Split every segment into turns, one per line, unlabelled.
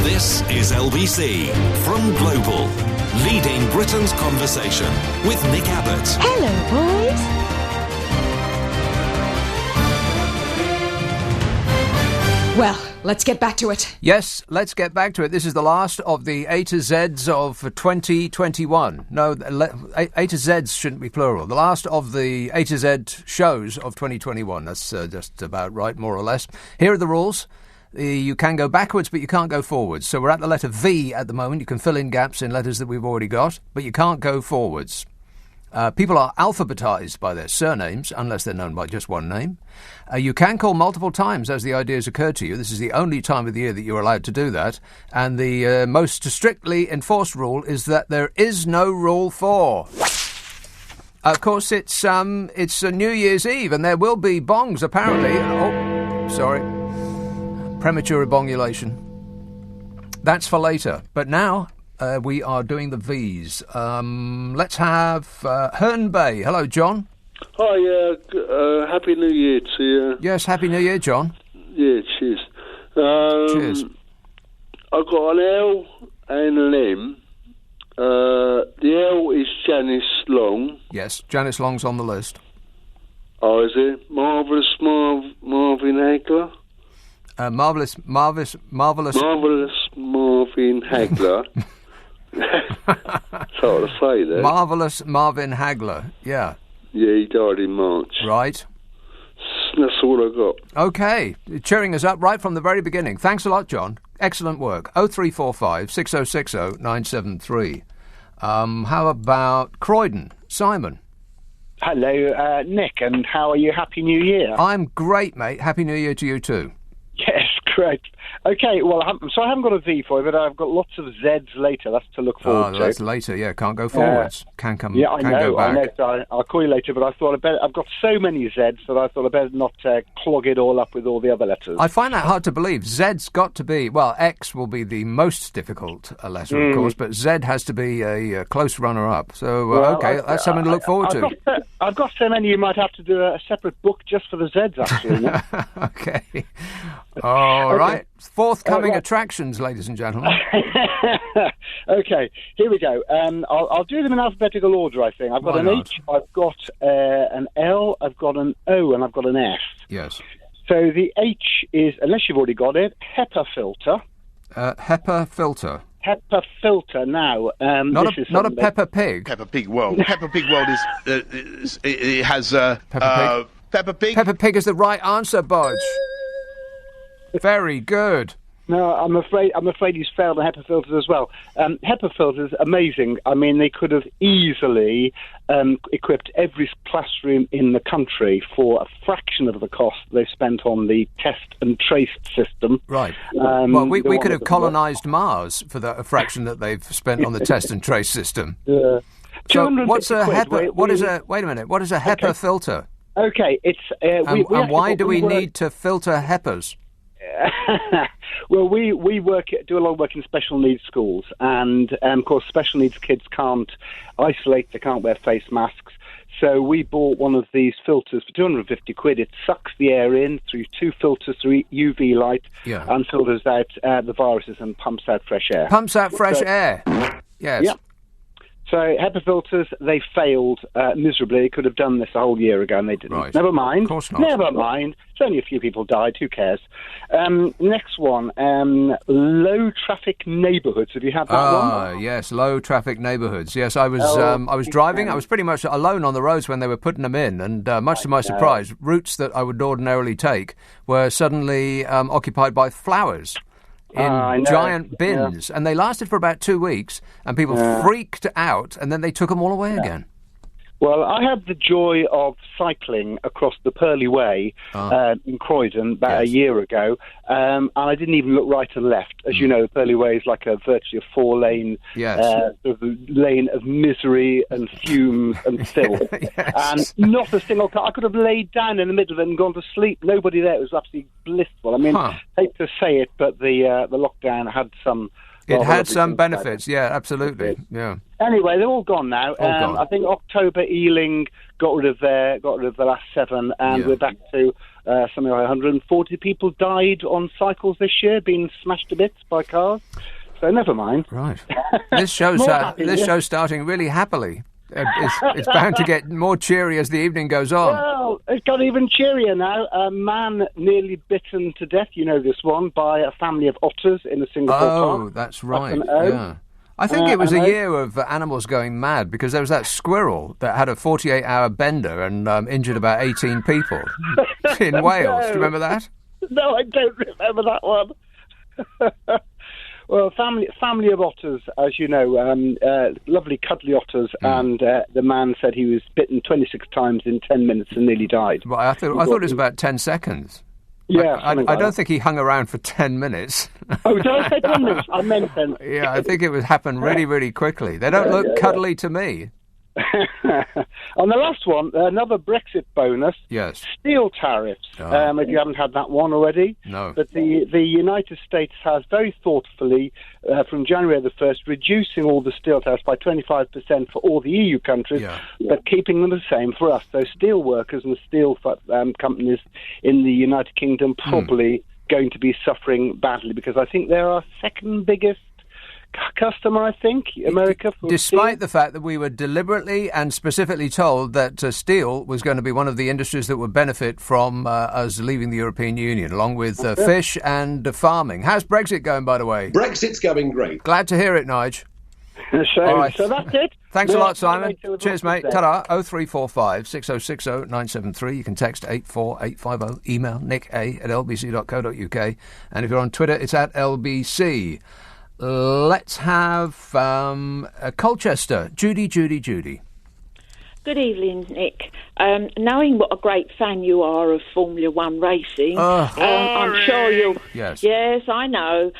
This is LBC from Global, leading Britain's conversation with Nick Abbott.
Hello, boys. Well, let's get back to it.
Yes, let's get back to it. This is the last of the A to Zs of 2021. No, A to Zs shouldn't be plural. The last of the A to Z shows of 2021. That's just about right, more or less. Here are the rules. You can go backwards, but you can't go forwards. So we're at the letter V at the moment. You can fill in gaps in letters that we've already got, but you can't go forwards. People are alphabetised by their surnames, unless they're known by just one name. You can call multiple times as the ideas occur to you. This is the only time of the year that you're allowed to do that. And the most strictly enforced rule is that there is no rule 4. Of course, it's a New Year's Eve, and there will be bongs, apparently. Oh, sorry. Premature ebongulation. That's for later. But now... we are doing the V's. Let's have Herne Bay. Hello, John.
Hi, Happy New Year to you.
Yes, Happy New Year, John.
Yeah, cheers.
Cheers.
I've got an L and an M. The L is Janice Long.
Yes, Janice Long's on the list.
Oh, is it? Marvellous Marvin Hagler?
Marvellous
Marvin Hagler. That's hard to say there.
Marvellous Marvin Hagler, yeah.
Yeah, he died in March.
Right.
That's all I got.
OK, cheering us up right from the very beginning. Thanks a lot, John. Excellent work. 0345 6060 973. How about Croydon? Simon.
Hello, Nick, and how are you? Happy New Year.
I'm great, mate. Happy New Year to you too.
Yes, great. Okay, well, I haven't got a V for you, but I've got lots of Zs later. That's to look forward to.
That's later, yeah. Can't go forwards. Can come.
Yeah, I
can
know.
Go back.
I know. So I'll call you later, but I thought I've got so many Zs that I thought I better not clog it all up with all the other letters.
I find that hard to believe. Z's got to be, well, X will be the most difficult letter, of course, but Z has to be a close runner-up. So, OK, that's something to look forward to.
I've got so many you might have to do a separate book just for the Zs, actually.
OK. All right. Forthcoming attractions, ladies and gentlemen.
OK, here we go. I'll do them in alphabetical order, I think. I've got an H, I've got an L, I've got an O, and I've got an F.
Yes.
So the H is, unless you've already got it, Hepa filter.
Hepa filter.
Hepa filter. Now,
not a Peppa Pig.
Peppa Pig World. Peppa Pig World is it has
Peppa Pig.
Peppa Pig.
Peppa Pig is the right answer, Bodge. Very good.
No, I'm afraid he's failed on HEPA filters as well. HEPA filters, amazing. I mean, they could have easily equipped every classroom in the country for a fraction of the cost they spent on the test and trace system.
Right. Well, we could have colonised Mars for a fraction that they've spent on the test and trace system.
Yeah.
So what's a HEPA? Wait a minute. What is a HEPA filter?
Okay, it's
and why do we need to filter HEPAs?
Well, we do a lot of work in special needs schools, and of course special needs kids can't isolate, they can't wear face masks, so we bought one of these filters for £250. It sucks the air in through 2 filters through UV light and filters out the viruses and pumps out fresh air.
Pumps out fresh air? Yes.
Yeah. So HEPA filters, they failed miserably. They could have done this a whole year ago, and they didn't.
Right.
Never mind.
Of course not.
Never mind. It's only a few people died. Who cares? Next one, low traffic neighbourhoods. Have you had that one?
Ah, yes, low traffic neighbourhoods. Yes, I was driving. I was pretty much alone on the roads when they were putting them in, and much to my surprise, routes that I would ordinarily take were suddenly occupied by flowers in giant bins, and they lasted for about 2 weeks, and people freaked out, and then they took them all away again.
Well, I had the joy of cycling across the Purley Way in Croydon about a year ago, and I didn't even look right and left. As you know, the Purley Way is like virtually a 4-lane sort of lane of misery and fumes and filth. And not a single car. I could have laid down in the middle of it and gone to sleep. Nobody there. It was absolutely blissful. I mean, I hate to say it, but the lockdown had some...
It had some benefits, absolutely, yeah.
Anyway, they're all gone now. I think October Ealing got rid of the last 7, and we're back to something like 140 people died on cycles this year, being smashed to bits by cars. so never mind.
Right. This show's starting really happily. It's bound to get more cheery as the evening goes on.
Well, it's got even cheerier now. A man nearly bitten to death, you know this one, by a family of otters in a Singapore park.
Oh, that's right, yeah. I think it was a year of animals going mad because there was that squirrel that had a 48-hour bender and injured about 18 people in Wales.
No.
Do you remember that?
No, I don't remember that one. Well, family of otters, as you know, lovely cuddly otters, and the man said he was bitten 26 times in 10 minutes and nearly died.
Well, I thought it was about 10 seconds.
Yeah,
I don't think he hung around for 10 minutes.
Oh, did I say 10 minutes? I meant 10.
Yeah, I think it would happen really, really quickly. They don't look cuddly to me.
On the last one, another Brexit bonus.
Yes.
Steel tariffs. If you haven't had that one already.
No.
But the United States has very thoughtfully, from January the 1st, reducing all the steel tariffs by 25% for all the EU countries, but keeping them the same for us. So steel workers and steel companies in the United Kingdom probably going to be suffering badly because I think they're our second biggest customer, I think, America.
Despite the fact that we were deliberately and specifically told that steel was going to be one of the industries that would benefit from us leaving the European Union, along with fish and farming. How's Brexit going, by the way?
Brexit's going great.
Glad to hear it, Nige.
So that's it.
Thanks a lot, Simon. Cheers, mate. Ta-da. 0345 6060 973. You can text 84850. Email nick@lbc.co.uk. And if you're on Twitter, it's @LBC. Let's have Colchester. Judy.
Good evening, Nick. Knowing what a great fan you are of Formula One racing, I'm sure you'll...
Yes.
Yes, I know.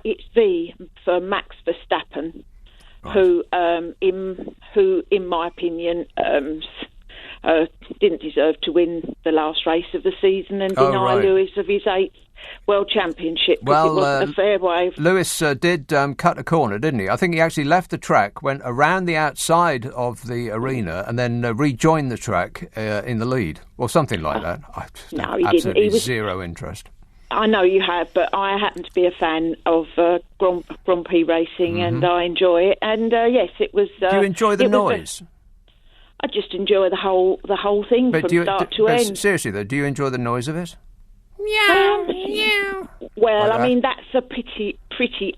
It's V for Max Verstappen, who, in my opinion, didn't deserve to win the last race of the season and deny Lewis of his 8th World Championship because it wasn't a fair way.
Lewis did cut a corner, didn't he? I think he actually left the track, went around the outside of the arena and then rejoined the track in the lead, or something like that.
No, he didn't. He was
zero interest.
I know you have, but I happen to be a fan of Grand Prix racing and I enjoy it. And yes, it was...
Do you enjoy the noise?
I just enjoy the whole thing from start to end.
Seriously, though, do you enjoy the noise of it?
Meow. Well, I mean, that's a pretty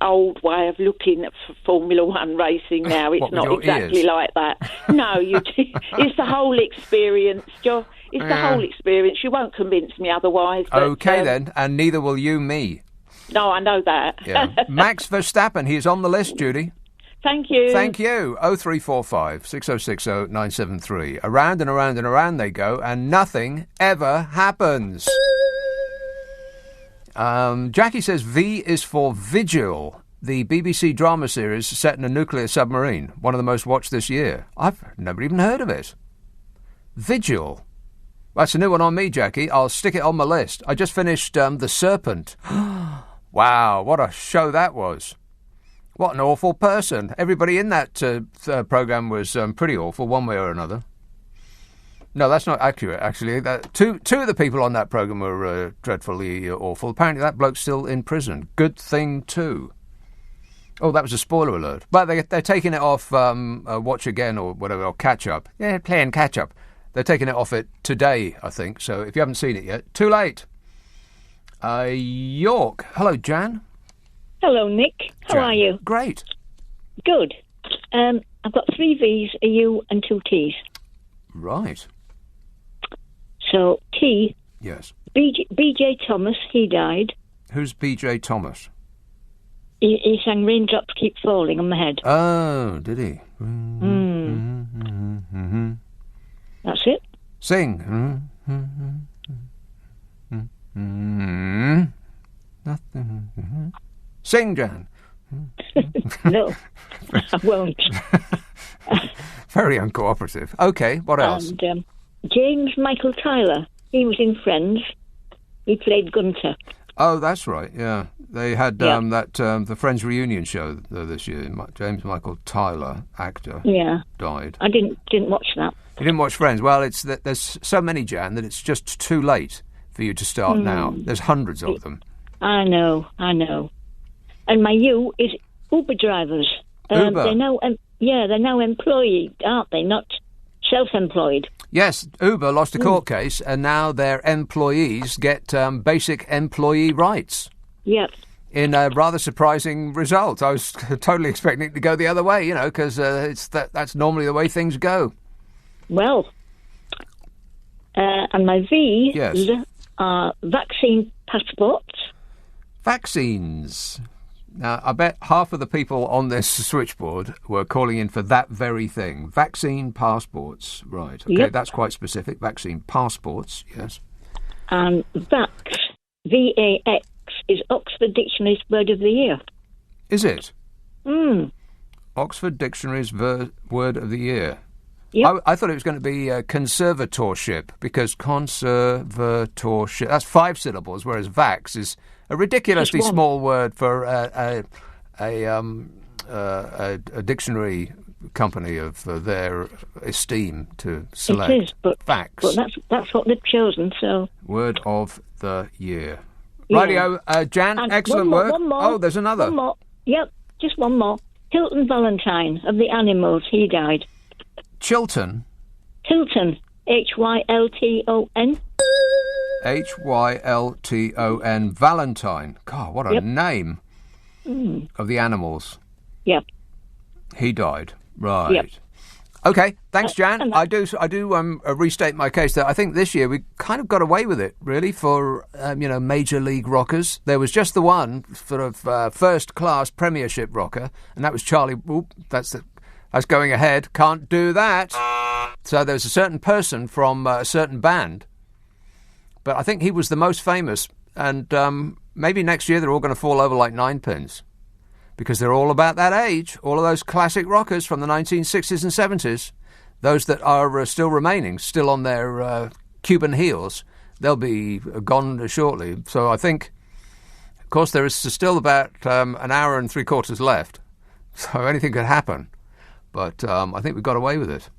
old way of looking at Formula One racing now. It's not exactly like that. No, it's the whole experience. It's the whole experience. You won't convince me otherwise. But,
OK, then, and neither will you me.
No, I know that.
Yeah. Max Verstappen, he's on the list, Judy.
Thank you.
Thank you. 0345 6060 973. Around and around and around they go, and nothing ever happens. Jackie says V is for Vigil, the BBC drama series set in a nuclear submarine, one of the most watched this year. I've never even heard of it. Vigil. That's a new one on me, Jackie. I'll stick it on my list. I just finished The Serpent. Wow, what a show that was. What an awful person. Everybody in that programme was pretty awful, one way or another. No, that's not accurate, actually. Two of the people on that programme were dreadfully awful. Apparently that bloke's still in prison. Good thing, too. Oh, that was a spoiler alert. But they're taking it off Watch Again or whatever, or Catch Up. Yeah, playing Catch Up. They're taking it off it today, I think. So if you haven't seen it yet, too late. York. Hello, Jan.
Hello, Nick. How are you?
Great.
Good. I've got 3 V's, a U and 2 T's.
Right.
So, T.
Yes.
B.J. Thomas, he died.
Who's B.J. Thomas?
He sang Raindrops Keep Falling on My Head.
Oh, did he?
That's it.
Sing. Nothing. Sing, Jan.
No, I won't.
Very uncooperative. Okay, what else?
And James Michael Tyler, he was in Friends. He played Gunter.
Oh, that's right, yeah. They had the Friends reunion show this year. James Michael Tyler, actor, died.
I didn't watch that.
You didn't watch Friends? Well, there's so many, Jan, that it's just too late for you to start now. There's hundreds of them.
I know. And my U is Uber drivers.
Uber.
They're now employed, aren't they? Not self-employed.
Yes, Uber lost a court case, and now their employees get basic employee rights.
Yep.
In a rather surprising result. I was totally expecting it to go the other way, because that's normally the way things go.
Well, and my V's
Yes.
are vaccine passports.
Vaccines. Now, I bet half of the people on this switchboard were calling in for that very thing. Vaccine passports. Right. Okay,
Yep.
That's quite specific. Vaccine passports, yes.
And VAX, VAX, is Oxford Dictionary's Word of the Year.
Is it?
Mm.
Oxford Dictionary's Word of the Year.
Yep.
I thought it was going to be conservatorship, because conservatorship, that's 5 syllables, whereas vax is a ridiculously small word for a dictionary company of their esteem to select.
It is, but
vax.
But that's what they've chosen, so...
Word of the year.
Yeah.
Rightio, Jan,
And
excellent
one more,
work.
one more,
Oh, there's another.
One more. Yep, just one more. Hilton Valentine of the Animals, he died.
Chilton.
Hilton, Hylton.
Hylton. Valentine. God, what a
Yep.
name. Of the Animals.
Yep.
He died. Right.
Yep.
Okay, thanks, Jan.
and
I do restate my case that I think this year we kind of got away with it, really, for major league rockers. There was just the one sort of first-class Premiership rocker, and that was Charlie. Oop, that's going ahead. Can't do that. So there was a certain person from a certain band, but I think he was the most famous. And maybe next year they're all going to fall over like ninepins, because they're all about that age. All of those classic rockers from the 1960s and 70s, those that are still remaining, still on their Cuban heels, they'll be gone shortly. So I think, of course, there is still about an hour and 3/4 left, so anything could happen. But I think we got away with it.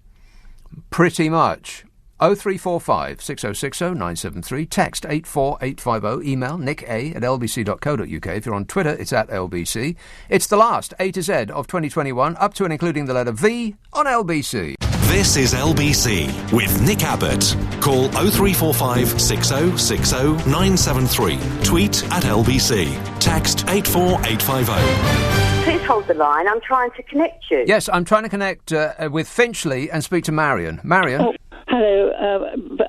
Pretty much. 0345 6060 973. Text 84850. Email nicka@lbc.co.uk. If you're on Twitter, it's @LBC. It's the last A to Z of 2021, up to and including the letter V on LBC.
This is LBC with Nick Abbott. Call 0345 6060 973. Tweet @LBC. Text 84850.
Please hold the line. I'm trying to connect you.
Yes, I'm trying to connect with Finchley and speak to Marion. Marion?
Oh, hello.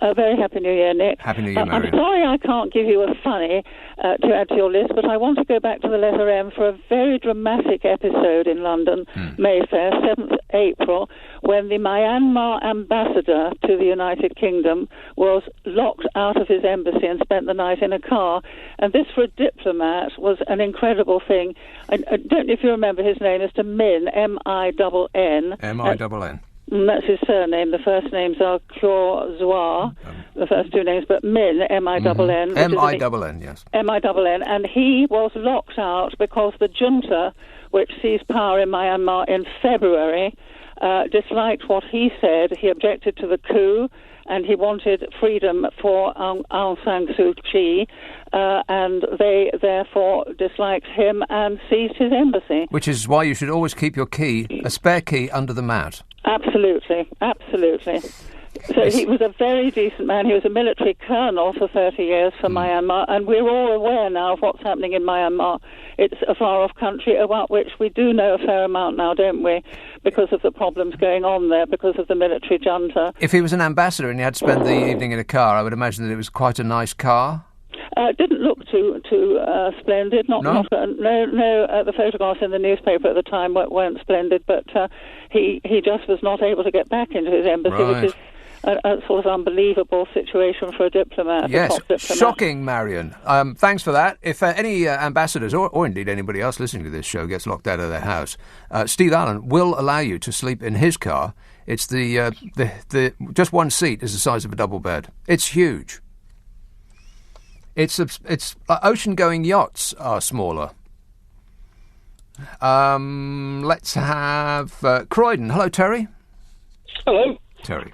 A very Happy New Year, Nick.
Happy New Year, Marion.
I'm sorry I can't give you a funny to add to your list, but I want to go back to the letter M for a very dramatic episode in London, Mayfair, 7th April, when the Myanmar ambassador to the United Kingdom was locked out of his embassy and spent the night in a car. And this, for a diplomat, was an incredible thing. I don't know if you remember his name, Mr. Min, M-I-N-N.
M-I-N-N.
That's his surname. The first names are Clauzois, the first two names, but Min, M-I-N-N.
M-I-N-N, yes.
M-I-N-N. And he was locked out because the junta, which seized power in Myanmar in February, disliked what he said. He objected to the coup, and he wanted freedom for Aung San Suu Kyi, and they therefore disliked him and seized his embassy.
Which is why you should always keep your key, a spare key, under the mat.
Absolutely, absolutely. So he was a very decent man. He was a military colonel for 30 years for Myanmar, and we're all aware now of what's happening in Myanmar. It's a far-off country about which we do know a fair amount now, don't we, because of the problems going on there, because of the military junta.
If he was an ambassador and he had to spend the evening in a car, I would imagine that it was quite a nice car.
It didn't look too splendid. The photographs in the newspaper at the time weren't splendid, but he just was not able to get back into his embassy, which is a sort of unbelievable situation for a diplomat.
Yes,
a top diplomat.
Shocking, Marion. Thanks for that. If any ambassadors, or indeed anybody else listening to this show, gets locked out of their house, Steve Allen will allow you to sleep in his car. It's the just one seat is the size of a double bed. It's huge. It's ocean-going yachts are smaller. Let's have Croydon. Hello, Terry.
Hello.
Terry.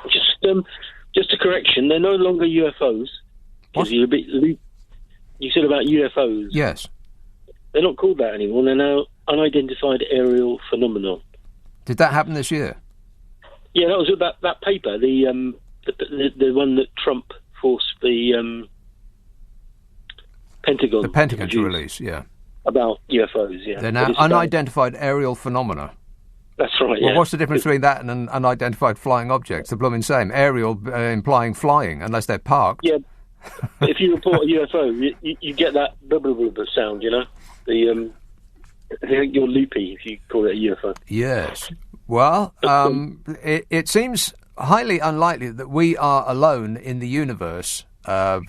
Just a correction. They're no longer UFOs.
What?
You said about UFOs.
Yes.
They're not called that anymore. They're now unidentified aerial phenomenon.
Did that happen this year?
Yeah, that was about that paper, the one that Trump forced the Pentagon.
The Pentagon to release, yeah.
About UFOs, yeah.
They're now unidentified aerial phenomena.
That's right,
Well,
yeah.
what's the difference between that and an unidentified flying object? The blooming same. Aerial implying flying, unless they're parked.
Yeah. If you report a UFO, you get that blah, blah, blah, blah sound, you know? I think you're loopy if you call it a UFO.
Yes. Well, it seems highly unlikely that we are alone in the universe of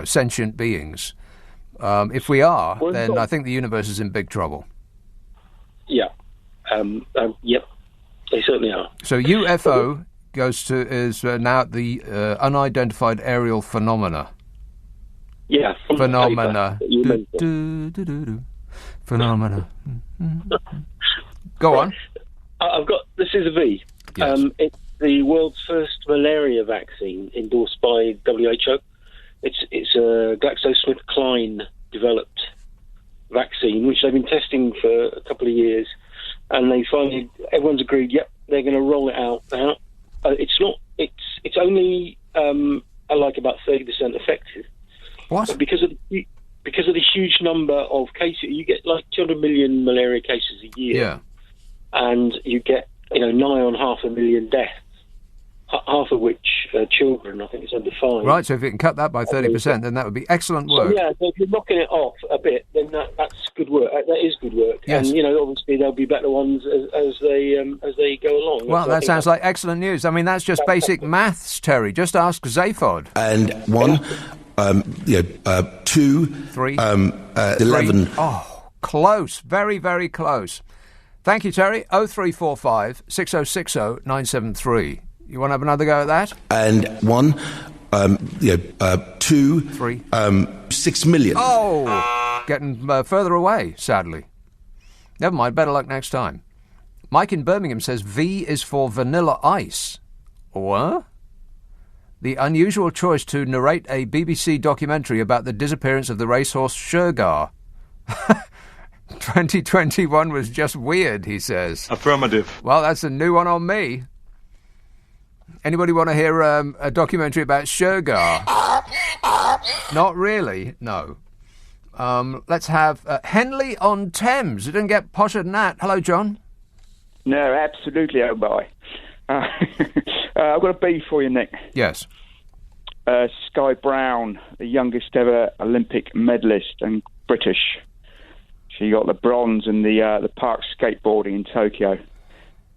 sentient beings. If we are, then I think the universe is in big trouble.
Yeah. Yep. They certainly are.
So UFO is now the unidentified aerial phenomena.
Yeah.
Phenomena. Phenomena. Go on.
This is a V.
Yes.
It's the world's first malaria vaccine endorsed by WHO. It's a GlaxoSmithKline developed vaccine, which they've been testing for a couple of years, and everyone's agreed, yep, they're going to roll it out now. It's only like about 30% effective.
What?
But because of the huge number of cases, you get like 200 million malaria cases a year.
Yeah.
And you get, nigh on 500,000 deaths, half of which are children. I think it's under 5.
Right, so if you can cut that by 30%, then that would be excellent work.
So, so if you're knocking it off a bit, then that's good work. That is good work.
Yes.
And, obviously there'll be better ones as they go along.
Well, that sounds like excellent news. I mean, that's just basic maths, Terry. Just ask Zaphod.
And 1, 2,
3,
11.
Oh, close. Very, very close. Thank you, Terry. 0345 6060 973. You want to have another go at that?
And 1, 2,
3,
6 million.
Oh, getting further away, sadly. Never mind, better luck next time. Mike in Birmingham says V is for vanilla ice. What? The unusual choice to narrate a BBC documentary about the disappearance of the racehorse Shergar. 2021 was just weird, he says.
Affirmative.
Well, that's a new one on me. Anybody want to hear a documentary about Shergar? Not really, no. Let's have Henley-on-Thames. It didn't get posher than that. Hello, John.
No, absolutely, oh boy. I've got a B for you, Nick.
Yes.
Sky Brown, the youngest ever Olympic medalist and British. She got the bronze in the park skateboarding in Tokyo.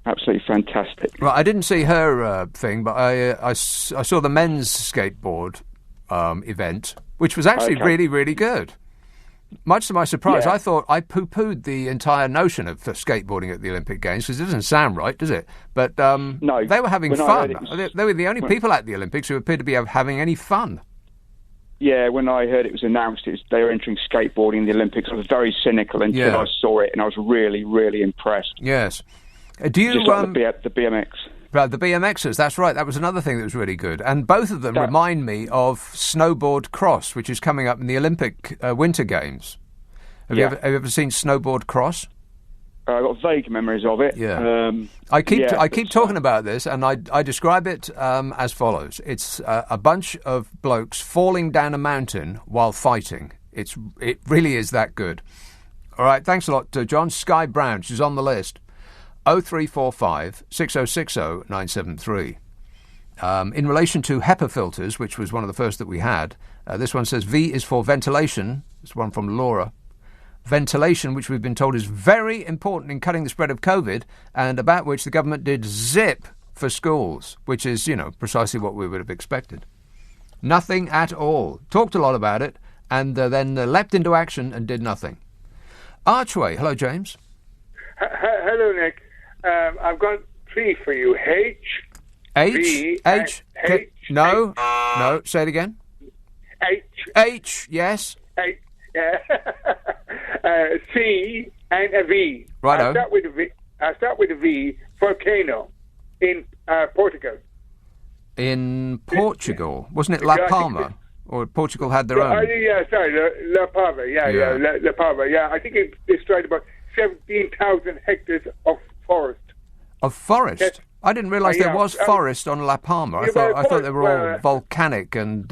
Absolutely fantastic.
Right, I didn't see her thing, but I saw the men's skateboard event, which was actually really, really good. Much to my surprise, I thought I poo-pooed the entire notion of skateboarding at the Olympic Games, because it doesn't sound right, does it? But
no,
they were having fun. They were the only people at the Olympics who appeared to be having any fun.
Yeah, when I heard it was announced they were entering skateboarding in the Olympics, I was very cynical until I saw it, and I was really, really impressed.
Yes. Do you...
Just like the BMX.
The BMXers, that's right. That was another thing that was really good. And both of them remind me of snowboard cross, which is coming up in the Olympic Winter Games. Have you ever seen snowboard cross?
I've got vague memories of it.
Yeah. I keep talking about this, and I describe it as follows. It's a bunch of blokes falling down a mountain while fighting. It really is that good. All right, thanks a lot, John. Sky Brown, she's on the list. 0345 6060 973. In relation to HEPA filters, which was one of the first that we had, this one says V is for ventilation. This one from Laura. Ventilation, which we've been told is very important in cutting the spread of COVID, and about which the government did zip for schools, which is, precisely what we would have expected. Nothing at all. Talked a lot about it, and then leapt into action and did nothing. Archway. Hello, James.
Hello, Nick. I've got 3 for you.
No, say it again. H, yes.
H, yeah. C and a V.
Righto.
I'll start with a V. Volcano in Portugal.
In Portugal, wasn't it La Palma? Or Portugal had their own?
La Palma. La Palma. Yeah, I think it destroyed about 17,000 hectares of forest.
Of forest? I didn't realise there was forest on La Palma. I thought they were all volcanic and,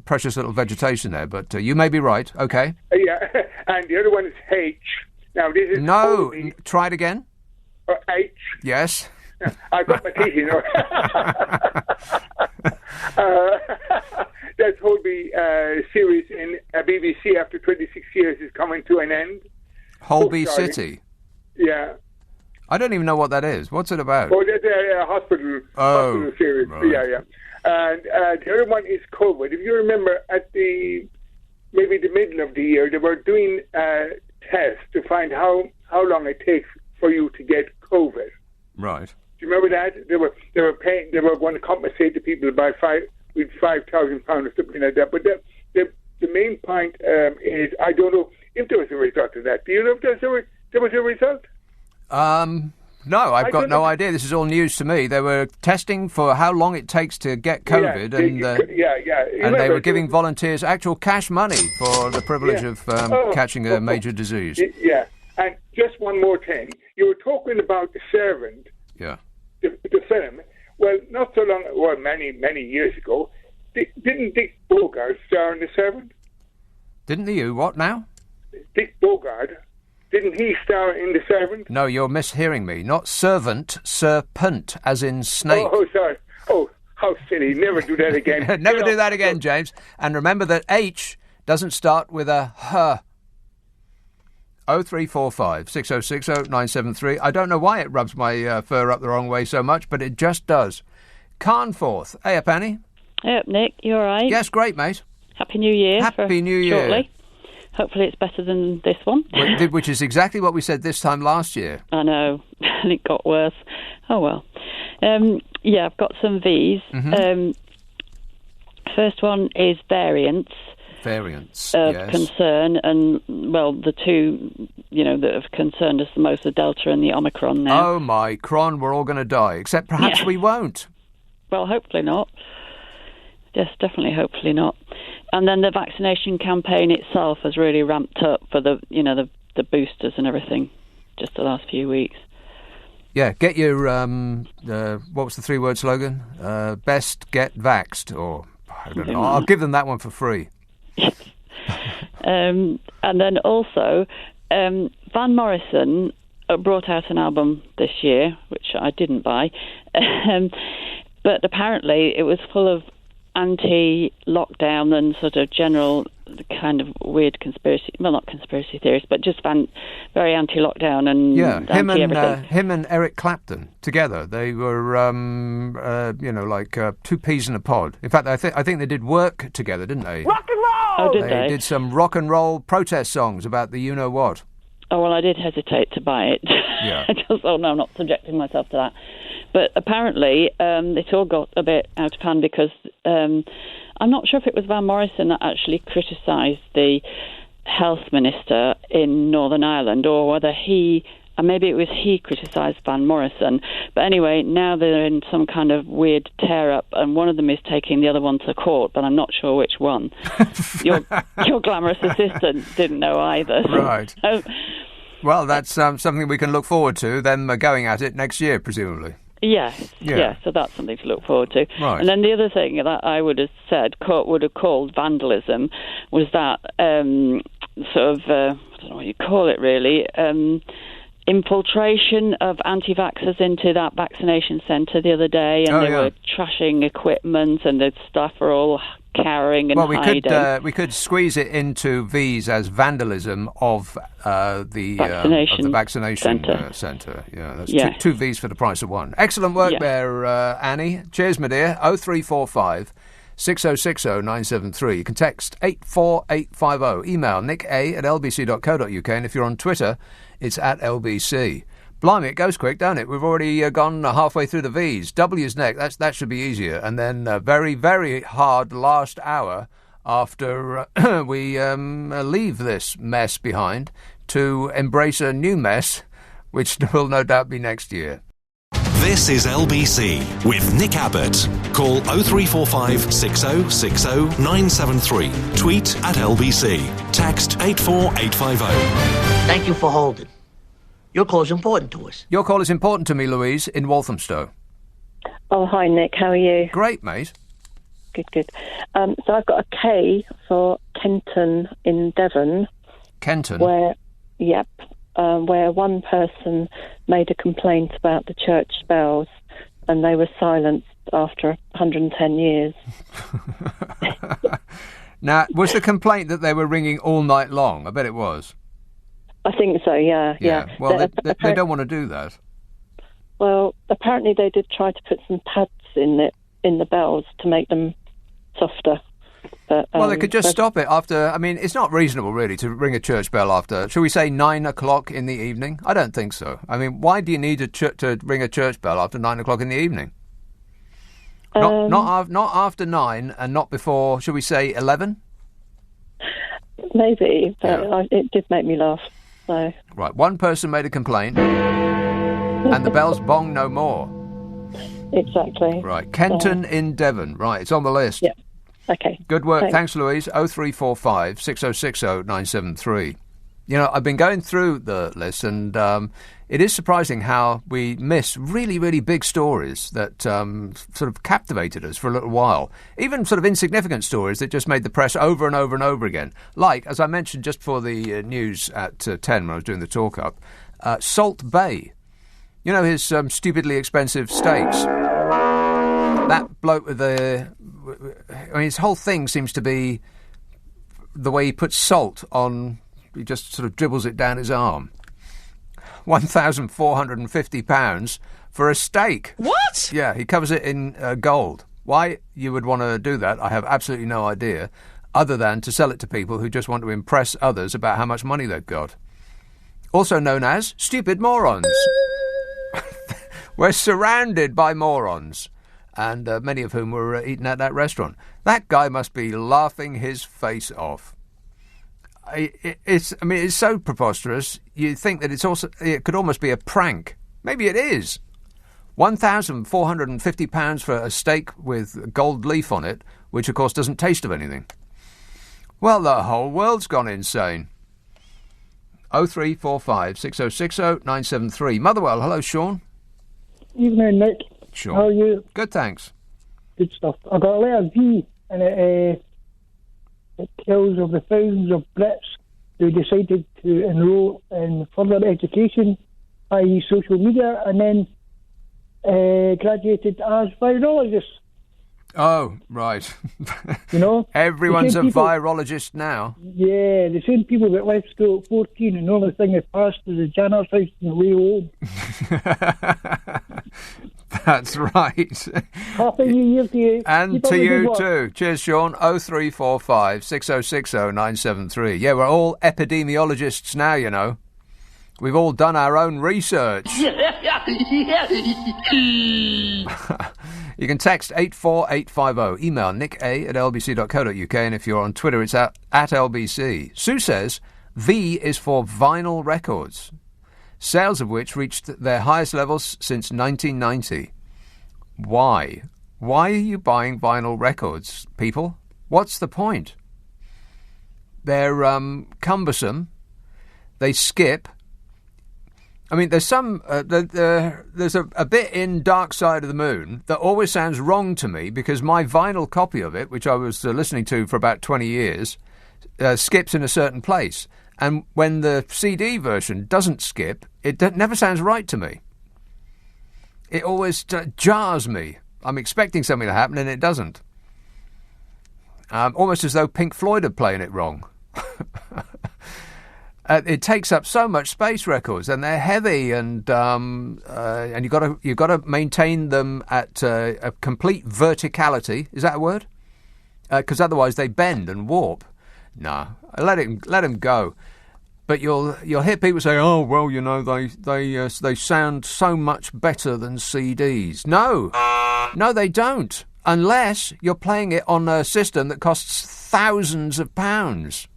precious little vegetation there. But you may be right. Okay.
Yeah, and the other one is H. Now, this is...
No, try it again.
H.
Yes.
I've got my teeth, That Holby series in BBC after 26 years is coming to an end.
Holby City?
Yeah.
I don't even know what that is. What's it about?
Oh, that's a hospital series. Right. Yeah. And the other one is COVID. If you remember, at maybe the middle of the year, they were doing tests to find how long it takes for you to get COVID.
Right.
Do you remember that? They were going to compensate the people by £5,000 or something like that. But the main point is, I don't know if there was a result of that. Do you know if there was a result?
No, I've got no idea. This is all news to me. They were testing for how long it takes to get COVID, and they were giving volunteers actual cash money for the privilege of catching a major disease.
Yeah, and just one more thing. You were talking about The Servant.
Yeah.
The film. Well, not so long, many years ago, didn't Dick Bogart star in The Servant?
Didn't he? What now?
Dick Bogart. Didn't he star in The Servant?
No, you're mishearing me. Not servant, serpent, as in snake.
Oh, sorry. Oh, how silly. Never do that again.
Never do that again, James. And remember that H doesn't start with a H. 0345 6060 973. I don't know why it rubs my fur up the wrong way so much, but it just does. Carnforth. Hey up, Annie.
Hey up, Nick. You all right?
Yes, great, mate.
Happy New Year.
Happy New Year.
Shortly. Hopefully it's better than this one.
Which is exactly what we said this time last year.
I know. And it got worse. Oh, well. I've got some V's.
Mm-hmm.
First one is variants.
Variants,
of
yes.
concern, and, well, the two, that have concerned us the most, the Delta and the Omicron now.
Oh, my cron, we're all going to die, except perhaps we won't.
Well, hopefully not. Just definitely hopefully not. And then the vaccination campaign itself has really ramped up for the boosters and everything just the last few weeks.
Yeah, get your, what was the 3-word slogan? Best get vaxxed, or, I don't know, I'll give them that one for free.
And then also, Van Morrison brought out an album this year, which I didn't buy, but apparently it was full of anti-lockdown and sort of general kind of weird not conspiracy theories, but just very anti-lockdown and anti-everything.
Him and Eric Clapton together, they were, two peas in a pod. In fact, I think they did work together, didn't they?
Rock and roll! Oh, did they?
They did some rock and roll protest songs about the you-know-what.
Oh, well, I did hesitate to buy it.
Yeah.
I'm not subjecting myself to that. But apparently, it all got a bit out of hand because I'm not sure if it was Van Morrison that actually criticised the health minister in Northern Ireland, or whether maybe it was he criticised Van Morrison. But anyway, now they're in some kind of weird tear-up, and one of them is taking the other one to court, but I'm not sure which one. Your glamorous assistant didn't know either.
Right. Well, that's something we can look forward to, them going at it next year, presumably.
Yes, so that's something to look forward to.
Right.
And then the other thing that I would have said, would have called vandalism, was that I don't know what you call it really, infiltration of anti-vaxxers into that vaccination centre the other day, and they were trashing equipment, and the staff were all cowering and hiding.
We could squeeze it into V's as vandalism of the vaccination centre. Yeah, that's two V's for the price of one. Excellent work there, Annie. Cheers, my dear. 0345 6060 973. You can text 84850. Email nicka@lbc.co.uk, and if you're on Twitter, it's @LBC. Blimey, it goes quick, don't it? We've already gone halfway through the V's. W's next. That should be easier. And then a very, very hard last hour after we leave this mess behind to embrace a new mess, which will no doubt be next year.
This is LBC with Nick Abbott. Call 0345 6060 973. Tweet at LBC. Text 84850.
Thank you for holding. Your call is important to us.
Your call is important to me, Louise, in Walthamstow.
Oh, hi, Nick. How are you?
Great, mate.
Good. So I've got a K for Kenton in Devon.
Kenton?
Where one person made a complaint about the church bells and they were silenced after 110 years.
Now, was the complaint that they were ringing all night long? I bet it was.
I think so, yeah.
Well, they don't want to do that.
Well, apparently they did try to put some pads in the bells to make them softer. But,
well, they could just stop it after... I mean, it's not reasonable, really, to ring a church bell after... Shall we say 9 o'clock in the evening? I don't think so. I mean, why do you need to ring a church bell after 9 o'clock in the evening? Not after 9 and not before, shall we say, 11?
Maybe, but it did make me laugh. So.
Right, one person made a complaint and the bells bong no more.
Exactly.
Right, Kenton in Devon. Right, it's on the list.
Yeah. Okay.
Good work. Thanks, Louise. 0345 6060 973. You know, I've been going through the list and it is surprising how we miss really, really big stories that sort of captivated us for a little while. Even sort of insignificant stories that just made the press over and over and over again. Like, as I mentioned just for the news at 10 when I was doing the talk-up, Salt Bay. You know, his stupidly expensive steaks. That bloke with his whole thing seems to be the way he puts salt on... He just sort of dribbles it down his arm. £1,450 for a steak.
What?
Yeah, he covers it in gold. Why you would want to do that, I have absolutely no idea, other than to sell it to people who just want to impress others about how much money they've got. Also known as stupid morons. We're surrounded by morons, and many of whom were eating at that restaurant. That guy must be laughing his face off. It's so preposterous. You think that it could almost be a prank. Maybe it is. £1,450 for a steak with gold leaf on it, which of course doesn't taste of anything. Well, the whole world's gone insane. 0345 6060 973. Motherwell, hello, Sean.
Evening, Nick.
Sean.
How are you?
Good, thanks.
Good stuff. I got a letter V, and it tells of the thousands of Brits who decided to enrol in further education, i.e. social media, and then graduated as virologists.
Oh, right.
You know?
Everyone's a virologist now.
Yeah, the same people that left school at 14 and the only thing they passed was the janitor's house on the way home.
That's right.
Happy New Year to you.
And to you too. Cheers, Sean. 0345 6060 973. Yeah, we're all epidemiologists now, you know. We've all done our own research. You can text 84850. Email nicka@lbc.co.uk. And if you're on Twitter, it's at LBC. Sue says V is for vinyl records, sales of which reached their highest levels since 1990. Why? Why are you buying vinyl records, people? What's the point? They're cumbersome. They skip. I mean, there's some there's a bit in Dark Side of the Moon that always sounds wrong to me because my vinyl copy of it, which I was listening to for about 20 years, skips in a certain place. And when the CD version doesn't skip, it never sounds right to me. It always jars me. I'm expecting something to happen and it doesn't. Almost as though Pink Floyd are playing it wrong. It takes up so much space, records, and they're heavy, and you've got to maintain them at a complete verticality. Is that a word? Because otherwise they bend and warp. No, let them go. But you'll hear people say, "Oh, well, you know, they sound so much better than CDs." No, they don't. Unless you're playing it on a system that costs thousands of pounds.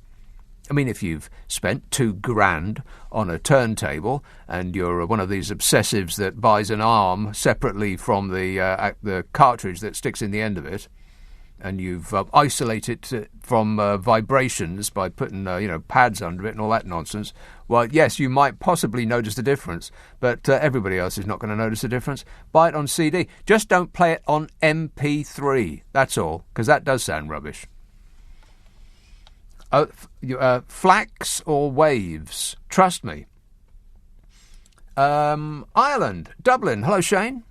I mean, if you've spent $2,000 on a turntable and you're one of these obsessives that buys an arm separately from the cartridge that sticks in the end of it, and you've isolated it from vibrations by putting pads under it and all that nonsense, well, yes, you might possibly notice the difference, but everybody else is not going to notice the difference. Buy it on CD. Just don't play it on MP3. That's all, because that does sound rubbish. Flax or waves? Trust me. Ireland, Dublin. Hello, Shane.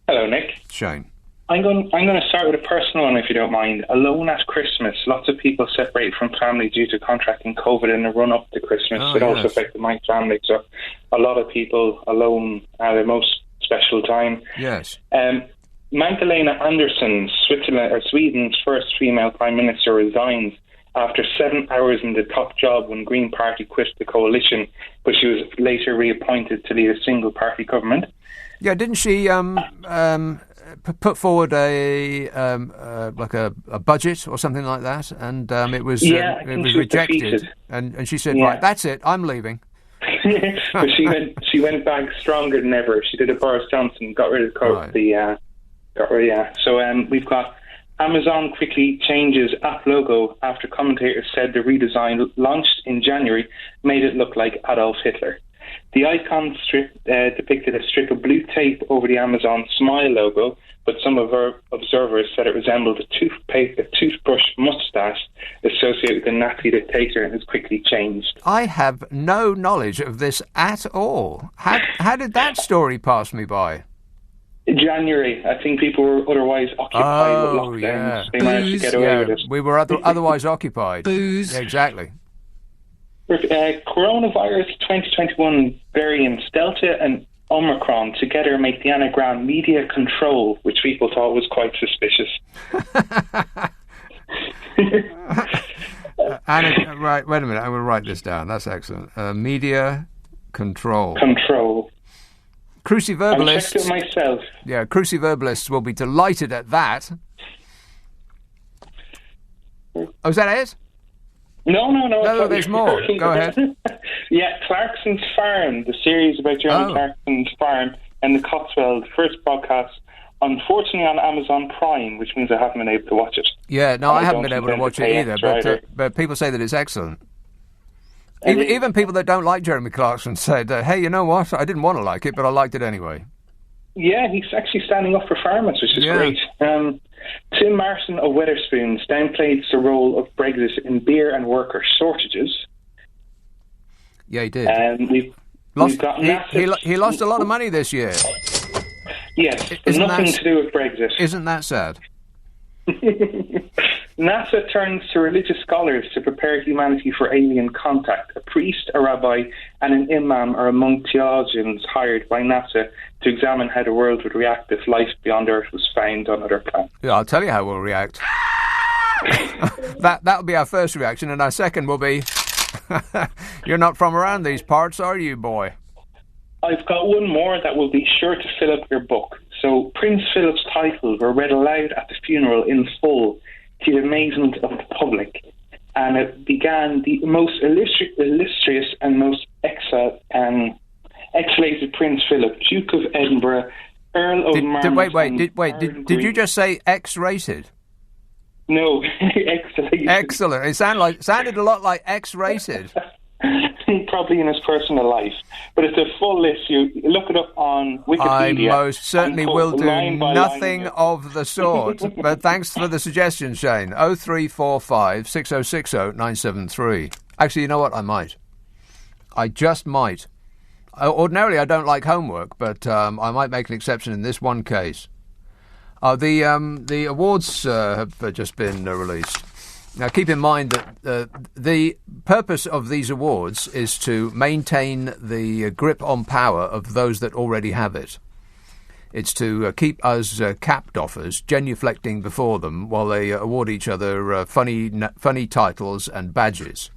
Hello, Nick.
Shane.
I'm going to start with a personal one, if you don't mind. Alone at Christmas. Lots of people separate from family due to contracting COVID in the run-up to Christmas. Also affected my family. So a lot of people alone at their most special time.
Yes.
Magdalena Andersson, Sweden's first female prime minister, resigns after 7 hours in the top job when Green Party quit the coalition, but she was later reappointed to lead a single-party government.
Yeah, didn't she put forward a budget or something like that, and it was rejected, and she said, "Right, that's it, I'm leaving."
But she went back stronger than ever. She did a Boris Johnson, got rid of So we've got Amazon quickly changes app logo after commentators said the redesign, launched in January, made it look like Adolf Hitler. The icon strip depicted a strip of blue tape over the Amazon Smile logo, but some of our observers said it resembled a toothbrush mustache associated with the Nazi dictator and has quickly changed.
I have no knowledge of this at all. How did that story pass me by?
January. I think people were otherwise occupied with lockdowns.
Yeah.
They managed to get away with it.
We were otherwise occupied.
Booze.
Yeah, exactly.
Coronavirus 2021 variants Delta and Omicron together make the anagram media control, which people thought was quite suspicious.
Right, wait a minute. I will write this down. That's excellent. Media control.
Control.
Cruciverbalists.
I checked it myself.
Yeah, cruciverbalists will be delighted at that. Oh, is that it?
No,
there's more. Go ahead.
Yeah, Clarkson's Farm, the series about Jeremy Clarkson's farm and the Cotswold, first broadcast, unfortunately, on Amazon Prime, which means I haven't been able to watch it.
Yeah, no, I haven't been able to watch it either, but people say that it's excellent. Even people that don't like Jeremy Clarkson said, hey, you know what? I didn't want to like it, but I liked it anyway.
Yeah, he's actually standing up for farmers, which is great. Tim Martin of Wetherspoons downplayed the role of Brexit in beer and worker shortages.
Yeah, he did.
We've got
he lost a lot of money this year.
Yes, nothing to do with Brexit.
Isn't that sad?
NASA turns to religious scholars to prepare humanity for alien contact. A priest, a rabbi, and an imam are among theologians hired by NASA to examine how the world would react if life beyond Earth was found on other planets.
Yeah, I'll tell you how we'll react. That'll be our first reaction, and our second will be, you're not from around these parts, are you, boy?
I've got one more that will be sure to fill up your book. So Prince Philip's titles were read aloud at the funeral in full, to the amazement of the public, and it began the most illustrious and most exalted Prince Philip, Duke of Edinburgh, Earl of Marmont.
Did you just say X-rated?
No, X-rated.
Excellent. It sounded a lot like X-rated.
Probably in his personal life. But it's a full list. You look it up on Wikipedia.
I most certainly will do nothing of the sort. But thanks for the suggestion, Shane. 0345 6060 973. Actually, you know what? I might. I just might. Ordinarily, I don't like homework, but I might make an exception in this one case. The awards have just been released. Now, keep in mind that the purpose of these awards is to maintain the grip on power of those that already have it. It's to keep us cap doffers genuflecting before them while they award each other funny titles and badges.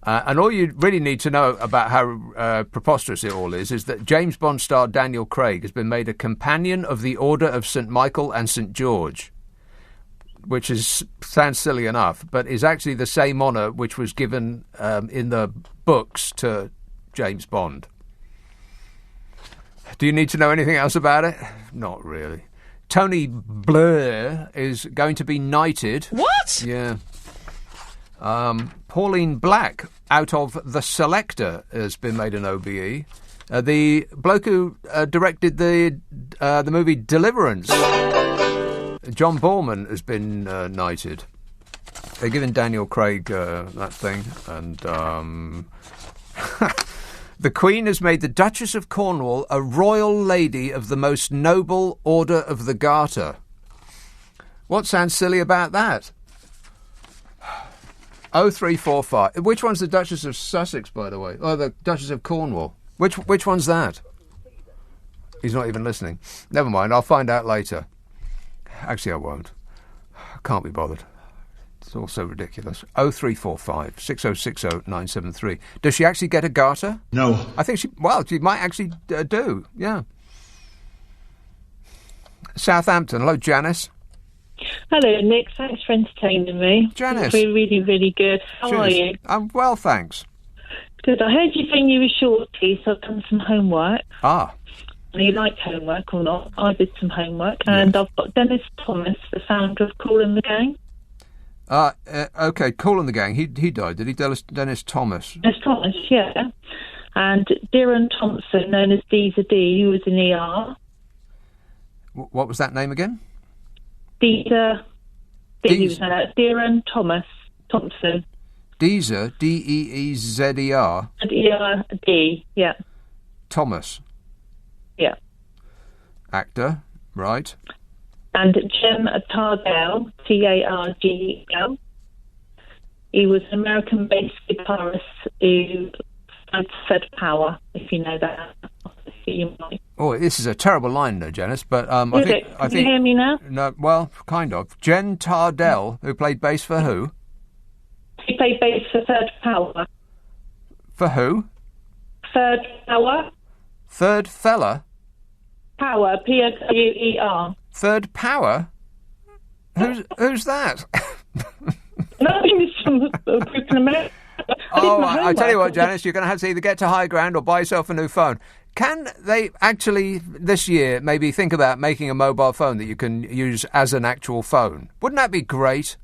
And all you really need to know about how preposterous it all is that James Bond star Daniel Craig has been made a Companion of the Order of St. Michael and St. George. which sounds silly enough, but is actually the same honour which was given in the books to James Bond. Do you need to know anything else about it? Not really. Tony Blair is going to be knighted.
What?
Yeah. Pauline Black, out of The Selector, has been made an OBE. The bloke who directed the movie Deliverance, John Borman, has been knighted. They're giving Daniel Craig that thing, and the Queen has made the Duchess of Cornwall a royal lady of the most noble Order of the Garter. What sounds silly about that? 0345. Which one's the Duchess of Sussex, by the way? Oh, the Duchess of Cornwall. Which one's that? He's not even listening. Never mind, I'll find out later. Actually, I won't. I can't be bothered. It's all so ridiculous. 0345 6060 973. Does she actually get a garter?
No.
I think she might actually do, yeah. Southampton. Hello, Janice.
Hello, Nick. Thanks for entertaining me.
Janice.
It's been really, really good. How are you?
I'm well, thanks.
Good. I heard you saying you were shorty, so I've done some homework.
Ah.
And you like homework or not? I did some homework, and I've got Dennis Thomas, the founder of Kool and the Gang.
Okay, Kool and the Gang. He died, did he? Dennis Thomas.
Dennis Thomas, yeah. And Darren Thompson, known as Deezer D, who was in ER.
What was that name again?
Deezer D. Darren Thompson.
Deezer, D-E-E-Z-E-R?
E-R-D, yeah.
Thomas.
Yeah.
Actor, right.
And Jem Tardell, T-A-R-G-E-L. He was an American-based guitarist who Fed Power, if you know that. You might.
Oh, this is a terrible line, though, Janice. But I think
Can you hear me now?
No, well, kind of. Jen Tardell, who played bass for who?
He played bass for Third Power.
For who?
Third Power.
Third Fella?
Power, P-O-W-E-R.
Third Power? Who's that?
No, he was from a group in America.
I tell you what, Janice, you're going to have to either get to high ground or buy yourself a new phone. Can they actually, this year, maybe think about making a mobile phone that you can use as an actual phone? Wouldn't that be great?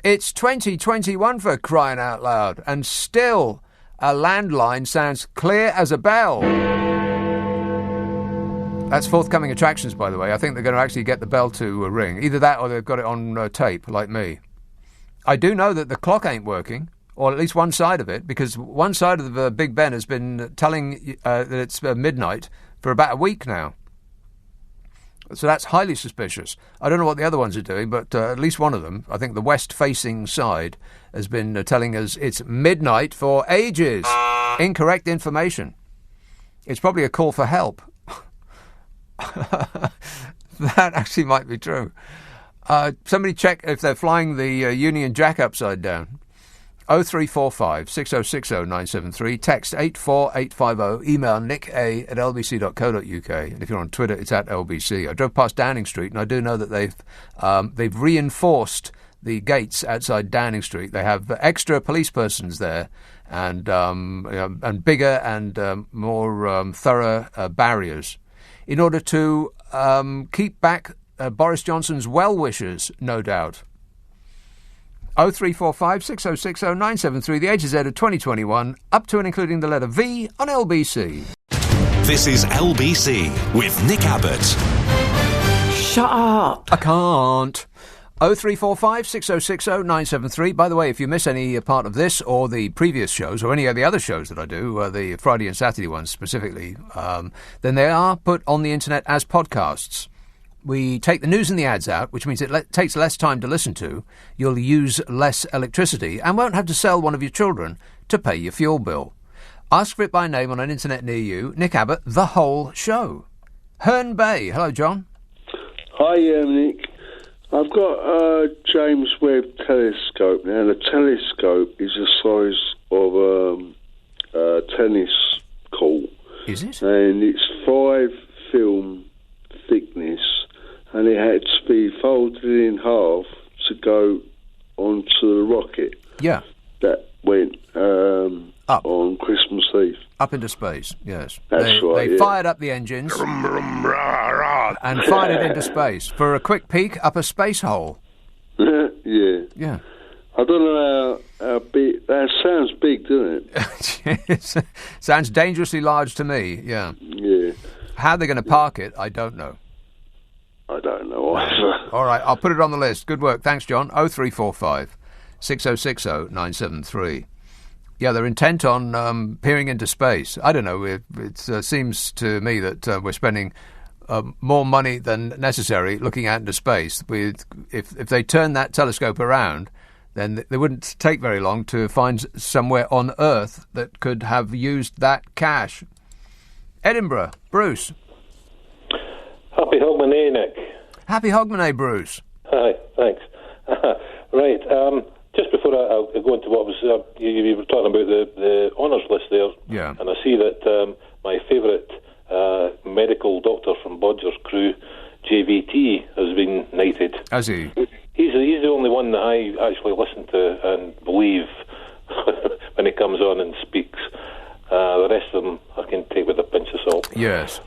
It's 2021 for crying out loud, and still a landline sounds clear as a bell. That's forthcoming attractions, by the way. I think they're going to actually get the bell to ring. Either that or they've got it on tape, like me. I do know that the clock ain't working, or at least one side of it, because one side of Big Ben has been telling that it's midnight for about a week now. So that's highly suspicious. I don't know what the other ones are doing, but at least one of them, I think the west-facing side, has been telling us it's midnight for ages. Incorrect information. It's probably a call for help. That actually might be true. Somebody check if they're flying the Union Jack upside down. 0345 6060 973. Text 84850. Email nick@lbc.co.uk. And if you're on Twitter, it's @LBC. I drove past Downing Street, and I do know that they've reinforced the gates outside Downing Street. They have extra police persons there, and bigger and more thorough barriers, in order to keep back Boris Johnson's well-wishers, no doubt. 0345 6060 973, the A to Z of 2021, up to and including the letter V on LBC.
This is LBC with Nick Abbott.
Shut up.
I can't. 0345 6060 973. By the way, if you miss any part of this or the previous shows or any of the other shows that I do, the Friday and Saturday ones specifically, then they are put on the internet as podcasts. We take the news and the ads out, which means it takes less time to listen to. You'll use less electricity and won't have to sell one of your children to pay your fuel bill. Ask for it by name on an internet near you. Nick Abbott, the whole show. Herne Bay. Hello, John.
Hi, Nick. I've got a James Webb telescope now. The telescope is the size of a tennis court.
Is it?
And it's 5 film thickness, and it had to be folded folded in half to go onto the rocket.
Yeah.
That went
up
on Christmas Eve.
Up into space, yes.
That's right.
They fired up the engines and fired it into space for a quick peek up a space hole.
Yeah.
Yeah.
I don't know how big... That sounds big, doesn't
it? Sounds dangerously large to me, yeah.
Yeah.
How they're going to park it, I don't know.
I don't know either.
All right, I'll put it on the list. Good work. Thanks, John. 0345 6060 973. Yeah, they're intent on peering into space. I don't know. It seems to me that we're spending more money than necessary looking out into space. If they turn that telescope around, then it wouldn't take very long to find somewhere on Earth that could have used that cash. Edinburgh, Bruce.
Happy Hogmanay, Nick.
Happy Hogmanay, Bruce.
Hi, thanks. Right, just before I go into what was you were talking about the honours list there,
yeah,
and I see that my favourite medical doctor from Bodger's crew, JVT, has been knighted.
Has he?
He's the only one that I actually listen to and believe when he comes on and speaks. The rest of them I can take with a pinch of salt.
Yes.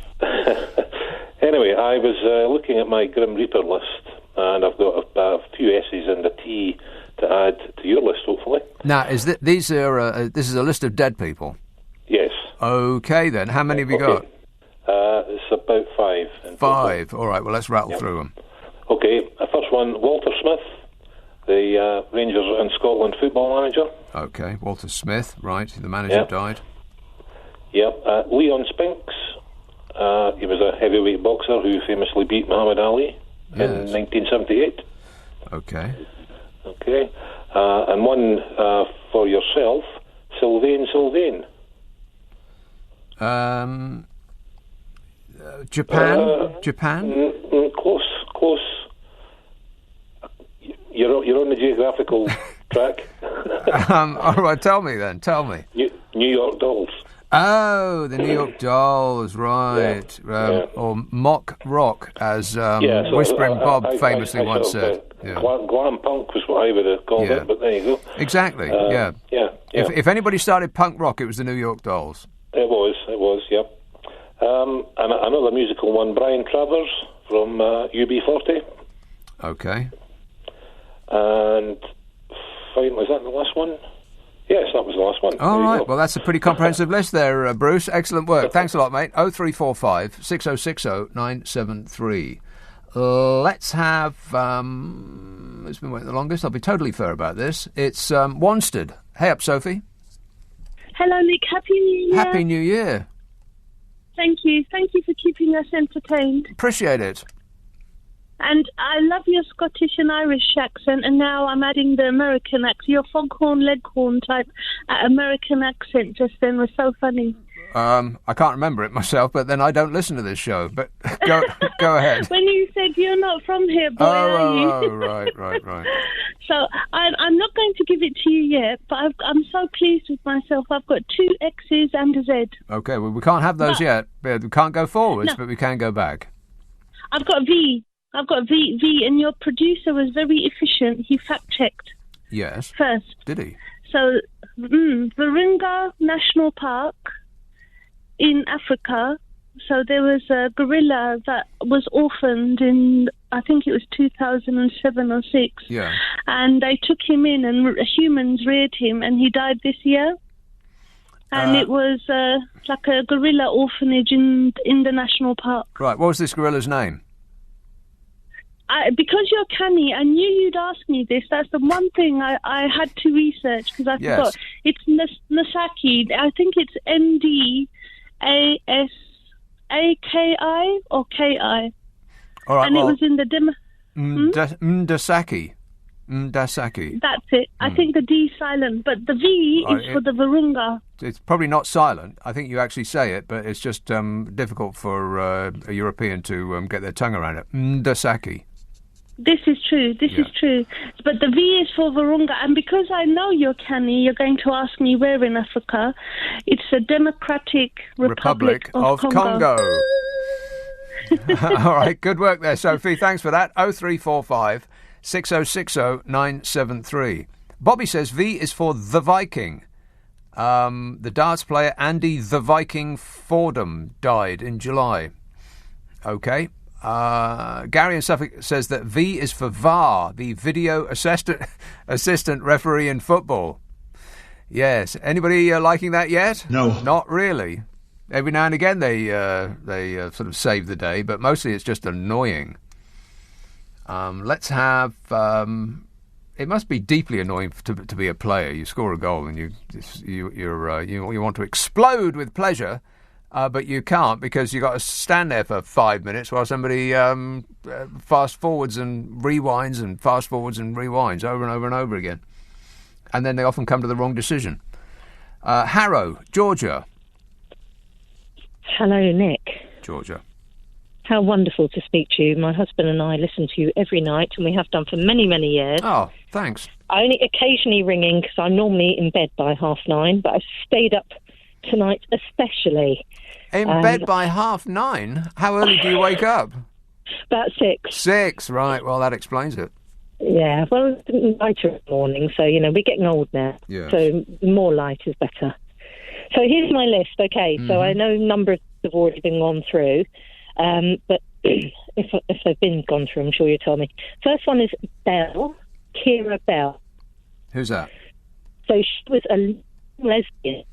Anyway, I was looking at my Grim Reaper list, and I've got a few S's and a T to add to your list, hopefully.
Now, this is a list of dead people?
Yes.
Okay, then. How many have you got?
It's about 5.
5. All right, well, let's rattle through them.
Okay, first one, Walter Smith, the Rangers and Scotland football manager.
Okay, Walter Smith, right, the manager died.
Yep, Leon Spinks, he was a heavyweight boxer who famously beat Muhammad Ali in 1978.
Okay.
Okay, and one for yourself, Sylvain.
Japan?
Close. You're on the geographical track.
All right, tell me.
New York Dolls.
Oh, the New York Dolls, right. Or mock rock, as Whispering Bob famously once said.
Glam punk was what I would have called it, but there you go.
Exactly, yeah. If anybody started punk rock, it was the New York Dolls.
It was, yep. And another musical one, Brian Travers from UB40.
Okay.
And finally, was that the last one? Yes, that was the last one.
All right, well, that's a pretty comprehensive list there, Bruce. Excellent work. Thanks a lot, mate. 0345 6060 973. Let's have... it's been waiting the longest. I'll be totally fair about this. It's Wanstead. Hey up, Sophie.
Hello, Nick. Happy New Year.
Happy New Year.
Thank you. Thank you for keeping us entertained.
Appreciate it.
And I love your Scottish and Irish accent, and now I'm adding the American accent. Your foghorn leghorn type American accent just then was so funny.
I can't remember it myself, but then I don't listen to this show. But go ahead.
When you said you're not from here, boy, are you?
Oh, right.
So I'm not going to give it to you yet, but I'm so pleased with myself. I've got 2 X's and a Z.
Okay, well, we can't have those yet. We can't go forwards, but we can go back.
I've got V, and your producer was very efficient. He fact-checked.
Yes.
First.
Did he?
So, Virunga National Park in Africa. So there was a gorilla that was orphaned in, I think it was 2007 or 6.
Yeah.
And they took him in, and humans reared him, and he died this year. And it was like a gorilla orphanage in the national park.
Right. What was this gorilla's name?
Because you're canny, I knew you'd ask me this. That's the one thing I had to research because I forgot. It's Nasaki. I think it's Ndasaki or Ki.
All right,
and it was in the
Ndasaki.
That's it. I think the D is silent, but the V is for the Virunga.
It's probably not silent. I think you actually say it, but it's just difficult for a European to get their tongue around it. Ndasaki.
This is true. This is true. But the V is for Virunga. And because I know you're canny, you're going to ask me where in Africa. It's the Democratic Republic of Congo.
All right, good work there, Sophie. Thanks for that. 0345 6060 973. Bobby says V is for the Viking. The darts player Andy the Viking Fordham died in July. Okay. Gary in Suffolk says that V is for VAR, the video assistant referee in football. Yes. Anybody liking that yet?
No.
Not really. Every now and again they sort of save the day, but mostly it's just annoying. Let's have... it must be deeply annoying to be a player. You score a goal and you want to explode with pleasure, but you can't because you've got to stand there for 5 minutes while somebody fast forwards and rewinds and fast forwards and rewinds over and over and over again. And then they often come to the wrong decision. Harrow, Georgia.
Hello, Nick.
Georgia.
How wonderful to speak to you. My husband and I listen to you every night, and we have done for many, many years.
Oh, thanks.
Only occasionally ringing because I'm normally in bed by 9:30, but I've stayed up tonight especially.
In bed by 9:30? How early do you wake up?
About 6.
6, right. Well, that explains it.
Yeah, well, it's lighter in the morning, so, we're getting old now.
Yes.
So more light is better. So here's my list, okay? Mm-hmm. So I know a number of have already been gone through. But if they've been gone through, I'm sure you'll tell me. First one is Bell, Kira Bell.
Who's that?
So she was a lesbian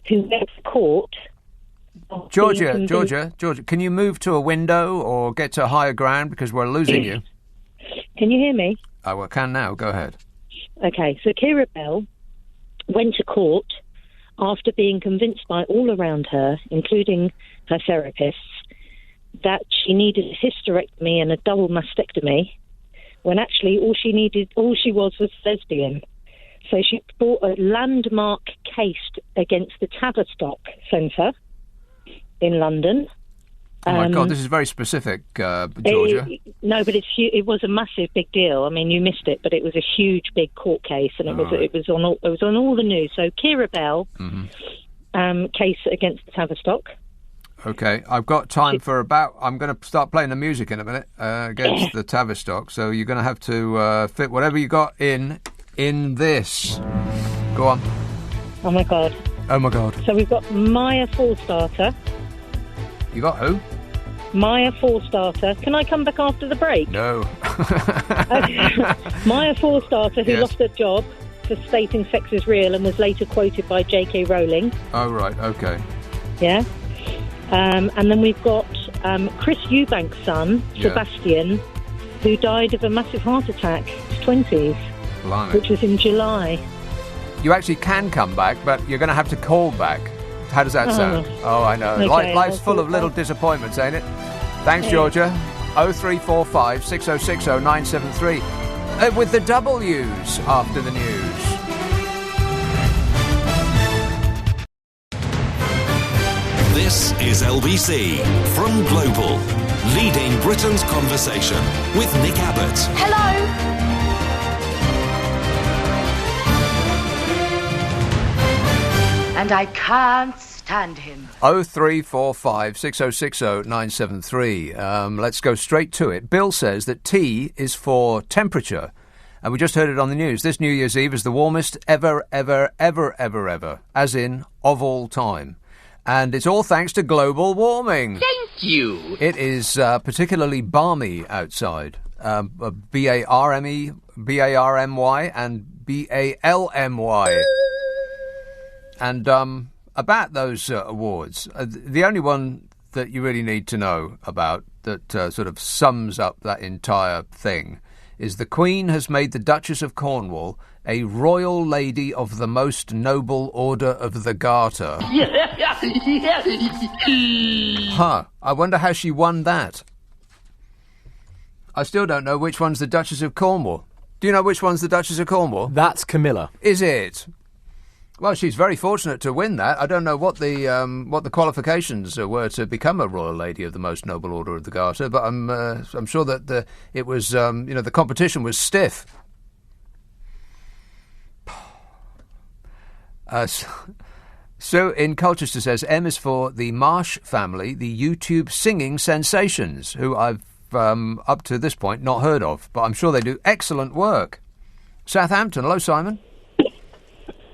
who went to court.
Georgia, can you move to a window or get to a higher ground because we're losing you?
Can you hear me?
I can now. Go ahead.
Okay, so Kira Bell went to court after being convinced by all around her, including her therapists, that she needed a hysterectomy and a double mastectomy, when actually all she was lesbian. So she brought a landmark case against the Tavistock Centre in London.
Oh my God, this is very specific, Georgia.
No, but it was a massive big deal. I mean, you missed it, but it was a huge big court case, and it was on all the news. So Kira Bell, case against the Tavistock.
Okay, I've got time for I'm going to start playing the music in a minute against the Tavistock. So you're going to have to fit whatever you got in this. Go on.
Oh my God.
Oh my God.
So we've got Maya Four-Starter.
You got who?
Maya Four-Starter. Can I come back after the break?
No.
Maya Four-Starter, who lost her job for stating sex is real and was later quoted by J.K. Rowling.
Oh, right, okay.
Yeah. And then we've got Chris Eubank's son, Sebastian, who died of a massive heart attack in his 20s,
Blimey.
Which was in July.
You actually can come back, but you're going to have to call back. How does that sound? Oh, I know.
Okay,
Life's full of little disappointments, ain't it? Thanks, Georgia. 0345 6060 973. With the W's after the news.
This is LBC from Global, leading Britain's conversation with Nick Abbot.
Hello. And I can't stand him.
0345 6060 973. Let's go straight to it. Bill says that T is for temperature. And we just heard it on the news. This New Year's Eve is the warmest ever, as in of all time. And it's all thanks to global warming.
Thank you.
It is particularly balmy outside. B-A-R-M-Y and B-A-L-M-Y. And about those awards, the only one that you really need to know about that sort of sums up that entire thing is the Queen has made the Duchess of Cornwall a Royal Lady of the Most Noble Order of the Garter. Huh. I wonder how she won that. I still don't know which one's the Duchess of Cornwall. Do you know which one's the Duchess of Cornwall?
That's Camilla.
Is it? Well, she's very fortunate to win that. I don't know what the qualifications were to become a Royal Lady of the Most Noble Order of the Garter, but I'm sure that it was the competition was stiff. Sue in Colchester says M is for the Marsh family, the YouTube singing sensations, who I've, up to this point, not heard of, but I'm sure they do excellent work. Southampton, hello, Simon.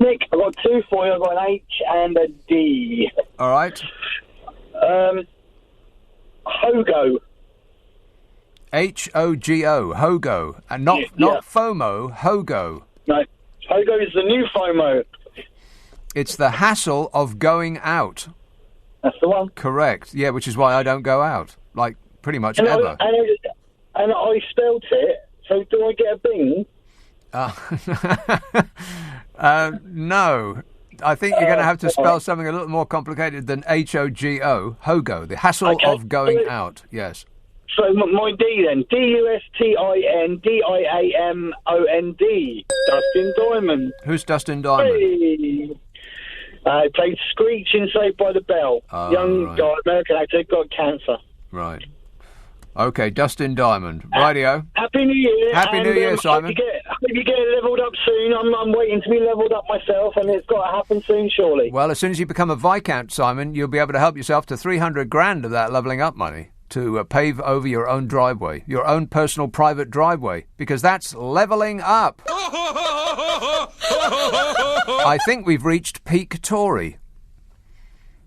Nick, I've got two for you. I've got an H and a D.
All right.
Hogo.
H-O-G-O, Hogo. And not FOMO, Hogo.
No, Hogo is the new FOMO.
It's the hassle of going out.
That's the one.
Correct. Yeah, which is why I don't go out, like, pretty much ever.
And I spelt it, so do I get a bing?
No. I think you're going to have to spell something a little more complicated than H-O-G-O, Hogo, the hassle of going out, yes.
So my D then, D-U-S-T-I-N-D-I-A-M-O-N-D, Dustin Diamond.
Who's Dustin Diamond?
Hey. Played Screech in Saved by the Bell. Young guy, American actor, got cancer.
Right. Okay, Dustin Diamond. Rightio.
Happy New Year.
Happy New Year, Simon.
I hope you get levelled up soon. I'm waiting to be levelled up myself, and it's got to happen soon, surely.
Well, as soon as you become a Viscount, Simon, you'll be able to help yourself to 300 grand of that levelling up money to pave over your own driveway, your own personal private driveway, because that's levelling up. I think we've reached peak Tory.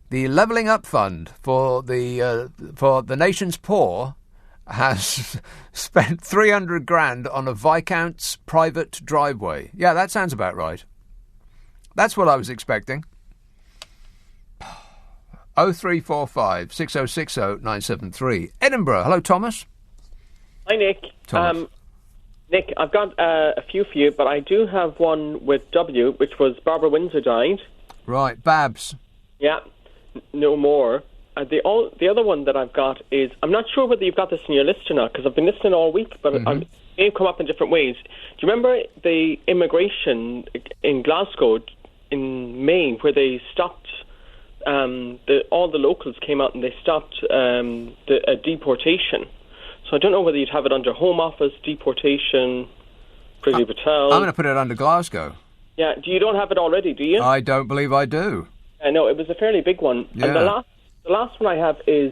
The Levelling Up Fund for the nation's poor has spent 300 grand on a Viscount's private driveway. Yeah, that sounds about right. That's what I was expecting. 0345 6060 973. Edinburgh. Hello, Thomas.
Hi, Nick.
Thomas.
Nick, I've got a few for you, but I do have one with W, which was Barbara Windsor died.
Right, Babs.
Yeah, no more. The other one that I've got is, I'm not sure whether you've got this in your list or not, because I've been listening all week, but it may come up in different ways. Do you remember the immigration in Glasgow in May, where they stopped, all the locals came out and they stopped a deportation? So I don't know whether you'd have it under Home Office, deportation, Privy Patel.
I'm going to put it under Glasgow.
Yeah, you don't have it already, do you?
I don't believe I do.
I know, it was a fairly big one.
Yeah.
And the last one I have is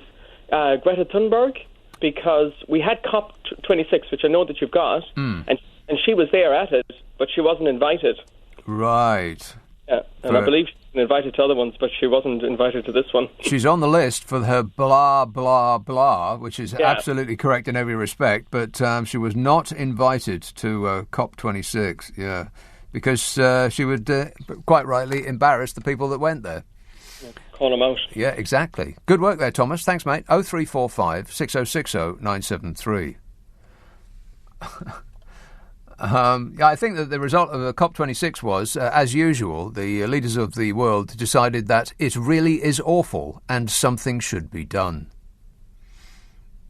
Greta Thunberg, because we had COP26, which I know that you've got, and she was there at it, but she wasn't invited.
Right.
Yeah, and I believe she's been invited to other ones, but she wasn't invited to this one.
She's on the list for her blah, blah, blah, which is absolutely correct in every respect, but she was not invited to COP26, yeah, because she would, quite rightly, embarrass the people that went there.
Call them out.
Yeah, exactly. Good work there, Thomas. Thanks, mate. 0345 6060 973. I think that the result of the COP26 was, as usual, the leaders of the world decided that it really is awful and something should be done.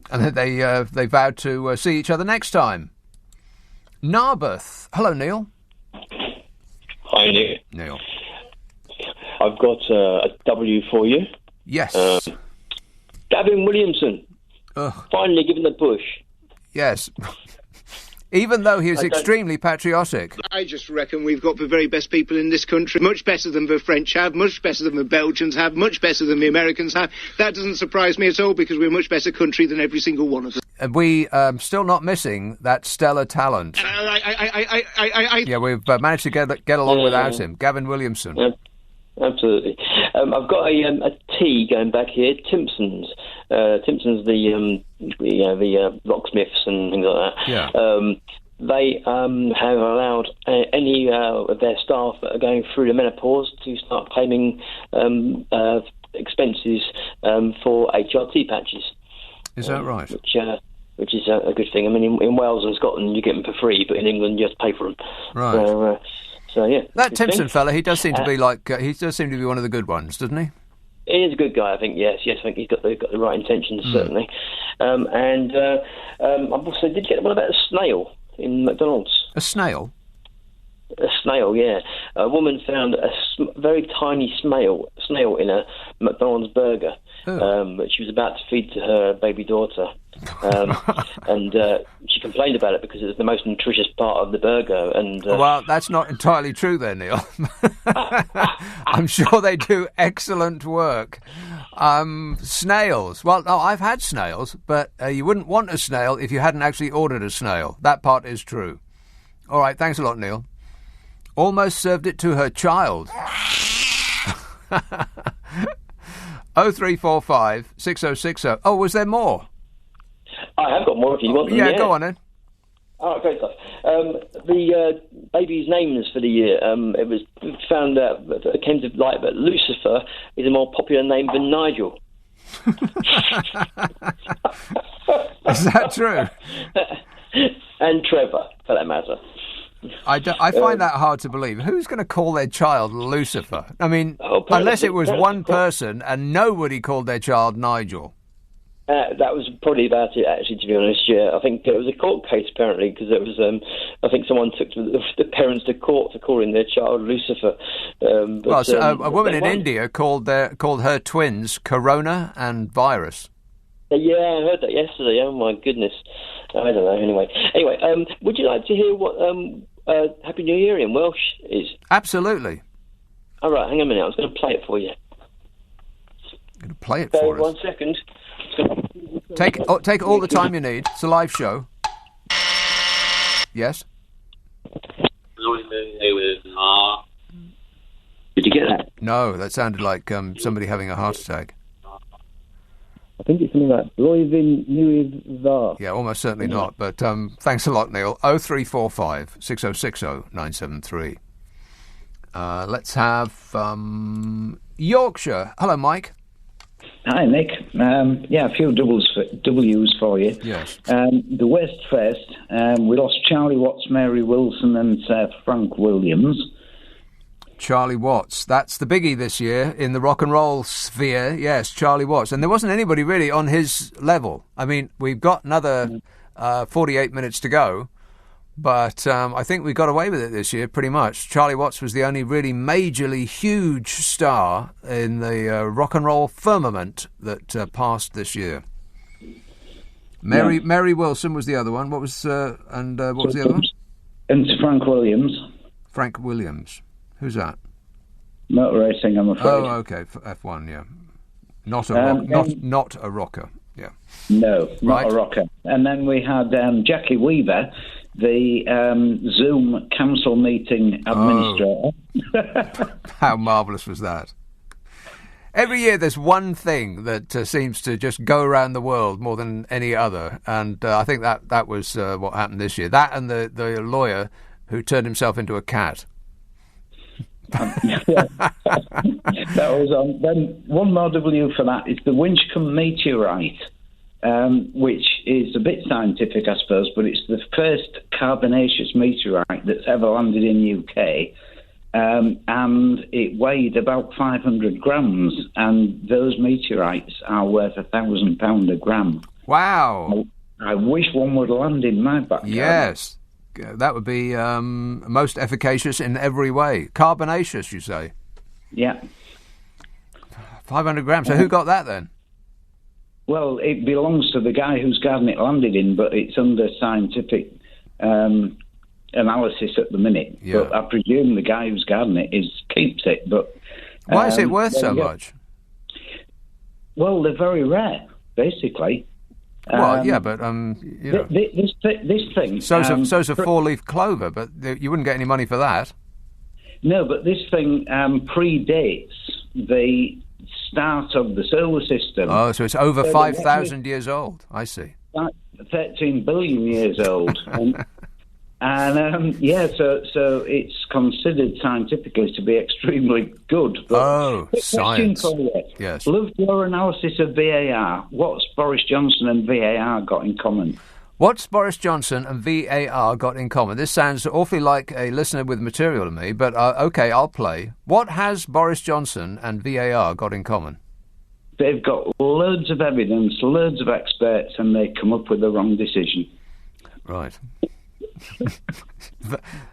And that they vowed to see each other next time. Narberth. Hello, Neil.
Hi, Nick.
Neil.
I've got a W for you.
Yes.
Gavin Williamson. Finally given the push.
Yes. Even though he is extremely patriotic.
I just reckon we've got the very best people in this country, much better than the French have, much better than the Belgians have, much better than the Americans have. That doesn't surprise me at all, because we're a much better country than every single one of us.
And we still not missing that stellar talent. Yeah, we've managed to get along without him. Gavin Williamson.
Absolutely. I've got a T going back here. Timpsons. Timpsons, the locksmiths and things like that.
Yeah.
They have allowed any of their staff that are going through the menopause to start claiming expenses for HRT patches.
Is that right?
Which is a good thing. I mean, in Wales and Scotland you get them for free, but in England you have to pay for them.
Right.
So yeah,
that Timpson fella, he does seem to be he does seem to be one of the good ones, doesn't he?
He is a good guy, I think. Yes, I think he's got the right intentions, certainly. And I also did get one about a snail in McDonald's.
A snail?
A snail, yeah. A woman found a very tiny snail in a McDonald's burger, that she was about to feed to her baby daughter. And she complained about it because it was the most nutritious part of the burger. And
well, that's not entirely true there, Neil. I'm sure they do excellent work. Snails. Well, no, I've had snails, but you wouldn't want a snail if you hadn't actually ordered a snail. That part is true. All right, thanks a lot, Neil. Almost served it to her child. 0345 6060. Oh, was there more?
I have got more if you want them.
Yeah, go on then.
Oh, great stuff. The baby's names for the year, it was found out, it came to light that Lucifer is a more popular name than Nigel.
Is that true?
And Trevor, for that matter.
I find that hard to believe. Who's going to call their child Lucifer? I mean, unless it was one person and nobody called their child Nigel.
That was probably about it, actually, to be honest. Yeah, I think it was a court case, apparently, because it was. I think someone took the parents to court for calling their child Lucifer.
A woman in India called her twins Corona and Virus.
Yeah, I heard that yesterday. Oh my goodness, I don't know. Anyway, would you like to hear what Happy New Year in Welsh is?
Absolutely.
All right, hang on a minute. I was going to play it for you.
Going to play it for us.
1 second.
Take all the time you need. It's a live show. Yes?
Did you get that?
No, that sounded like somebody having a heart attack.
I think it's something like Blwyddyn Newydd Dda.
Yeah, almost certainly not. But thanks a lot, Neil. 0345 6060 973. Let's have Yorkshire. Hello, Mike.
Hi, Nick. A few W's for you.
Yes.
The Westfest, we lost Charlie Watts, Mary Wilson and Frank Williams.
Charlie Watts. That's the biggie this year in the rock and roll sphere. Yes, Charlie Watts. And there wasn't anybody really on his level. I mean, we've got another 48 minutes to go, but I think we got away with it this year pretty much. Charlie Watts was the only really majorly huge star in the rock and roll firmament that passed this year. Mary Wilson was the other one. What was what was the other one?
And Frank Williams.
Frank Williams. Who's that?
Motor racing, I'm afraid.
Oh, okay, F1, yeah. Not a rocker, yeah.
No, not a rocker. And then we had Jackie Weaver, the Zoom council meeting administrator.
Oh. How marvellous was that? Every year there's one thing that seems to just go around the world more than any other, and I think that was what happened this year. That and the lawyer who turned himself into a cat.
That was on. Then one more W for that is the Winchcombe meteorite, which is a bit scientific, I suppose, but it's the first carbonaceous meteorite that's ever landed in UK, and it weighed about 500 grams, and those meteorites are worth £1,000 a gram.
Wow!
I wish one would land in my backyard.
Yes. That would be most efficacious in every way. Carbonaceous, you say?
Yeah.
500 grams. So who got that then?
Well, it belongs to the guy whose garden it landed in, but it's under scientific analysis at the minute. Yeah. But I presume the guy whose garden it is keeps it. But
why is it worth so much?
Well, they're very rare, basically.
Well, yeah, but you know,
this thing.
So's a four-leaf clover, but you wouldn't get any money for that.
No, but this thing predates the start of the solar system.
Oh, so it's over 5,000 years old. I see.
13 billion years old. So it's considered scientifically to be extremely good. But
science.
For you.
Yes.
Loved your analysis of VAR. What's Boris Johnson and VAR got in common?
What's Boris Johnson and VAR got in common? This sounds awfully like a listener with material to me, but OK, I'll play. What has Boris Johnson and VAR got in common?
They've got loads of evidence, loads of experts, and they come up with the wrong decision.
Right.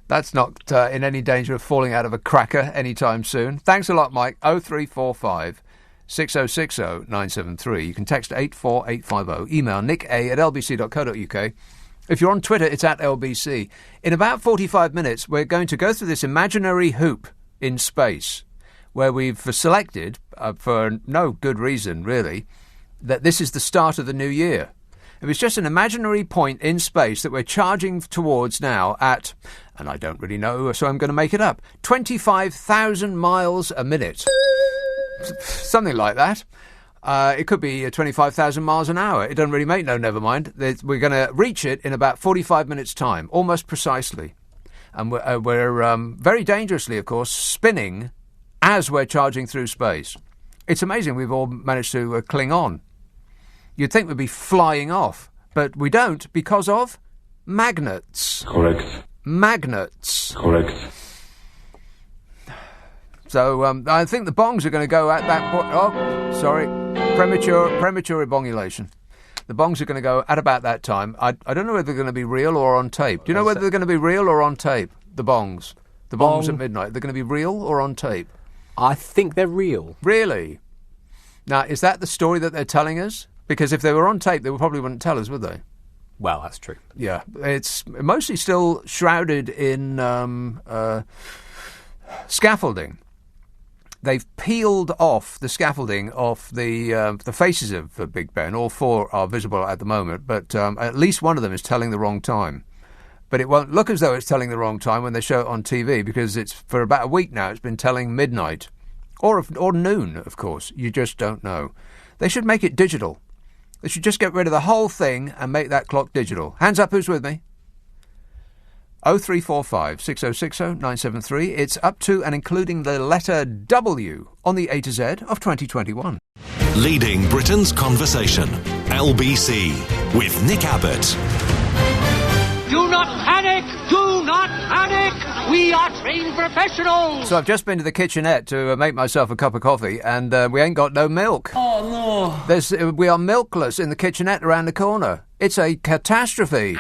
That's not in any danger of falling out of a cracker anytime soon. Thanks a lot, Mike. 0345 6060 973. You can text 84850. Email nick@lbc.co.uk. If you're on Twitter, it's @LBC. In about 45 minutes, we're going to go through this imaginary hoop in space, where we've selected, for no good reason really, that this is the start of the new year. It was just an imaginary point in space that we're charging towards now at, and I don't really know, so I'm going to make it up, 25,000 miles a minute. Something like that. It could be 25,000 miles an hour. It doesn't really make no, never mind. We're going to reach it in about 45 minutes' time, almost precisely. And we're very dangerously, of course, spinning as we're charging through space. It's amazing we've all managed to cling on. You'd think we'd be flying off, but we don't because of magnets.
Correct.
Magnets.
Correct.
So I think the bongs are going to go at that point. Oh, sorry. Premature ebongulation. The bongs are going to go at about that time. I don't know whether they're going to be real or on tape. Do you know whether they're going to be real or on tape? The bongs. The bongs at midnight. They're going to be real or on tape?
I think they're real.
Really? Now, is that the story that they're telling us? Because if they were on tape, they probably wouldn't tell us, would they?
Well, that's true.
Yeah. It's mostly still shrouded in scaffolding. They've peeled off the scaffolding off the faces of Big Ben. All four are visible at the moment, but at least one of them is telling the wrong time. But it won't look as though it's telling the wrong time when they show it on TV, because it's for about a week now it's been telling midnight. Or noon, of course. You just don't know. They should make it digital. They should just get rid of the whole thing and make that clock digital. Hands up, who's with me? 0345 6060 973. It's up to and including the letter W on the A to Z of 2021.
Leading Britain's conversation. LBC with Nick Abbott.
Do not panic! Do not panic! We are trained professionals!
So I've just been to the kitchenette to make myself a cup of coffee, and we ain't got no milk.
Oh, no.
We are milkless in the kitchenette around the corner. It's a catastrophe.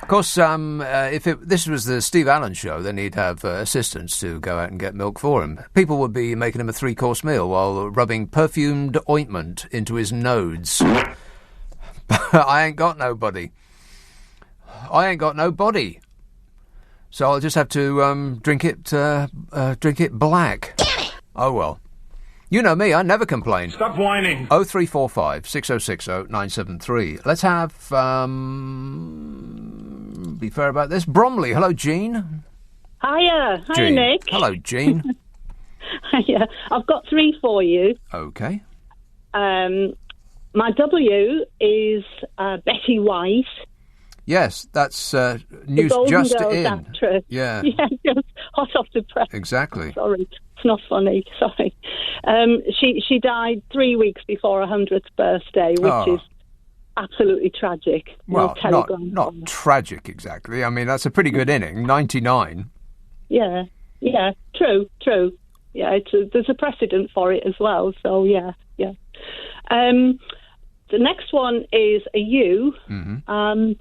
Of course, if this was the Steve Allen show, then he'd have assistants to go out and get milk for him. People would be making him a 3-course meal while rubbing perfumed ointment into his nodes. I ain't got nobody. So I'll just have to drink it black.
Damn it!
Oh well. You know me, I never complain.
Stop whining.
0345 6060 973. Let's have be fair about this. Bromley. Hello, Jean.
Hiya. Hi,
Jean.
Nick.
Hello, Jean.
Hiya. I've got 3 for you.
Okay.
My W is Betty White.
Yes, that's news
the
just
Golden
in.
Girls actress.
Yeah.
Yeah, just hot off the press.
Exactly.
Sorry, it's not funny. Sorry. She died 3 weeks before her 100th birthday, which is absolutely tragic.
Well, not tragic exactly. I mean, that's a pretty good inning. 99.
Yeah. True. Yeah, there's a precedent for it as well. So yeah. The next one is a U.
Mm-hmm.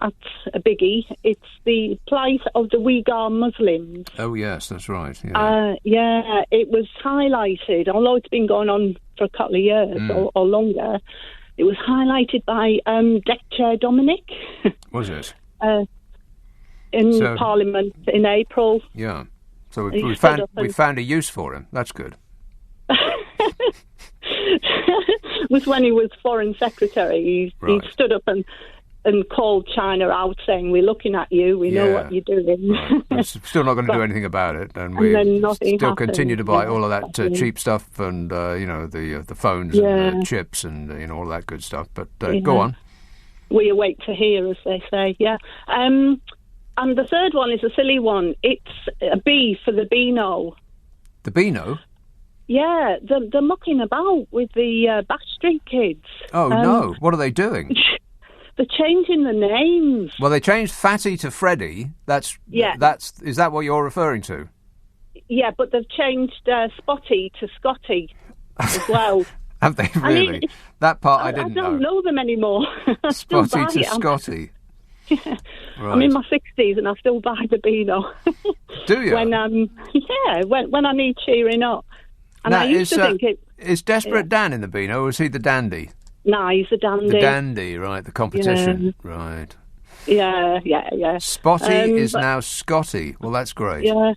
That's a biggie. It's the plight of the Uyghur Muslims.
Oh, yes, that's right. Yeah.
It was highlighted, although it's been going on for a couple of years or longer. It was highlighted by Deck Chair Dominic.
Was it?
In Parliament in April.
Yeah. So we found a use for him. That's good.
Was when he was Foreign Secretary. He stood up and called China out, saying, "We're looking at you. We know what you're doing."
Right. We're still not going to do anything about it, and we still continue to buy all of that cheap stuff, and the phones and the chips and all that good stuff. But go on.
We await to hear, as they say. Yeah. And the third one is a silly one. It's a B for the Beano.
The Beano?
Yeah, they're mucking about with the Backstreet Kids.
Oh, no. What are they doing?
They're changing the names.
Well, they changed Fatty to Freddie. Is that what you're referring to?
Yeah, but they've changed Spotty to Scotty as well.
Have they really? That part I didn't know.
I don't know them anymore.
Spotty to Scotty.
I'm in my 60s and I still buy the Beano.
Do you?
When I need cheering up. And
now,
I used to think it...
Is Desperate Dan in the Beano, or is he the dandy?
No, he's the dandy.
The dandy, right, the competition. Yeah. Right.
Yeah.
Spotty is now Scotty. Well, that's great.
Yeah.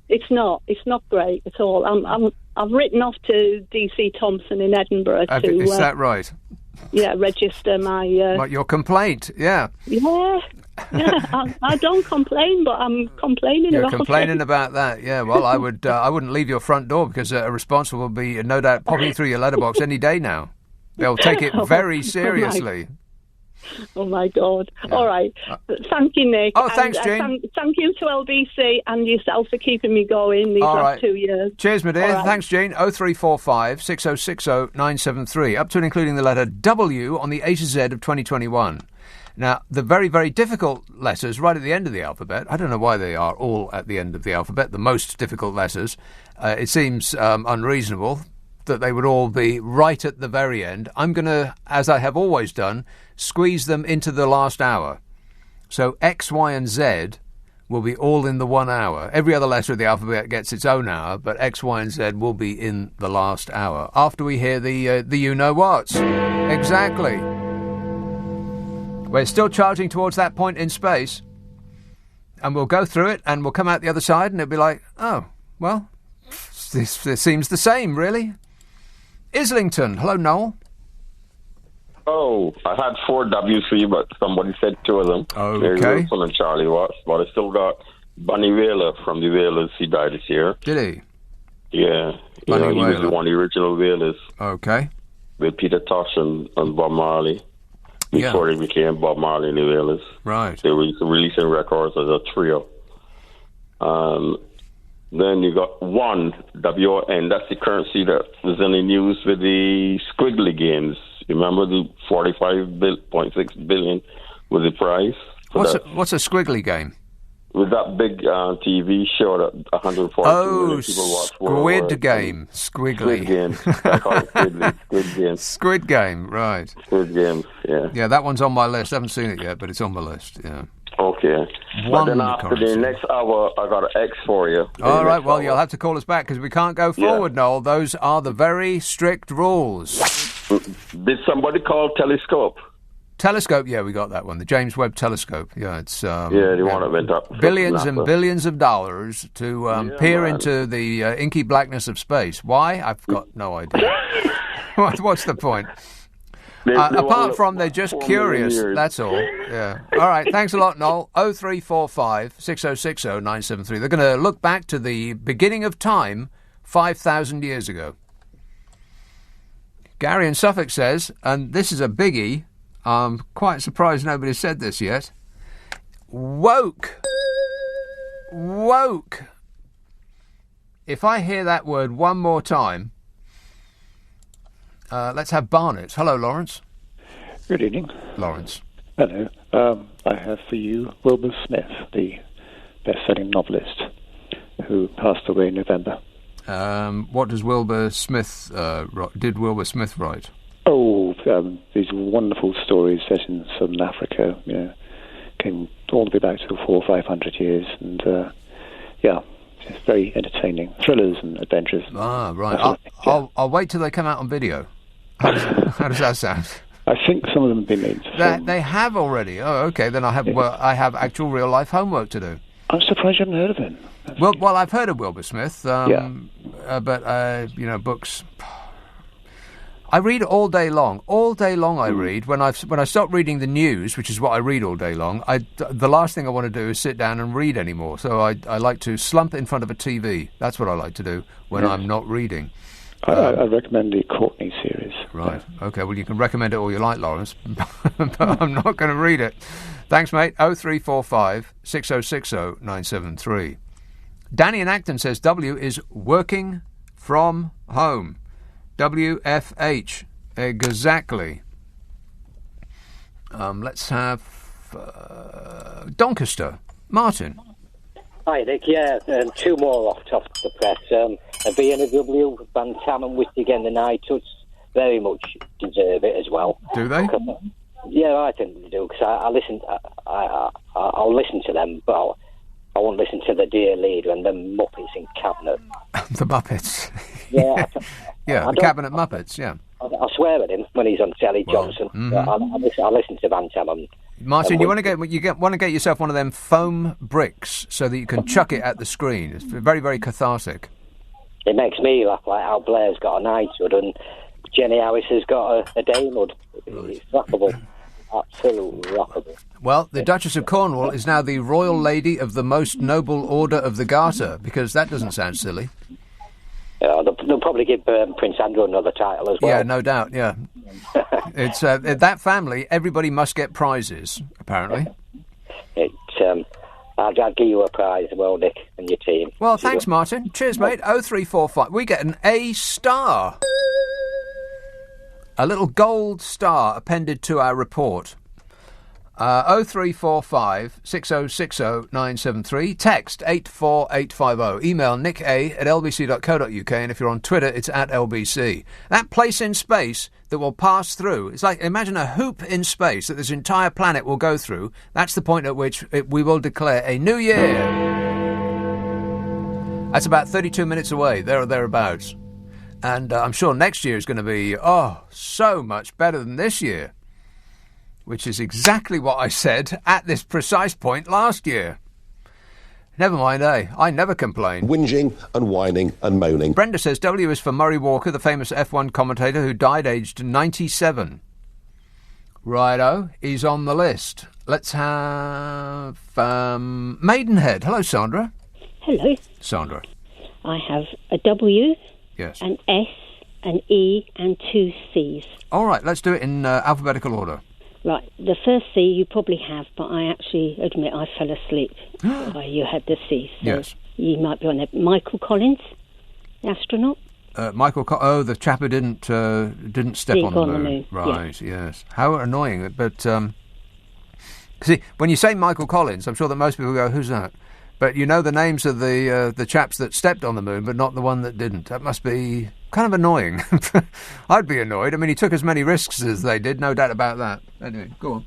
It's not great at all. I've written off to DC Thompson in Edinburgh to...
Is that right?
Yeah, register my...
your complaint, yeah.
Yeah, I don't complain, but I'm complaining
You're
about
complaining
it.
about that, yeah. Well, I wouldn't leave your front door because a response will be, no doubt, popping through your letterbox any day now. They'll take it very seriously.
Oh, my God. Yeah. All right. Thank you, Nick.
Oh, thanks, Jean.
Thank you to LBC and yourself for keeping me going these last 2 years.
Cheers, my dear.
Right.
Thanks, Jean. 0345 6060 973, up to and including the letter W on the A to Z of 2021. Now, the very, very difficult letters right at the end of the alphabet, I don't know why they are all at the end of the alphabet, the most difficult letters. It seems unreasonable that they would all be right at the very end. I'm going to, as I have always done, squeeze them into the last hour. So X, Y, and Z will be all in the 1 hour. Every other letter of the alphabet gets its own hour, but X, Y, and Z will be in the last hour, after we hear the you-know-whats. Exactly. We're still charging towards that point in space, and we'll go through it, and we'll come out the other side, and it'll be like, oh, well, this seems the same, really. Islington. Hello, Noel.
Oh, I had 4 W's for you, but somebody said 2 of them.
Okay.
Mary Wilson and Charlie Watts, but I still got Bunny Wailer from the Wailers. He died this year.
Did he?
Yeah. He was one of the original Wailers.
Okay.
With Peter Tosh and Bob Marley. Before they became Bob Marley and the Wailers.
Right.
They were releasing records as a trio. Then you got WON, W-O-N. That's the currency that was in the news with the Squiggly games. Remember the 45.6 billion was the prize?
What's a Squiggly game?
With that big TV show that 140 million people watch.
Squid Game. Squiggly.
Squid Game. I call it Squid Game.
Squid Game, right.
Squid Game, yeah.
Yeah, that one's on my list. I haven't seen it yet, but it's on my list, yeah.
Okay. But then after the next hour, I got an X for you.
All right, well, you'll have to call us back because we can't go forward, Noel. Those are the very strict rules.
Did somebody call Telescope?
Telescope, yeah, we got that one. The James Webb Telescope. Yeah, it's...
the one that went up.
Billions and billions of dollars to peer into the inky blackness of space. Why? I've got no idea. What's the point? Apart from they're just curious, that's all. Yeah. All right, thanks a lot, Noel. 0345 6060 973. They're going to look back to the beginning of time 5,000 years ago. Gary in Suffolk says, and this is a biggie, I'm quite surprised nobody's said this yet. Woke. If I hear that word one more time, let's have Barnet. Hello, Lawrence.
Good evening.
Lawrence.
Hello. I have for you Wilbur Smith, the best-selling novelist who passed away in November.
What does Wilbur Smith did Wilbur Smith write?
Oh, these wonderful stories set in southern Africa. Came all the way back to 400 or 500 years, and it's very entertaining. Thrillers and adventures.
Ah, right. I'll wait till they come out on video. How does that sound?
I think some of them have been made.
They have already. Oh, okay. Then I have actual real life homework to do.
I'm surprised you haven't heard of him.
Well, I've heard of Wilbur Smith. But books. I read all day long. All day long, I read. When I stop reading the news, which is what I read all day long, the last thing I want to do is sit down and read anymore. So I like to slump in front of a TV. That's what I like to do when I'm not reading.
I recommend the Courtney series.
Right. Okay. Well, you can recommend it all you like, Lawrence, but I'm not going to read it. Thanks, mate. 0345 6060 973. Danny in Acton says W is working from home. WFH. Exactly. Let's have Doncaster. Martin.
Hi, Nick. Yeah, 2 more off top of the press. A B&W, Van Tam and Whitty again, the Night Huts very much deserve it as well.
Do they?
Yeah, I think they do, because I'll listen to them, but I won't listen to the dear leader and the Muppets in Cabinet.
The Muppets.
Yeah.
Yeah, the Cabinet Muppets, yeah.
I swear at him when he's on telly, Johnson. But I listen to Van Telem.
Martin, you want to get yourself one of them foam bricks so that you can chuck it at the screen. It's very, very cathartic.
It makes me laugh, like Al Blair's got a knighthood and Jenny Harris has got a damehood. It's laughable. Absolutely laughable.
Well, the Duchess of Cornwall is now the Royal Lady of the Most Noble Order of the Garter, because that doesn't sound silly.
Yeah, they'll probably give Prince Andrew another title as well.
Yeah, no doubt, yeah. It's that family, everybody must get prizes, apparently.
I'll give you a prize as well, Nick, and your team.
Well, thanks, Martin. Cheers, mate. 0345. We get an A star. A little gold star appended to our report. 0345 6060 973. Text 84850. Email nick@lbc.co.uk, and if you're on Twitter, it's @LBC. That place in space that will pass through. It's like, imagine a hoop in space that this entire planet will go through. That's the point at which we will declare a new year. That's about 32 minutes away, there or thereabouts. And I'm sure next year is going to be, so much better than this year. Which is exactly what I said at this precise point last year. Never mind, I never complain.
Whinging and whining and moaning.
Brenda says W is for Murray Walker, the famous F1 commentator who died aged 97. Righto, he's on the list. Let's have Maidenhead. Hello, Sandra.
Hello.
Sandra.
I have a W,
yes,
an S, an E, and 2 C's.
All right, let's do it in alphabetical order.
Right, the first C you probably have, but I actually admit I fell asleep while you had the C. So
yes.
You might be on it. Michael Collins, the astronaut.
The chap who didn't step on the moon. Right,
yeah.
Yes. How annoying. But, see, when you say Michael Collins, I'm sure that most people go, who's that? But you know the names of the chaps that stepped on the moon, but not the one that didn't. That must be kind of annoying. I'd be annoyed. I mean, he took as many risks as they did, no doubt about that. Anyway, go on.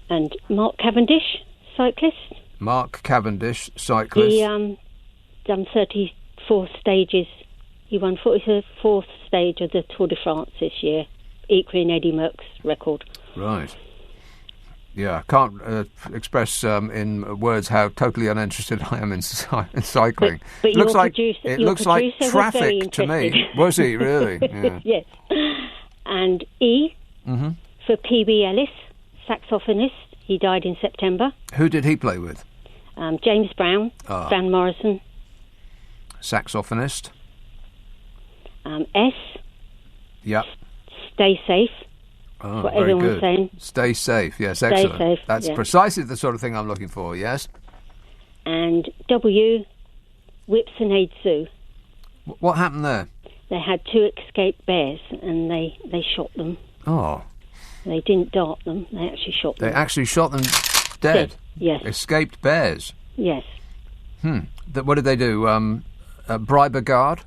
And Mark Cavendish, cyclist.
Mark Cavendish, cyclist.
He done 34 stages. He won 44th stage of the Tour de France this year, equaling Eddie Merckx's record.
Right. Yeah, I can't express in words how totally uninterested I am in cycling.
But
it looks like traffic to me. Was he really? Yeah.
Yes. And E for P.B. Ellis, saxophonist. He died in September.
Who did he play with?
James Brown, Van Morrison.
Saxophonist.
S.
Yep.
Stay safe.
Oh,
what
very
everyone's
good.
saying.
Stay safe. Yes,
Stay
excellent.
safe,
That's
yeah.
precisely the sort of thing I'm looking for. Yes.
And W, Whipsonade Zoo.
What happened there?
They had 2 escaped bears, and they shot them.
Oh.
They didn't dart them. They actually shot them.
They actually shot them dead.
Yes.
Escaped bears.
Yes.
What did they do? Bribe a guard?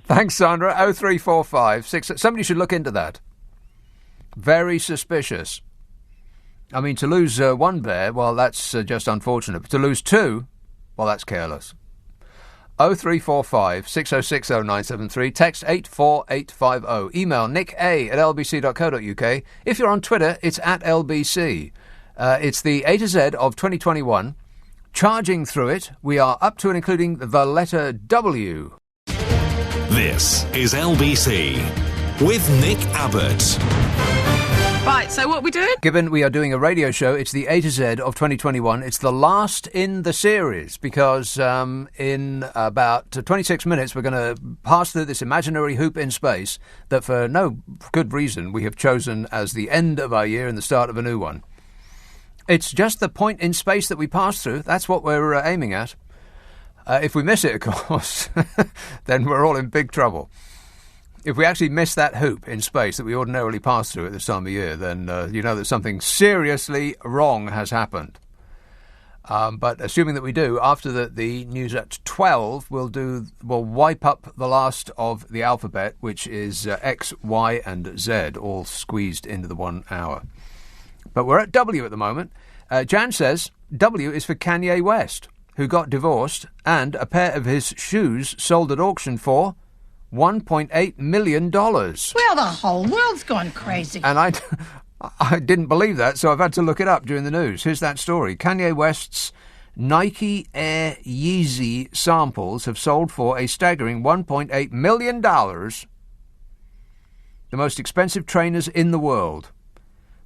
Thanks, Sandra. 0345 somebody should look into that. Very suspicious. I mean, to lose 1 bear, well, that's just unfortunate. But to lose 2, well, that's careless. 0345 6060 973. Text 84850. Email nick@lbc.co.uk. If you're on Twitter, it's @LBC. It's the A to Z of 2021. Charging through it, we are up to and including the letter W.
This is LBC with Nick Abbott.
Right, so what are we doing?
Given we are doing a radio show, it's the A to Z of 2021. It's the last in the series because in about 26 minutes we're going to pass through this imaginary hoop in space that for no good reason we have chosen as the end of our year and the start of a new one. It's just the point in space that we pass through. That's what we're aiming at. If we miss it, of course, then we're all in big trouble. If we actually miss that hoop in space that we ordinarily pass through at this time of year, then you know that something seriously wrong has happened. But assuming that we do, after the news at 12, we'll wipe up the last of the alphabet, which is X, Y, and Z, all squeezed into the 1 hour. But we're at W at the moment. Jan says W is for Kanye West, who got divorced, and a pair of his shoes sold at auction for $1.8 million.
Well, the whole world's gone crazy.
And I didn't believe that, so I've had to look it up during the news. Here's that story. Kanye West's Nike Air Yeezy samples have sold for a staggering $1.8 million. The most expensive trainers in the world.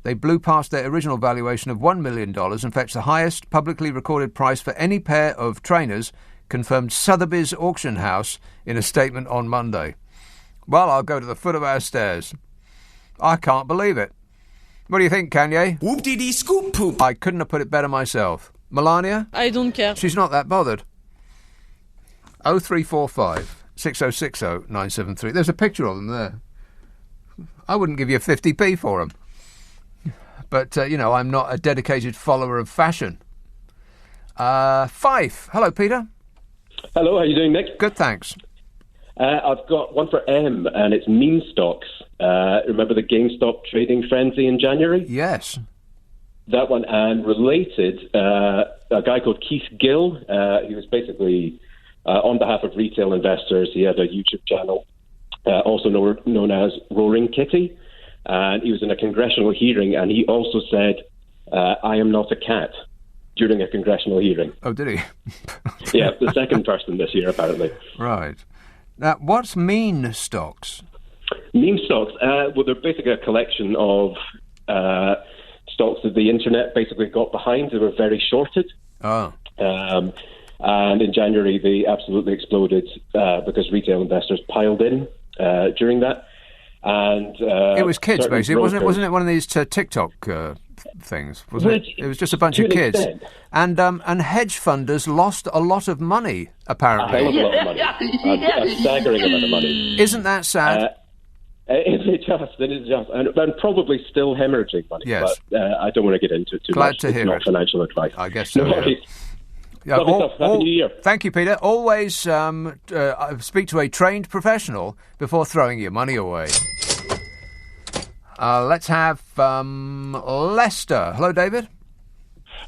They blew past their original valuation of $1 million and fetched the highest publicly recorded price for any pair of trainers, confirmed Sotheby's auction house in a statement on Monday. Well, I'll go to the foot of our stairs. I can't believe it. What do you think, Kanye?
Whoop-dee-dee scoop poop.
I couldn't have put it better myself. Melania?
I don't care.
She's not that bothered. 0345 6060 973. There's a picture of them there. I wouldn't give you 50p for them. But, I'm not a dedicated follower of fashion. Fife. Hello, Peter.
Hello, how you doing, Nick?
Good, thanks.
I've got one for M, and it's meme stocks. Remember the GameStop trading frenzy in January?
Yes.
That one, and related, a guy called Keith Gill. He was basically on behalf of retail investors. He had a YouTube channel, also known as Roaring Kitty. And he was in a congressional hearing, and he also said, I am not a cat, during a congressional hearing.
Oh, did he?
Yeah, the second person this year, apparently.
Right. Now, what's meme stocks?
Meme stocks, well, they're basically a collection of stocks that the internet basically got behind. They were very shorted.
Oh.
And in January, they absolutely exploded because retail investors piled in during that. And
it was kids, basically, wasn't it? One of these TikTok things, wasn't it? It was just a bunch of kids, and hedge funders lost a lot of money. Apparently,
a lot of money, a staggering amount of money.
Isn't that sad?
It is just, and probably still hemorrhaging money.
Yes,
but I don't want to get into it too
Glad
much.
to hear
it's not
it.
Financial advice.
I guess so.
No,
yeah.
Happy New Year.
Thank you, Peter. Always speak to a trained professional before throwing your money away. Let's have Lester. Hello, David.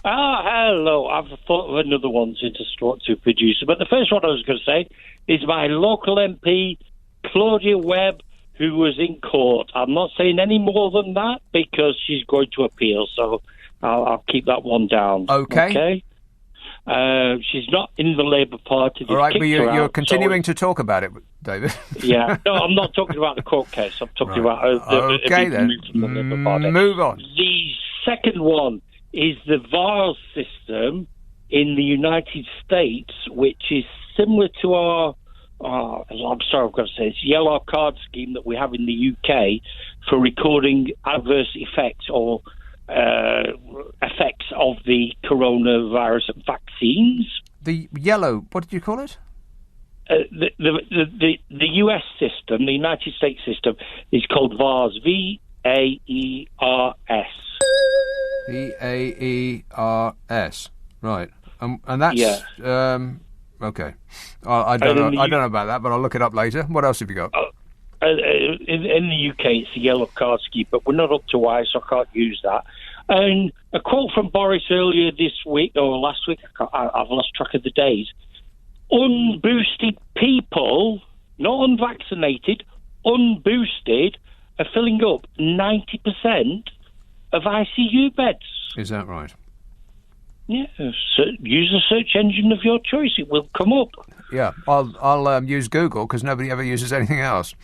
Hello. I've thought of another one to talk to producer, but the first one I was going to say is my local MP, Claudia Webb, who was in court. I'm not saying any more than that because she's going to appeal, so I'll keep that one down.
Okay.
She's not in the Labour Party.
All right, but you're continuing to talk about it, David.
Yeah. No, I'm not talking about the court case. I'm talking about the Labour Party.
Move on.
The second one is the VARS system in the United States, which is similar to our, I'm sorry, I've got to say, it's yellow card scheme that we have in the UK for recording adverse effects or effects of the coronavirus vaccines.
The yellow, what did you call it?
The US system, the United States system, is called VARS, VAERS.
VAERS, right? And that's okay. I don't know about that, but I'll look it up later. What else have you got?
In the UK, it's the yellow card scheme, but we're not up to Y, so I can't use that. And a quote from Boris earlier this week, or last week, I've lost track of the days. Unboosted people, not unvaccinated, unboosted, are filling up 90% of ICU beds.
Is that right?
Yeah, so use a search engine of your choice. It will come up.
Yeah, I'll use Google because nobody ever uses anything else.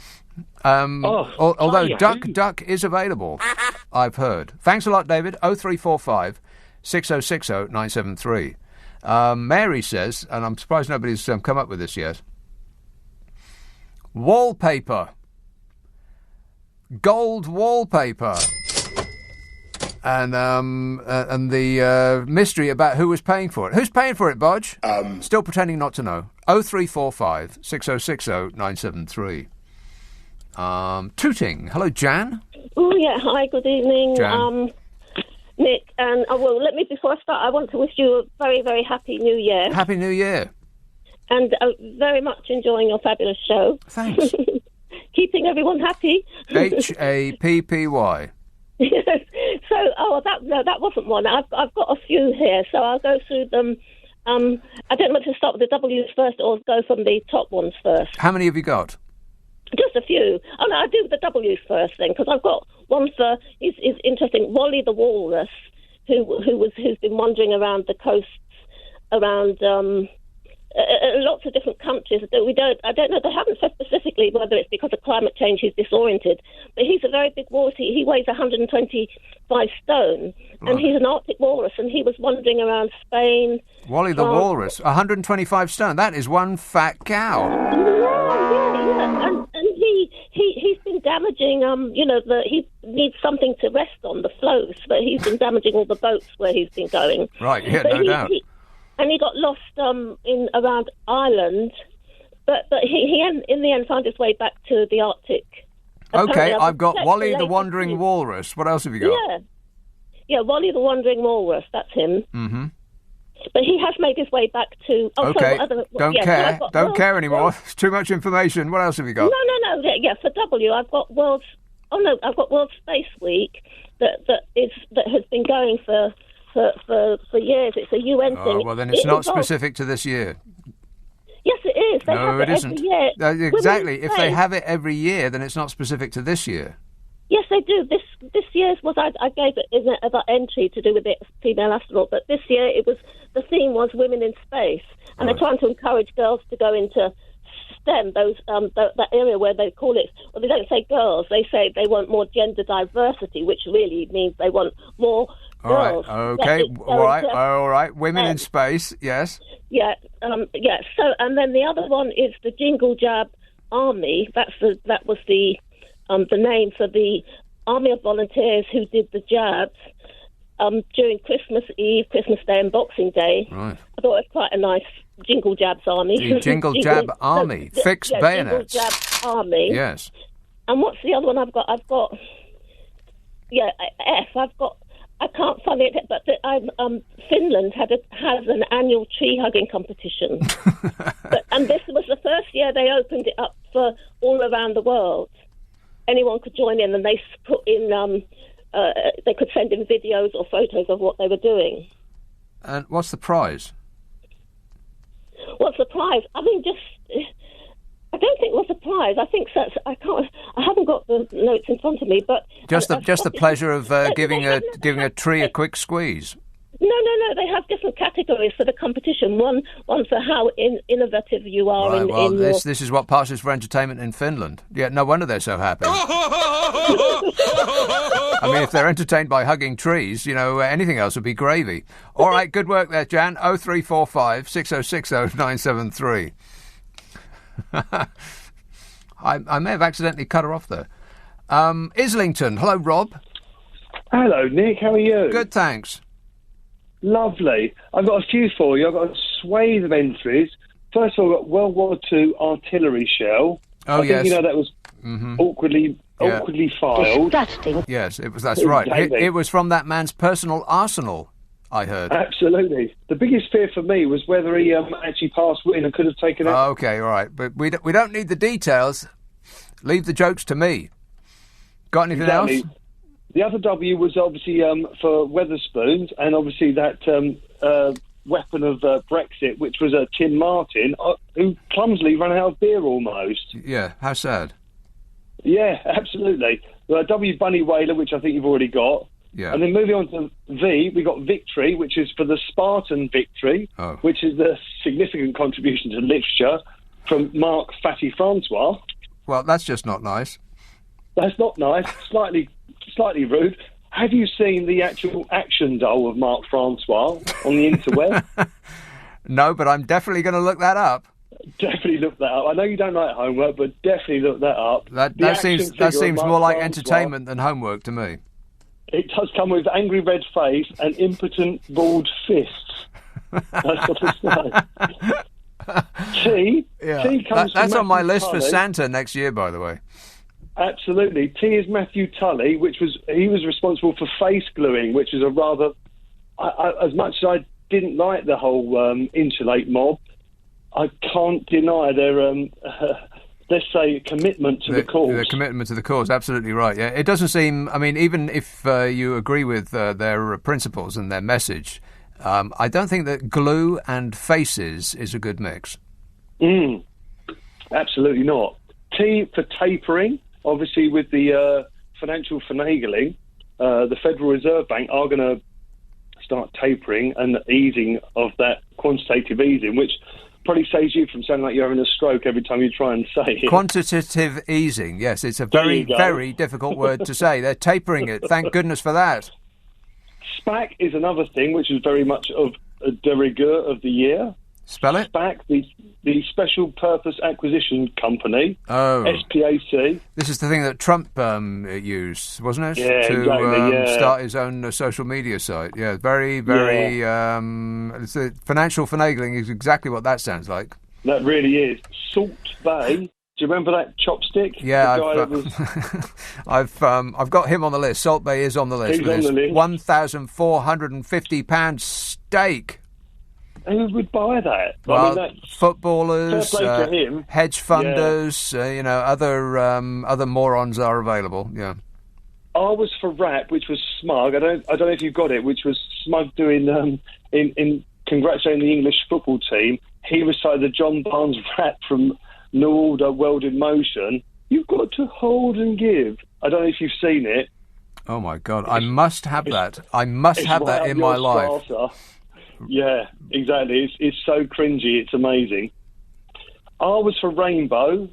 Although Duck is available, I've heard. Thanks a lot, David. 0345 6060 973. Mary says, and I'm surprised nobody's come up with this yet, wallpaper. Gold wallpaper. And the mystery about who was paying for it. Who's paying for it, Bodge? Still pretending not to know. 0345 6060 973. Tooting. Hello, Jan.
Oh, yeah. Hi, good evening.
Jan.
Nick, and before I start, I want to wish you a very, very happy New Year.
Happy New Year.
And very much enjoying your fabulous show.
Thanks.
Keeping everyone happy.
HAPPY.
So, that wasn't one. I've got a few here, so I'll go through them. I don't know if to start with the W's first or go from the top ones first.
How many have you got?
Just a few. Oh, no, I'll do the W's first then, because I've got one for, is interesting, Wally the walrus, who's been wandering around the coasts around lots of different countries. I don't know, they haven't said specifically whether it's because of climate change he's disoriented, but he's a very big walrus. He weighs 125 stone, and he's an Arctic walrus, and he was wandering around Spain.
Wally the walrus, 125 stone. That is one fat cow.
Yeah. And he's been damaging, he needs something to rest on, the floes, but he's been damaging all the boats where he's been going.
Right, yeah, no doubt.
And he got lost in around Ireland, but he in the end found his way back to the Arctic.
Okay, I've got Wally the Wandering Walrus. What else have you got?
Yeah, Wally the Wandering Walrus, that's him.
Mm-hmm.
But he has made his way back to...
Okay, don't care anymore. It's too much information. What else have you got?
No. Yeah, for W, I've got World Space Week that has been going for years. It's a UN thing.
Oh, well, then it's not specific to this year.
Yes, it is. They have it
isn't.
Every year.
Exactly. If they have it every year, then it's not specific to this year.
Yes, they do. This year's was I gave it as an entry to do with it, female astronaut, but this year the theme was women in space, and they're trying to encourage girls to go into STEM, that area where they call it. Well, they don't say girls; they say they want more gender diversity, which really means they want more.
All right. Okay. All right. Women in space. Yes.
Yeah. So, and then the other one is the Jingle Jab Army. That was the name for the army of volunteers who did the jabs during Christmas Eve, Christmas Day, and Boxing Day.
Right.
I thought it was quite a nice Jingle Jabs Army.
The Jingle Jab Army, fixed bayonets.
Jingle Jab Army.
Yes.
And what's the other one I've got? F. I can't find it, but Finland has an annual tree hugging competition, and this was the first year they opened it up for all around the world. Anyone could join in, and they put in. They could send in videos or photos of what they were doing.
And what's the prize?
What's the prize? I mean, I don't think it was a prize. I think that's. I haven't got the notes in front of me, but
just the pleasure of giving a tree a quick squeeze.
No. They have different categories for the competition. One for how innovative you are.
Right, well, this is what passes for entertainment in Finland. Yeah, no wonder they're so happy. I mean, if they're entertained by hugging trees, anything else would be gravy. All right, good work there, Jan. 0345 6060 973. I may have accidentally cut her off there. Islington. Hello, Rob.
Hello, Nick. How are you?
Good, thanks.
Lovely. I've got a few for you. I've got a swathe of entries. First of all, I've got World War II artillery shell.
Oh,
I think that was awkwardly filed.
Disgusting.
Yes, that's right. It was from that man's personal arsenal, I heard.
Absolutely. The biggest fear for me was whether he actually passed win and could have taken it.
Okay, all right. But we don't need the details. Leave the jokes to me. Got anything else?
The other W was obviously for Weatherspoons, and obviously that weapon of Brexit, which was Tim Martin, who clumsily ran out of beer almost.
Yeah, how sad.
Yeah, absolutely. W Bunny Whaler, which I think you've already got.
Yeah.
And then moving on to V, we got Victory, which is for the Spartan Victory, which is the significant contribution to literature from Mark Fatty Francois.
Well, that's just not nice.
That's not nice. Slightly rude. Have you seen the actual action doll of Mark Francois on the interweb?
No, but I'm definitely going to look that up.
Definitely look that up. I know you don't like homework, but definitely look that up.
That seems more like entertainment than homework to me.
It does come with angry red face and impotent bald fists. That's what it's like. T comes
That's
from
on my
Matthew
list for
Tully.
Santa next year, by the way.
Absolutely. T is Matthew Tully, he was responsible for face gluing, which is a rather... as much as I didn't like the whole Insulate mob, I can't deny their, let's say, commitment to the cause.
The commitment to the cause, absolutely right. Yeah, it doesn't seem... I mean, even if you agree with their principles and their message, I don't think that glue and faces is a good mix.
Absolutely not. T for tapering. Obviously, with the financial finagling, the Federal Reserve Bank are going to start tapering and easing of that quantitative easing, which probably saves you from sounding like you're having a stroke every time you try and say it.
Quantitative easing, yes, it's a very, very difficult word to say. They're tapering it. Thank goodness for that.
SPAC is another thing, which is very much of a de rigueur of the year.
Spell it?
SPAC, the Special Purpose Acquisition Company.
Oh.
SPAC.
This is the thing that Trump used, wasn't it?
Yeah,
to
exactly,
start his own social media site. Yeah, very, very... it's financial finagling is exactly what that sounds like.
That really is. Salt Bay. Do you remember that chopstick?
Yeah, I've got him on the list. Salt Bay is on the list.
He's on the list.
£1,450 steak.
Who would buy that?
Well,
I mean,
footballers,
fair play to him.
hedge funders, other morons are available. Yeah.
I was for rap, which was smug. I don't know if you got it, which was smug doing in congratulating the English football team. He recited the John Barnes rap from New Order, World in Motion. You've got to hold and give. I don't know if you've seen it.
Oh my God! I must have that. I must have that in my life.
Yeah, exactly. It's so cringy. It's amazing. I was for Rainbow.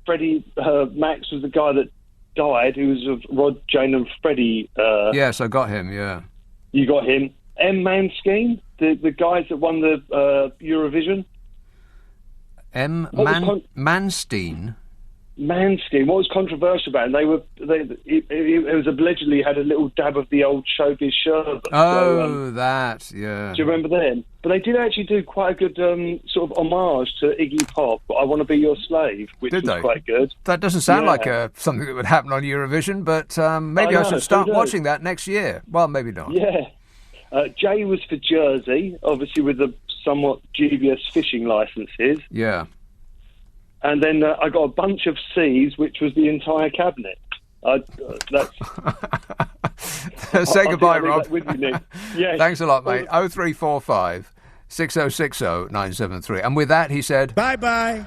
Freddie Max was the guy that died, who was of Rod, Jane and Freddie.
Yes, I got him, yeah.
You got him. M. Manskin, the guys that won the Eurovision.
Manstein?
Manskin. What was controversial about it? It was allegedly had a little dab of the old showbiz sherbet.
Oh, that, yeah.
Do you remember them? But they did actually do quite a good sort of homage to Iggy Pop, I Want to Be Your Slave, which was quite good.
That doesn't sound like something that would happen on Eurovision, but maybe I should start watching that next year. Well, maybe not.
Yeah. J was for Jersey, obviously with the somewhat dubious fishing licences.
Yeah.
And then I got a bunch of C's, which was the entire cabinet.
Say goodbye, Rob.
With you, Nick. Yes.
Thanks a lot, mate. 0345 6060 973. And with that, he said...
Bye-bye.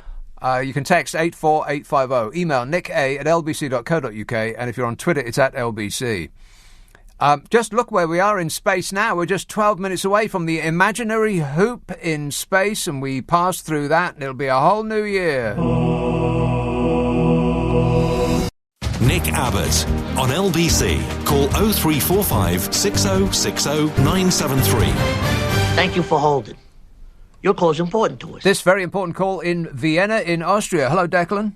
You can text 84850. Email nick@lbc.co.uk. And if you're on Twitter, it's @LBC. Just look where we are in space now. We're just 12 minutes away from the imaginary hoop in space, and we pass through that, and it'll be a whole new year.
Nick Abbott on LBC. Call 0345 6060 973.
Thank you for holding. Your call is important to us.
This very important call in Vienna in Austria. Hello, Declan.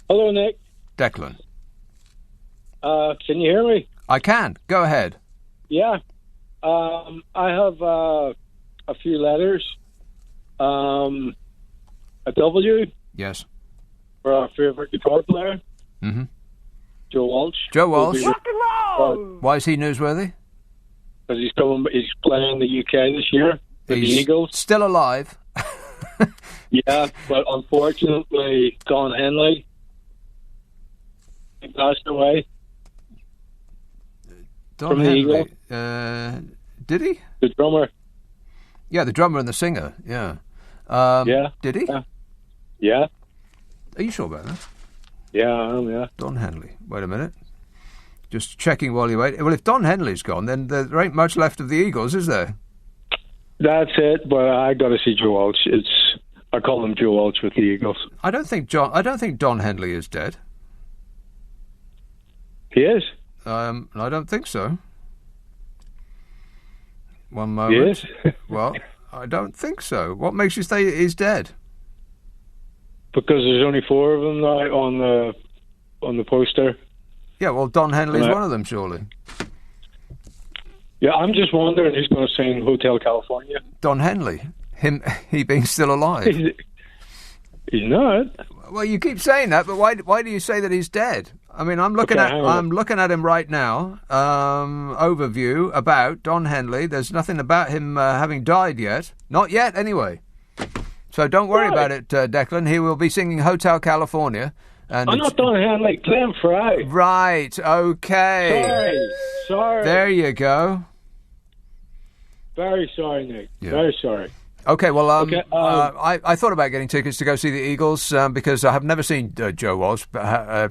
Hello, Nick.
Declan.
Can you hear me?
I can. Go ahead.
Yeah. I have a few letters. A W.
Yes.
For our favourite guitar player.
Mm-hmm.
Joe Walsh.
Joe Walsh. Why is he newsworthy?
Because he's playing the UK this year with the Eagles.
Still alive.
Yeah, but unfortunately, Don Henley passed away.
Don Henley. Did he?
The drummer.
Yeah, the drummer and the singer. Yeah.
Yeah.
Did he?
Yeah.
Are you sure about that?
Yeah, I am, yeah.
Don Henley. Wait a minute. Just checking while you wait. Well, if Don Henley's gone, then there ain't much left of the Eagles, is there?
That's it, but I got to see Joe Walsh. I call him Joe Walsh with the Eagles.
I don't think Don Henley is dead.
He is?
I don't think so. One moment.
He is?
Well, I don't think so. What makes you say he's dead?
Because there's only 4 of them right on the poster.
Yeah, well, Don Henley's one of them, surely.
Yeah, I'm just wondering who's going to sing Hotel California.
Don Henley. He being still alive.
He's not.
Well, you keep saying that, but why do you say that he's dead? I mean, I'm looking at him right now. Overview about Don Henley. There's nothing about him having died yet. Not yet, anyway. So don't worry about it, Declan. He will be singing Hotel California. And
I'm not Don Henley, Glenn Fry.
Right, okay.
Sorry.
There you go.
Very sorry, Nick.
Yeah.
Very sorry.
Okay, well, I thought about getting tickets to go see the Eagles because I have never seen Joe Walsh,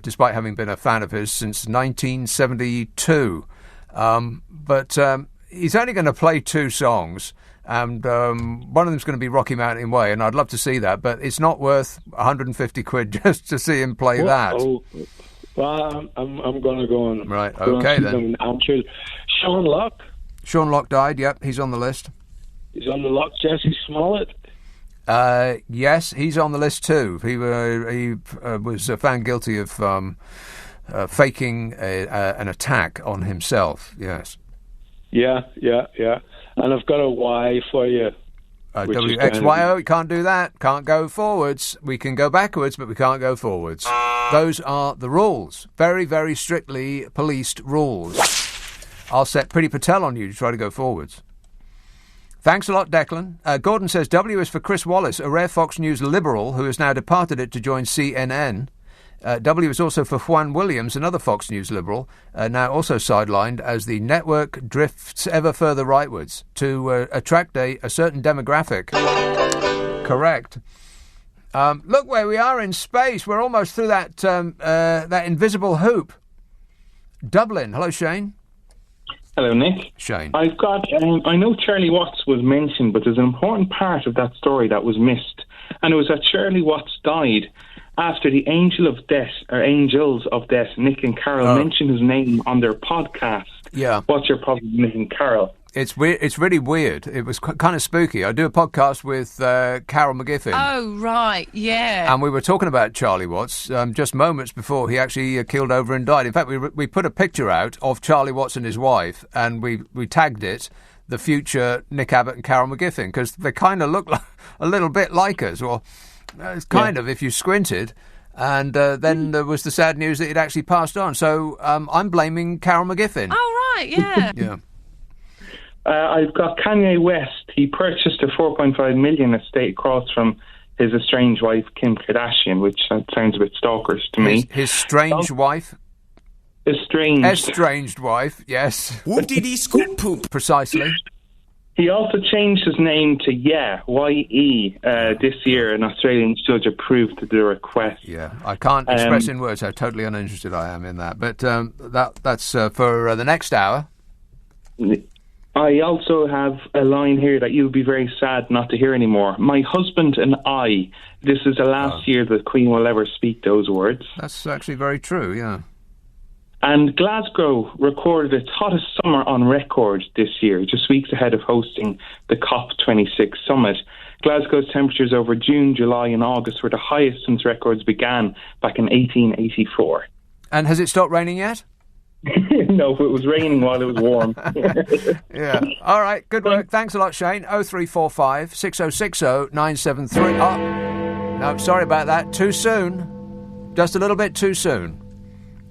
despite having been a fan of his since 1972. But he's only going to play 2 songs, and one of them's going to be Rocky Mountain Way, and I'd love to see that, but it's not worth 150 quid just to see him play that.
Well, I'm going to go on.
Right, okay then.
I'm sure. Sean Locke.
Sean Locke died, yep, he's on the list.
He's on the list. Jesse Smollett.
Yes, he's on the list too. He was found guilty of faking an attack on himself, yes.
Yeah. And I've got a Y for you.
WXYO, we can't do that. Can't go forwards. We can go backwards, but we can't go forwards. Those are the rules. Very, very strictly policed rules. I'll set Priti Patel on you to try to go forwards. Thanks a lot, Declan. Gordon says, W is for Chris Wallace, a rare Fox News liberal who has now departed it to join CNN. W is also for Juan Williams, another Fox News liberal, now also sidelined as the network drifts ever further rightwards to attract a certain demographic. Correct. Look where we are in space. We're almost through that invisible hoop. Dublin. Hello, Shane.
Hello, Nick.
Shane.
I've got. I know Charlie Watts was mentioned, but there's an important part of that story that was missed, and it was that Charlie Watts died after the Angels of Death, Nick and Carol, mentioned his name on their podcast.
Yeah.
What's your problem, Nick and Carol?
It's weird. It's really weird. It was kind of spooky. I do a podcast with Carol McGiffin.
Oh, right, yeah.
And we were talking about Charlie Watts just moments before he actually keeled over and died. In fact, we put a picture out of Charlie Watts and his wife, and we tagged it, the future Nick Abbott and Carol McGiffin, because they kind of look like, a little bit like us, or kind of if you squinted. And then there was the sad news that he'd actually passed on. So I'm blaming Carol McGiffin.
Oh, right, yeah.
Yeah.
I've got Kanye West. He purchased a $4.5 million estate across from his estranged wife, Kim Kardashian, which sounds a bit stalkerish to me.
His strange wife? Estranged wife, yes.
Whoop-dee-dee scoop poop.
Precisely.
He also changed his name to Y-E this year. An Australian judge approved the request.
Yeah, I can't express in words how totally uninterested I am in that. But that's for the next hour.
I also have a line here that you'll be very sad not to hear anymore. My husband and I. This is the last year the Queen will ever speak those words.
That's actually very true, yeah.
And Glasgow recorded its hottest summer on record this year, just weeks ahead of hosting the COP26 summit. Glasgow's temperatures over June, July and August were the highest since records began back in 1884.
And has it stopped raining yet?
No, it was raining while it was warm.
Yeah. All right, good work. Thanks a lot, Shane. 0345 6060 973. Oh, no, sorry about that. Too soon. Just a little bit too soon.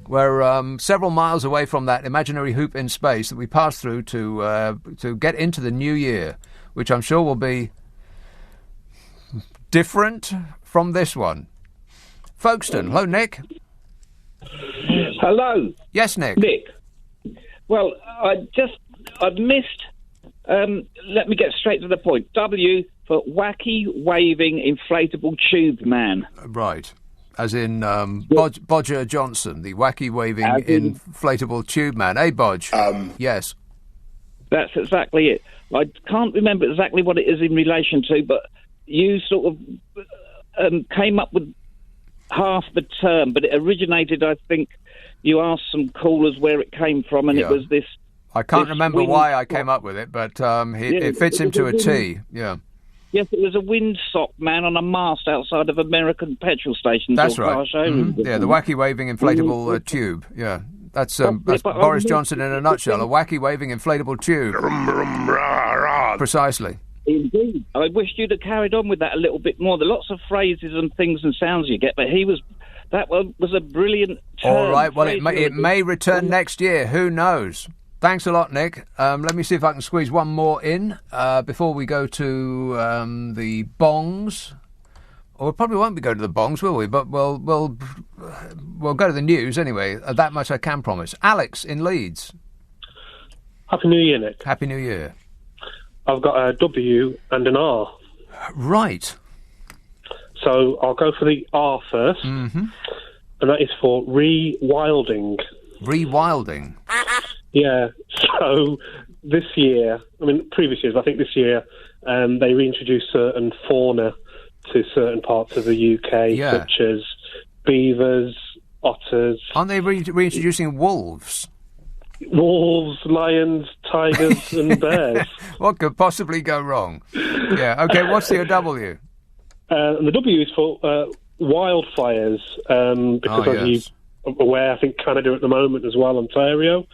We're several miles away from that imaginary hoop in space that we pass through to get into the new year, which I'm sure will be different from this one. Folkestone. Hello, Nick.
Hello.
Yes, Nick.
Nick. Well, I've missed. Let me get straight to the point. W for wacky waving inflatable tube man.
Right. As in Bodger Johnson, the wacky waving inflatable tube man. Hey, Bodge. Yes.
That's exactly it. I can't remember exactly what it is in relation to, but you sort of came up with half the term, but it originated, I think, you asked some callers where it came from, and it was this...
I can't remember why I came up with it, but it fits into a T, yeah.
Yes, it was a windsock man on a mast outside of American petrol stations.
That's right. Mm-hmm. Yeah, the wacky waving inflatable tube, yeah. That's Boris Johnson in a nutshell, a wacky waving inflatable tube. Precisely.
Indeed. I wish you'd have carried on with that a little bit more. There are lots of phrases and things and sounds you get, but that was a brilliant term.
All right, well, it may return next year. Who knows? Thanks a lot, Nick. Let me see if I can squeeze one more in before we go to the bongs. Or we probably won't be going to the bongs, will we? But we'll go to the news anyway. That much I can promise. Alex in Leeds.
Happy New Year, Nick.
Happy New Year.
I've got a W and an R.
Right.
So I'll go for the R first.
Mm-hmm.
And that is for rewilding.
Rewilding?
Yeah. So this year, previous years, I think this year, they reintroduced certain fauna to certain parts of the UK, such as beavers, otters.
Aren't they reintroducing wolves?
Wolves, lions, tigers and bears.
What could possibly go wrong? Yeah, okay, what's the W?
And the W is for wildfires, because as you're aware, I think Canada at the moment as well, Ontario,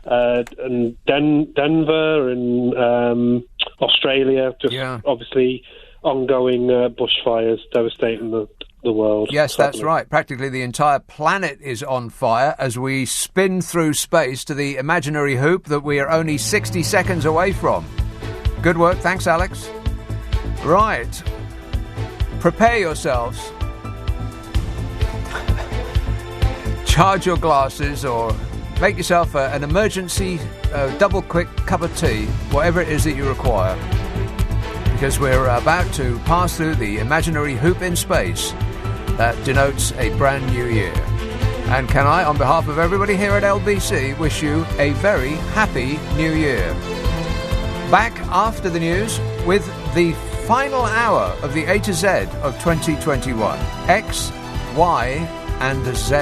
and Denver and Australia, obviously ongoing bushfires devastating the world.
Yes, that's right. Practically the entire planet is on fire as we spin through space to the imaginary hoop that we are only 60 seconds away from. Good work. Thanks, Alex. Right. Prepare yourselves. Charge your glasses or make yourself an emergency double quick cup of tea, whatever it is that you require. Because we're about to pass through the imaginary hoop in space that denotes a brand new year. And can I, on behalf of everybody here at LBC, wish you a very happy new year. Back after the news with the final hour of the A to Z of 2021. X, Y, and Z.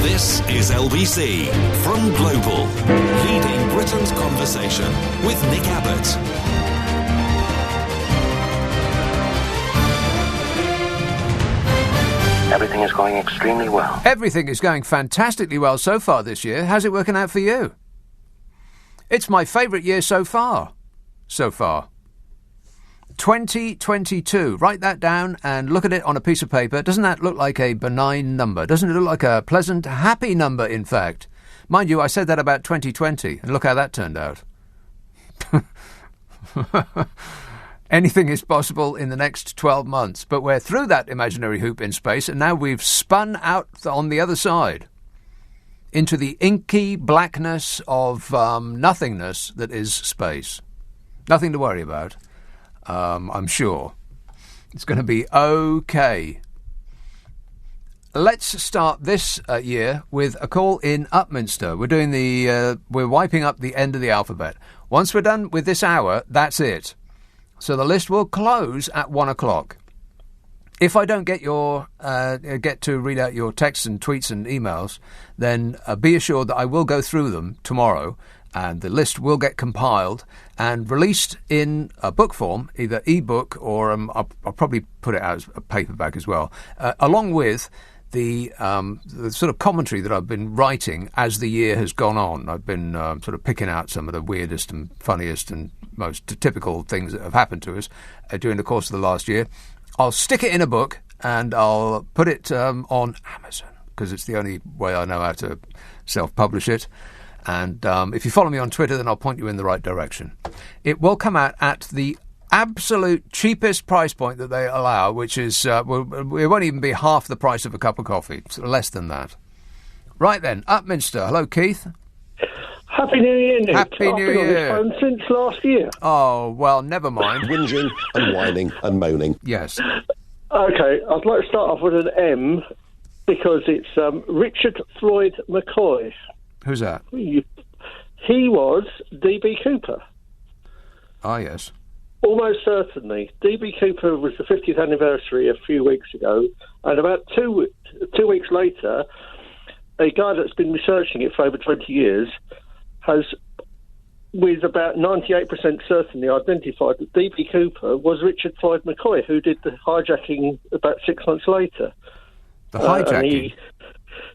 This is LBC from Global, leading Britain's conversation with Nick Abbot.
Everything is going extremely well.
Everything is going fantastically well so far this year. How's it working out for you? It's my favourite year so far. 2022. Write that down and look at it on a piece of paper. Doesn't that look like a benign number? Doesn't it look like a pleasant, happy number, in fact? Mind you, I said that about 2020, and look how that turned out. Anything is possible in the next 12 months, but we're through that imaginary hoop in space, and now we've spun out on the other side into the inky blackness of nothingness that is space. Nothing to worry about. I'm sure. It's going to be okay. Let's start this year with a call in Upminster. We're wiping up the end of the alphabet. Once we're done with this hour, that's it. So the list will close at 1 o'clock. If I don't get to read out your texts and tweets and emails, then be assured that I will go through them tomorrow, and the list will get compiled and released in a book form, either e-book or I'll probably put it out as a paperback as well, along with the sort of commentary that I've been writing as the year has gone on. I've been sort of picking out some of the weirdest and funniest and most typical things that have happened to us during the course of the last year. I'll stick it in a book and I'll put it on Amazon because it's the only way I know how to self-publish it. And if you follow me on Twitter, then I'll point you in the right direction. It will come out at the absolute cheapest price point that they allow, which is, it won't even be half the price of a cup of coffee, so less than that. Right then, Upminster. Hello, Keith.
Happy New Year, Nick.
Happy New Year.
I've been on this phone since last year.
Oh, well, never mind.
Whinging and whining and moaning.
Yes.
Okay, I'd like to start off with an M because it's Richard Floyd McCoy.
Who's that?
He was D.B. Cooper.
Ah, yes.
Almost certainly. D.B. Cooper was the 50th anniversary a few weeks ago, and about two weeks later, a guy that's been researching it for over 20 years has, with about 98% certainty, identified that D.B. Cooper was Richard Floyd McCoy, who did the hijacking about 6 months later.
The hijacking?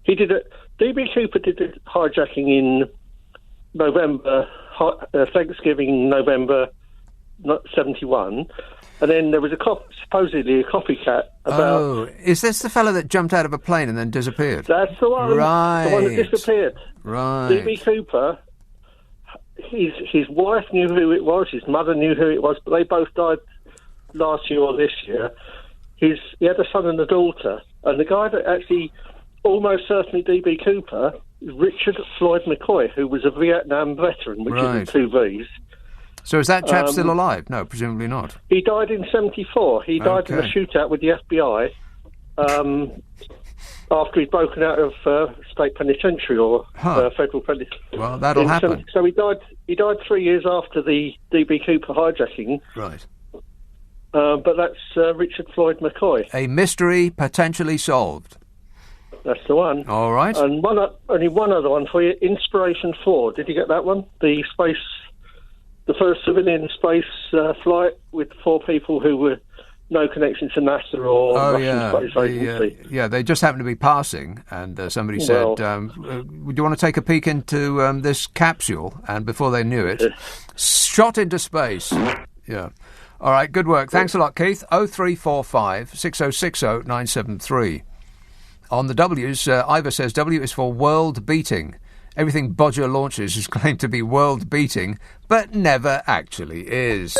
He did it. DB Cooper did the hijacking in November, Thanksgiving, November 71. And then there was supposedly a copycat about...
Oh, is this the fellow that jumped out of a plane and then disappeared?
That's the one.
Right.
The one that disappeared.
Right.
DB Cooper, his wife knew who it was, his mother knew who it was, but they both died last year or this year. He had a son and a daughter, and the guy that actually almost certainly DB Cooper is Richard Floyd McCoy, who was a Vietnam veteran, which is in 2 Vs.
So is that chap still alive? No, presumably not.
He died in 74. He died in a shootout with the FBI after he'd broken out of state penitentiary or federal penitentiary.
Well, that'll happen.
So he died 3 years after the DB Cooper hijacking.
Right.
But that's Richard Floyd McCoy.
A mystery potentially solved.
That's the one.
All right.
And only one other one for you. Inspiration 4. Did you get that one? The first civilian space flight with 4 people who were no connection to NASA or Russian Space Agency.
They just happened to be passing, and somebody said, would you want to take a peek into this capsule? And before they knew it, shot into space. Yeah. All right, good work. Thanks a lot, Keith. 0345 6060 973. On the W's, Ivor says W is for world beating. Everything Bodger launches is claimed to be world beating, but never actually is.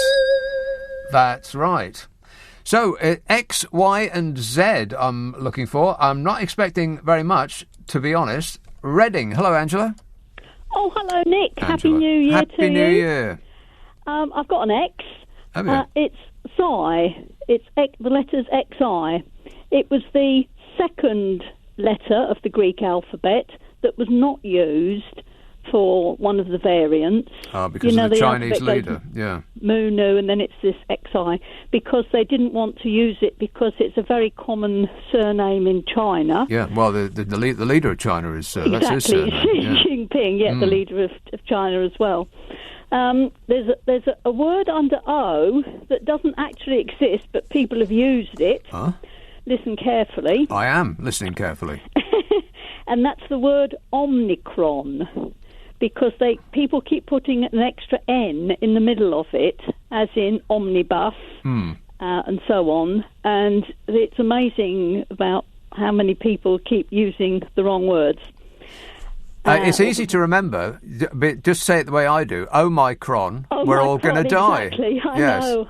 That's right. So, X, Y and Z I'm looking for. I'm not expecting very much, to be honest. Reading. Hello, Angela.
Oh, hello, Nick.
Angela.
Happy New Year to you.
Happy New Year.
I've got an X.
Have you?
It's Psi. It's the letters XI. It was the second letter of the Greek alphabet that was not used for one of the variants.
Because of the Chinese leader,
Mu, Nu, and then it's this XI, because they didn't want to use it because it's a very common surname in China.
Yeah, well, the leader of China is,
exactly.
That's his surname.
Xi Jinping, the leader of China as well. There's a word under O that doesn't actually exist, but people have used it.
Huh?
Listen carefully.
I am listening carefully.
And that's the word Omicron, because people keep putting an extra N in the middle of it, as in omnibus, and so on. And it's amazing about how many people keep using the wrong words.
It's easy to remember, but just say it the way I do. Omicron, we're all going to die.
Exactly.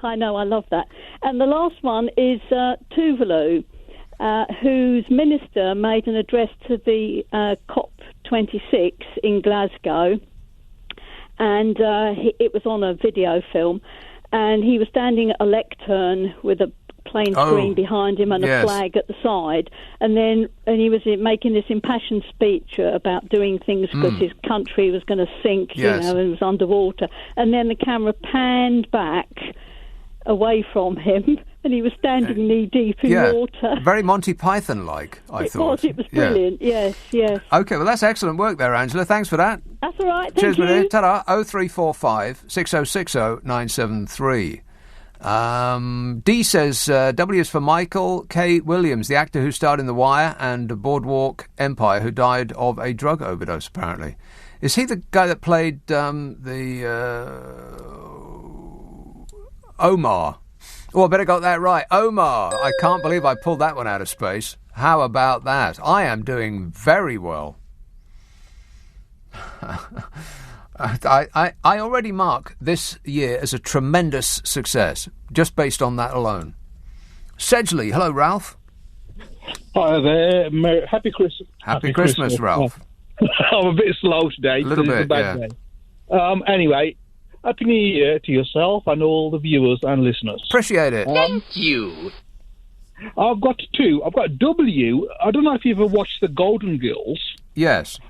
I know, I love that. And the last one is Tuvalu, whose minister made an address to the COP26 in Glasgow, and it was on a video film, and he was standing at a lectern with a plain screen behind him and a flag at the side, and he was making this impassioned speech about doing things because his country was going to sink, and it was underwater, and then the camera panned back away from him, and he was standing knee deep in water.
Very Monty Python-like, I thought.
It was brilliant. Yes.
Okay, well, that's excellent work there, Angela. Thanks for that.
That's all right.
Cheers,
Thank you.
Ta-da. 0345 6060 973. D says W is for Michael K. Williams, the actor who starred in The Wire and Boardwalk Empire, who died of a drug overdose, apparently. Is he the guy that played Omar? Oh, I better got that right. Omar. I can't believe I pulled that one out of space. How about that? I am doing very well. I already mark this year as a tremendous success, just based on that alone. Sedgley. Hello, Ralph.
Hi there. Happy Christmas.
Happy Christmas, Ralph.
I'm a bit slow today.
A little bit,
it's a bad day. Anyway, Happy New Year to yourself and all the viewers and listeners.
Appreciate it.
Thank you. I've got two. I've got W. I don't know if you've ever watched The Golden Girls.
Yes.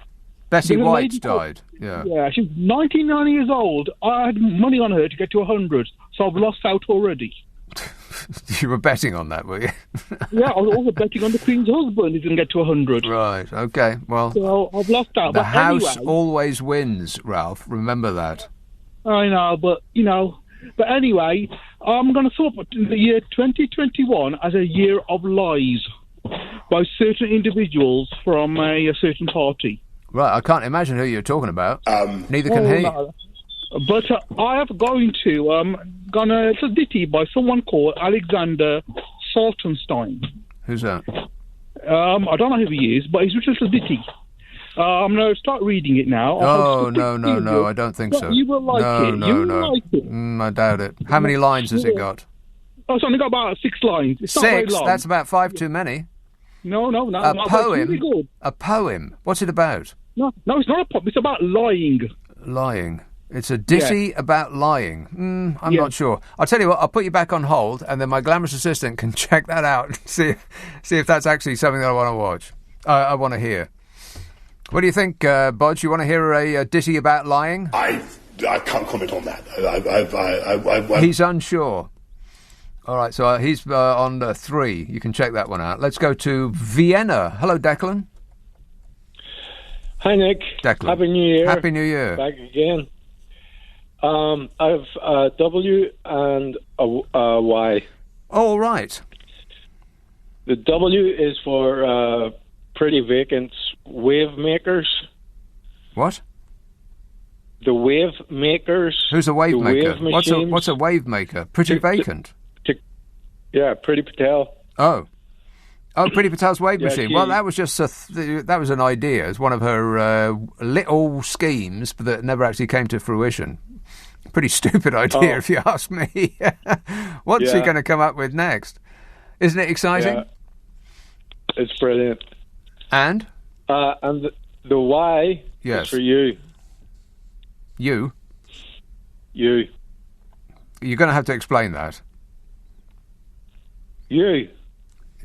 Bessie White died.
Yeah, she's 99 years old. I had money on her to get to 100, so I've lost out already.
You were betting on that, were you?
Yeah, I was also betting on the Queen's husband. He didn't get to 100.
Right, okay, well...
So I've lost out.
The house always wins, Ralph. Remember that.
I know, but anyway, I'm going to sort the year 2021 as a year of lies. by certain individuals from a certain party.
Right, I can't imagine who you're talking about. Neither can he.
No. But I have gone a little ditty by someone called Alexander Saltonstein.
Who's that?
I don't know who he is, but he's written a little ditty. I'm going to start reading it now.
No, I don't think so.
You will like it.
No.
Like it.
I doubt it. How many lines has it got?
Oh, it's only got about 6 lines. It's not very
6?
long.
That's about 5 too many.
No.
A poem?
Really good.
A poem? What's it about?
No, it's not a poem. It's about lying.
Lying. It's a ditty about lying. I'm not sure. I'll tell you what, I'll put you back on hold, and then my glamorous assistant can check that out and see if that's actually something that I want to watch. I want to hear. What do you think, Bodge? You want to hear a ditty about lying?
I can't comment on that.
He's unsure. All right, so he's on 3. You can check that one out. Let's go to Vienna. Hello, Declan.
Hi, Nick.
Declan.
Happy New Year.
Happy New Year.
Back again. I have a W and a Y.
All right.
The W is for Pretty Vacant's wave makers.
What?
The wave makers.
Who's a wave maker?
Wave
What's a wave maker? Pretty Vacant.
Yeah, Pretty Patel.
Oh, Pretty Patel's wave machine.
She,
well, that was just that was an idea. It's one of her little schemes that never actually came to fruition. Pretty stupid idea, if you ask me. What's he going to come up with next? Isn't it exciting?
Yeah. It's brilliant.
And
the Y is for you.
You?
You.
You're going to have to explain that.
You.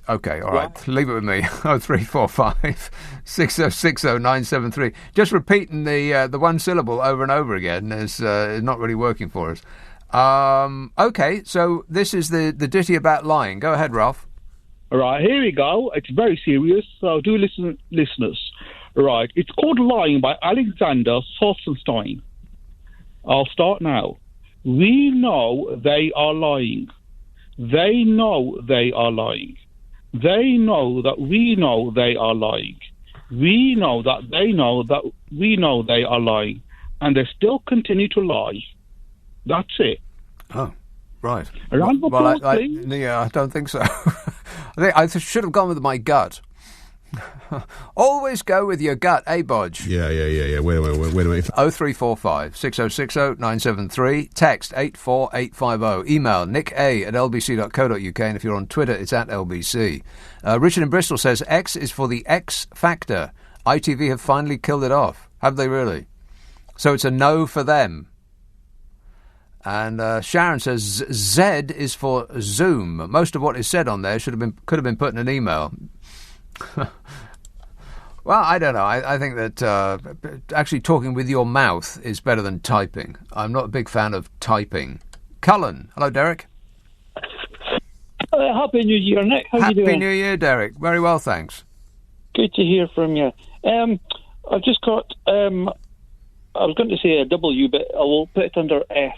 Okay, all right. Leave it with me. 0345 6060 973. Just repeating the one syllable over and over again is not really working for us. Okay, so this is the ditty about lying. Go ahead, Ralph.
All right, here we go. It's very serious, so do listen, listeners. Right, it's called Lying by Alexander Saltonstein. I'll start now. We know they are lying. They know they are lying. They know that we know they are lying. We know that they know that we know they are lying. And they still continue to lie. That's it.
Oh, right.
A round of applause, please.
Yeah, I don't think so. I should have gone with my gut. Always go with your gut, eh, Bodge?
Yeah. Wait a minute.
0345 6060 973. Text 84850. Email nick@lbc.co.uk. And if you're on Twitter, it's @LBC. Richard in Bristol says X is for the X Factor. ITV have finally killed it off. Have they really? So it's a no for them. And Sharon says Z is for Zoom. Most of what is said on there could have been put in an email. Well, I don't know. I think that actually talking with your mouth is better than typing. I'm not a big fan of typing. Cullen. Hello, Derek.
Happy New Year, Nick. How you doing?
Happy New Year, Derek. Very well, thanks.
Good to hear from you. I've just got... I was going to say a W, but I will put it under S.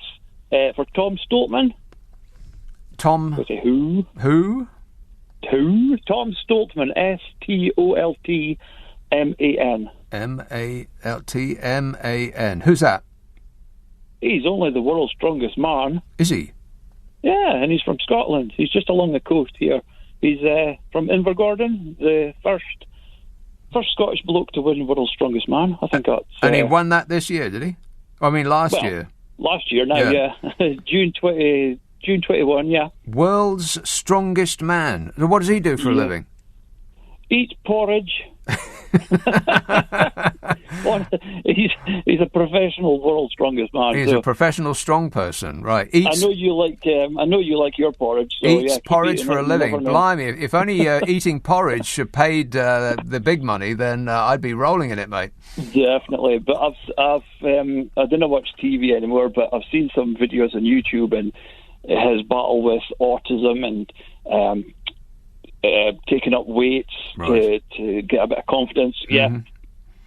For Tom Stoltman.
Tom?
Who?
Who?
Tom Stoltman. STOLTMAN.
MALTMAN. Who's that?
He's only the world's strongest man.
Is he?
Yeah, and he's from Scotland. He's just along the coast here. He's from Invergordon, the first Scottish bloke to win world's strongest man. I think that's...
And he won that this year, did he? I mean, last year.
Last year, now, yeah. June 21, yeah.
World's strongest man. What does he do for a living?
Eats porridge. He's a professional world's strongest man.
He's a professional strong person, right?
I know you like your porridge. So
eats porridge for a living. Blimey! If only eating porridge paid the big money, then I'd be rolling in it, mate.
Definitely, but I don't watch TV anymore, but I've seen some videos on YouTube and his battle with autism and taking up weights to get a bit of confidence. Yeah,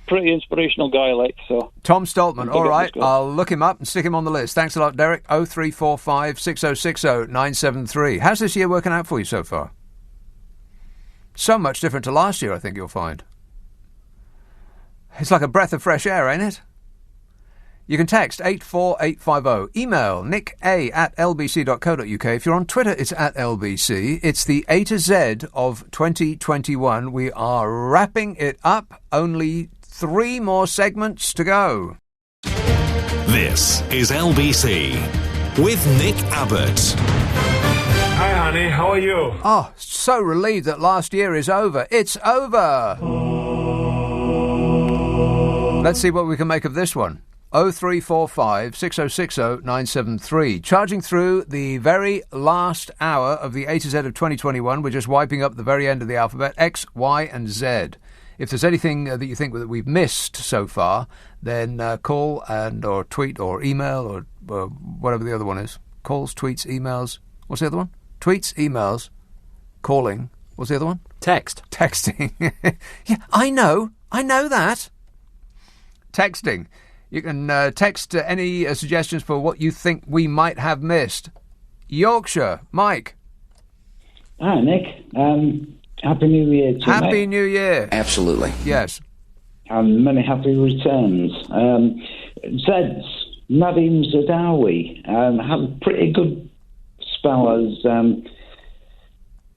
pretty inspirational guy, so.
Tom Stoltman, all right. I'll look him up and stick him on the list. Thanks a lot, Derek. 0345 6060 973. How's this year working out for you so far? So much different to last year, I think you'll find. It's like a breath of fresh air, ain't it? You can text 84850. Email nica@lbc.co.uk. If you're on Twitter, it's @LBC. It's the A to Z of 2021. We are wrapping it up. Only 3 more segments to go.
This is LBC with Nick Abbott.
Hi, honey. How are you?
Oh, so relieved that last year is over. It's over. Let's see what we can make of this one. 0345 6060 973. Charging through the very last hour of the A to Z of 2021. We're just wiping up the very end of the alphabet. X, Y and Z. If there's anything that you think that we've missed so far, then call or tweet or email or whatever the other one is. Calls, tweets, emails. What's the other one? Tweets, emails, calling. What's the other one? Texting. Yeah, I know that. Texting. You can text any suggestions for what you think we might have missed. Yorkshire, Mike.
Hi, Nick. Happy New Year to you,
Happy
mate.
New Year.
Absolutely.
Yes.
And many happy returns. Zeds, Nadim Zadawi, had a pretty good spell as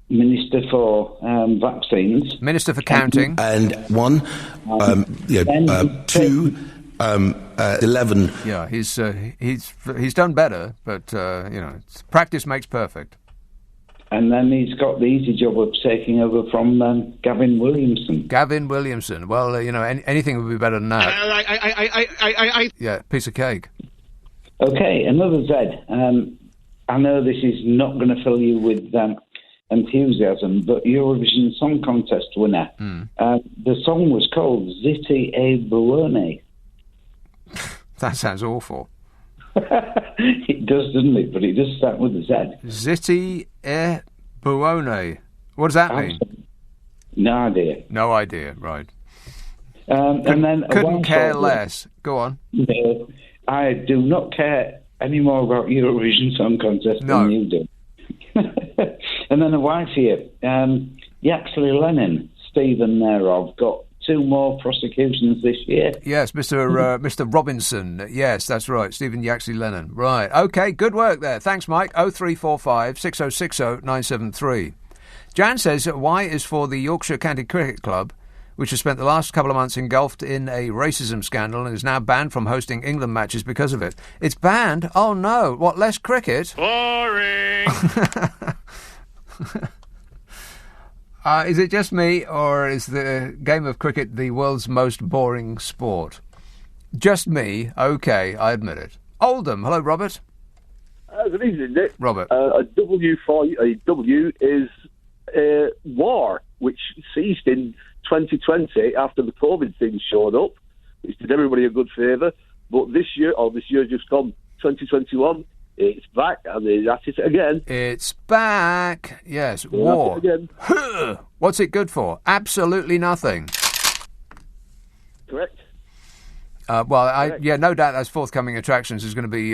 Minister for Vaccines.
Minister for Counting.
And 2... 11.
Yeah, he's done better, but practice makes perfect.
And then he's got the easy job of taking over from Gavin Williamson.
Gavin Williamson. Well, anything would be better than that. Yeah, piece of cake.
Okay, another Z. I know this is not going to fill you with enthusiasm, but Eurovision Song Contest winner. The song was called Ziti e Buone.
That sounds awful.
It does, doesn't it? But it does start with a Z.
Ziti e Buone. What does that mean?
No idea.
No idea, right.
And then
couldn't care less. Go on.
No, I do not care any more about Eurovision Song Contest than you do. And then a wife here, Yaxley Lennon, Stephen thereof, got 2 more prosecutions this year.
Yes, Mr. Robinson. Yes, that's right. Stephen Yaxley Lennon. Right. Okay, good work there. Thanks, Mike. 0345 6060 973. Jan says Y is for the Yorkshire County Cricket Club, which has spent the last couple of months engulfed in a racism scandal and is now banned from hosting England matches because of it. It's banned? Oh, no. What, less cricket?
Boring!
Is it just me, or is the game of cricket the world's most boring sport? Just me. OK, I admit it. Oldham. Hello, Robert.
Good evening, Nick.
Robert.
A W is war, which ceased in 2020 after the COVID thing showed up, which did everybody a good favour. But this year just gone, 2021, it's back, and they're at it again.
It's back. Yes, war.
Again.
What's it good for? Absolutely nothing.
Correct.
No doubt those forthcoming attractions is going to be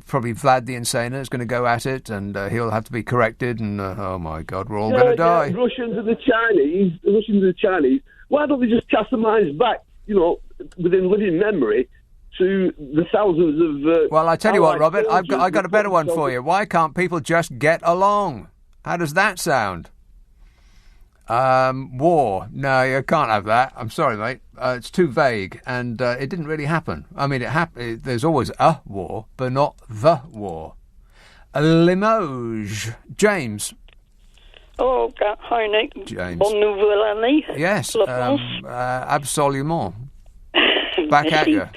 probably Vlad the Insaner is going to go at it, and he'll have to be corrected, and oh my God, we're all going to die.
The Russians and the Chinese, why don't they just cast their minds back, within living memory, to the thousands of...
well, I tell you what, Robert, I got a better one for you. Why can't people just get along? How does that sound? War. No, you can't have that. I'm sorry, mate. It's too vague, and it didn't really happen. I mean, there's always a war, but not the war. Limoges. James.
Oh, hi, Nick.
James.
Bonne nouvelle année.
Yes, absolument. Back at you.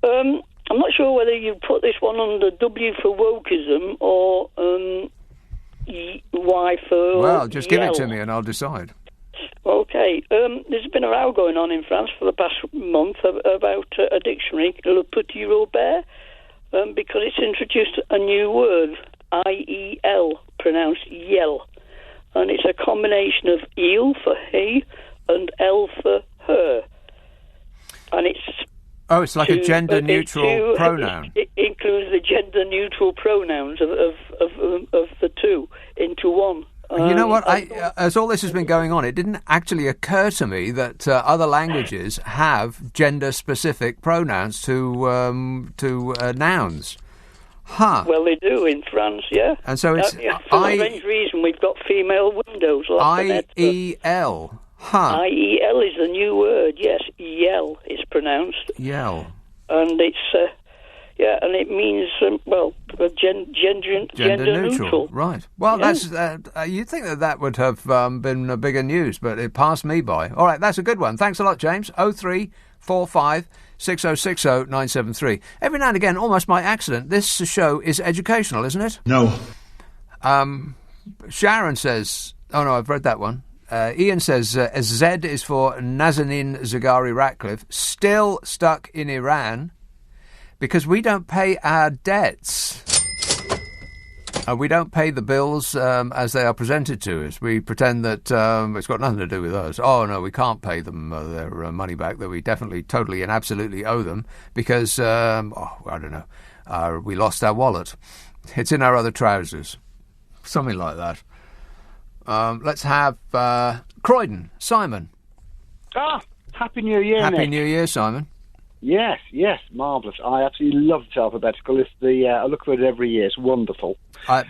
I'm not sure whether you put this one under W for wokeism or Y for
Well, just give
yell.
it to me and I'll decide.
Okay. There's been a row going on in France for the past month about a dictionary, Le Petit Robert, because it's introduced a new word, I-E-L, pronounced yell. And it's a combination of il for he and L for her. And it's...
Oh, it's like a gender-neutral pronoun.
It includes the gender-neutral pronouns of the two into one.
You know what? As all this has been going on, it didn't actually occur to me that other languages have gender-specific pronouns to nouns. Huh.
Well, they do in France, yeah.
And so it's...
for a strange reason, we've got female windows.
I-E-L. Huh.
I-E-L is the new word, yes. Yell is pronounced.
Yell.
And it's... and it means, gender neutral.
Right. Well, that's you'd think that would have been a bigger news, but it passed me by. All right, that's a good one. Thanks a lot, James. 0345 6060 973. Every now and again, almost by accident, this show is educational, isn't it?
No.
Sharon says... Oh, no, I've read that one. Ian says, Z is for Nazanin Zaghari Ratcliffe, still stuck in Iran... because we don't pay our debts. We don't pay the bills as they are presented to us. We pretend that it's got nothing to do with us. Oh, no, we can't pay them their money back, that we definitely, totally and absolutely owe them because, I don't know, we lost our wallet. It's in our other trousers. Something like that. Let's have Croydon. Simon.
Happy New Year,
Happy
Nick.
New Year, Simon.
Yes, marvellous. I absolutely love the alphabetical. It's I look for it every year. It's wonderful.
A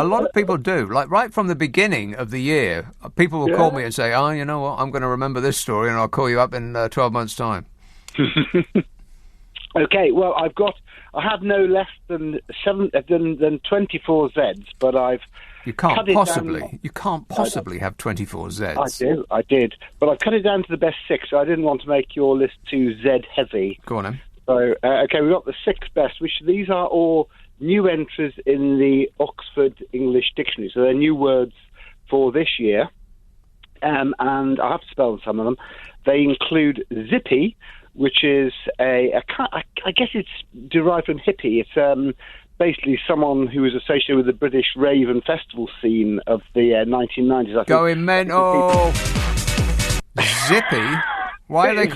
lot of people do. Like right from the beginning of the year, people will call me and say, "Oh, you know what? I'm going to remember this story, and I'll call you up in 12 months' time."
Okay. Well, I have no less than 24 Zs, but I've.
You can't possibly have 24 Zs.
I did. But I cut it down to the best 6, so I didn't want to make your list too Z-heavy.
Go on, then.
So, we've got the 6 best, which these are all new entries in the Oxford English Dictionary. So they're new words for this year. And I have to spell some of them. They include zippy, which is I guess it's derived from hippie. It's... basically someone who was associated with the British rave and festival scene of the 1990s.
Going mental. Zippy? Why are they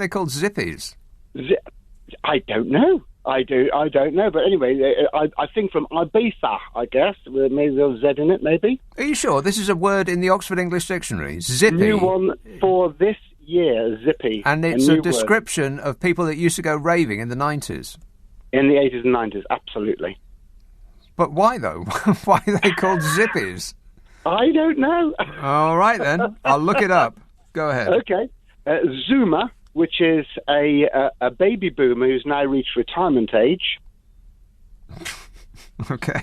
called zippies?
I don't know. I don't know. But anyway, I think from Ibiza, I guess. Maybe there's Z in it, maybe.
Are you sure? This is a word in the Oxford English Dictionary. Zippy.
New one for this year, zippy.
And it's a description of people that used to go raving in the 90s.
In the 80s and 90s, absolutely.
But why, though? Why are they called zippies?
I don't know.
All right, then. I'll look it up. Go ahead.
Okay. Zoomer, which is a baby boomer who's now reached retirement age.
Okay.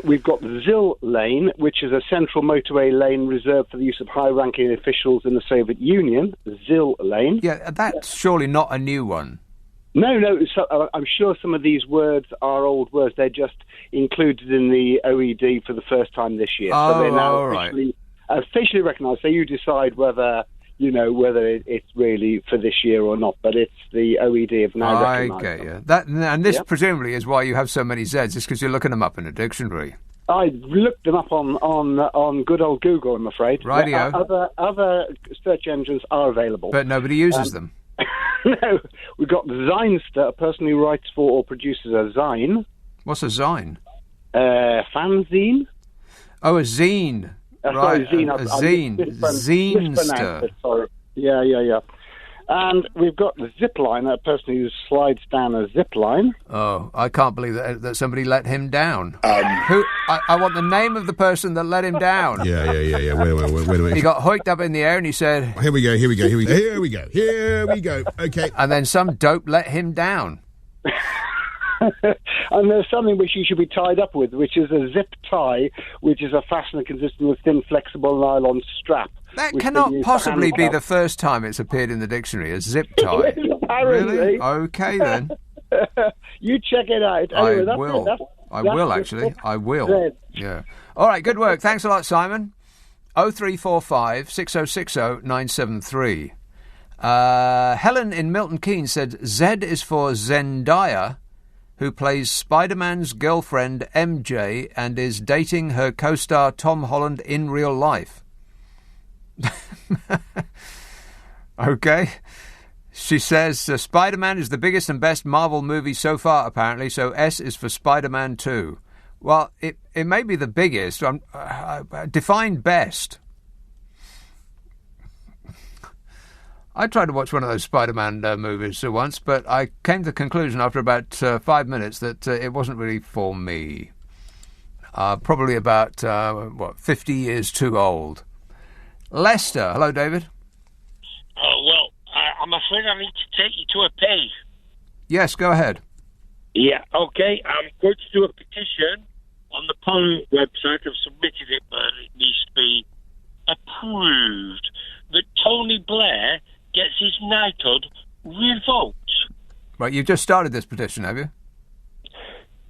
We've got Zill Lane, which is a central motorway lane reserved for the use of high-ranking officials in the Soviet Union. Zill Lane.
Yeah, that's surely not a new one.
No. So, I'm sure some of these words are old words. They're just included in the OED for the first time this year. So they're now officially recognised. So you decide whether it's really for this year or not. But it's the OED of now recognised.
I get you. And this presumably is why you have so many Zs, is because you're looking them up in a dictionary.
I looked them up on good old Google, I'm afraid.
Rightio.
Other search engines are available.
But nobody uses them.
No, we've got Zinester, a person who writes for or produces a zine.
What's a zine?
Fanzine.
Oh, a zine. Right,
zine.
A zine. Zinester.
Sorry. Yeah. And we've got the zipline, a person who slides down a zipline.
Oh, I can't believe that somebody let him down. I want the name of the person that let him down.
Yeah. Wait a minute.
He got hoiked up in the air and he said...
Here we go. Okay.
And then some dope let him down.
And there's something which you should be tied up with, which is a zip tie, which is a fastener consisting of a thin, flexible nylon strap.
That cannot possibly be the first time it's appeared in the dictionary, a zip tie. Really? Okay, then.
You check it out.
Anyway, I will. Yeah. All right, good work. Thanks a lot, Simon. 0345 6060 973. Helen in Milton Keynes said Z is for Zendaya, who plays Spider-Man's girlfriend MJ and is dating her co-star Tom Holland in real life. Okay. She says Spider-Man is the biggest and best Marvel movie so far, apparently, so S is for Spider-Man 2. Well, it may be the biggest. Define best. I tried to watch one of those Spider-Man movies once, but I came to the conclusion after about 5 minutes that it wasn't really for me. Probably about, 50 years too old. Leicester. Hello, David.
Well, I'm afraid I need to take you to a page.
Yes, go ahead.
Yeah, okay. I'm going to do a petition on the Parliament website. I've submitted it, but it needs to be approved. That Tony Blair gets his knighthood revoked.
Right, you've just started this petition, have you?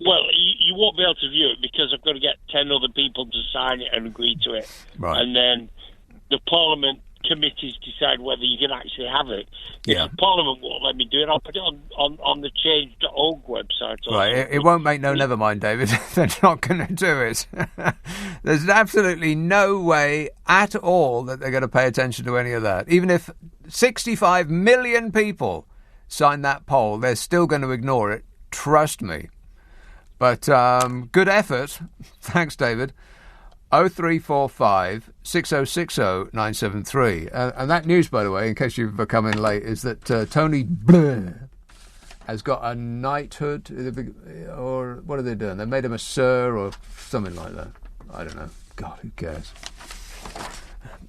Well, you won't be able to view it because I've got to get 10 other people to sign it and agree to it.
Right.
And then the Parliament committees decide whether you can actually have it.
Yeah.
If the Parliament won't let me do it, I'll put it on the change.org website.
Right, it won't make no never mind, David. They're not going to do it. There's absolutely no way at all that they're going to pay attention to any of that. Even if 65 million people sign that poll, they're still going to ignore it. Trust me. But good effort. Thanks, David. 0345 6060 973. And that news, by the way, in case you've come in late, is that Tony Blair has got a knighthood, or what are they doing? They made him a sir or something like that. I don't know. God, who cares?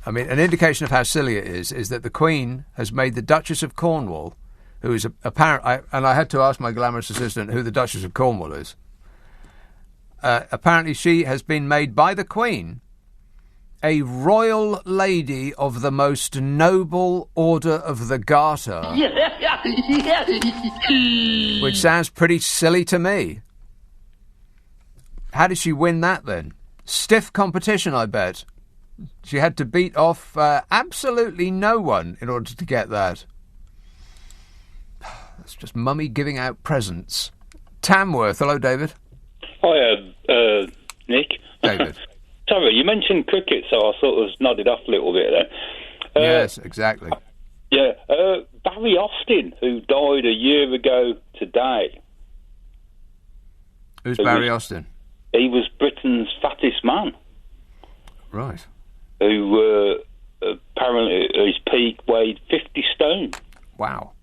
I mean, an indication of how silly it is that the Queen has made the Duchess of Cornwall, who is and I had to ask my glamorous assistant who the Duchess of Cornwall is. Apparently she has been made by the Queen a royal lady of the most noble order of the Garter. Which sounds pretty silly to me. How did she win that then? Stiff competition, I bet. She had to beat off absolutely no one in order to get that. That's just mummy giving out presents. Tamworth. Hello, David.
Hi, Nick.
David.
Sorry, you mentioned cricket, so I sort of nodded off a little bit there.
Yes, exactly.
Yeah, Barry Austin, who died a year ago today.
Who's Barry Austin?
He was Britain's fattest man.
Right.
Who apparently at his peak weighed 50 stone.
Wow.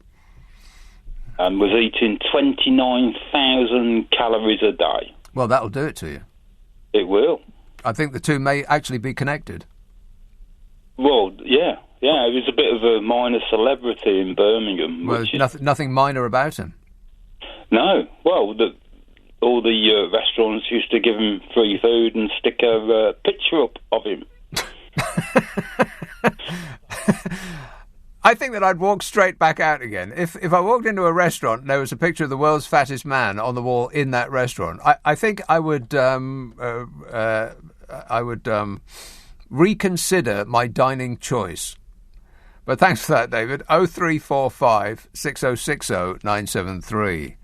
And was eating 29,000 calories a day.
Well, that'll do it to you.
It will.
I think the two may actually be connected.
Well, yeah. Yeah, he was a bit of a minor celebrity in Birmingham.
Well, nothing minor about him.
No. Well, all the restaurants used to give him free food and stick a picture up of him.
I think that I'd walk straight back out again. If I walked into a restaurant and there was a picture of the world's fattest man on the wall in that restaurant, I think I would reconsider my dining choice. But thanks for that, David. 0345 6060 973.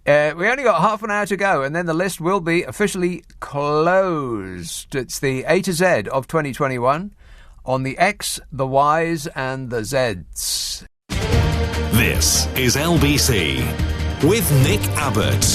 We only got half an hour to go, and then the list will be officially closed. It's the A to Z of 2021 on the X, the Ys, and the Zs.
This is LBC with Nick Abbott.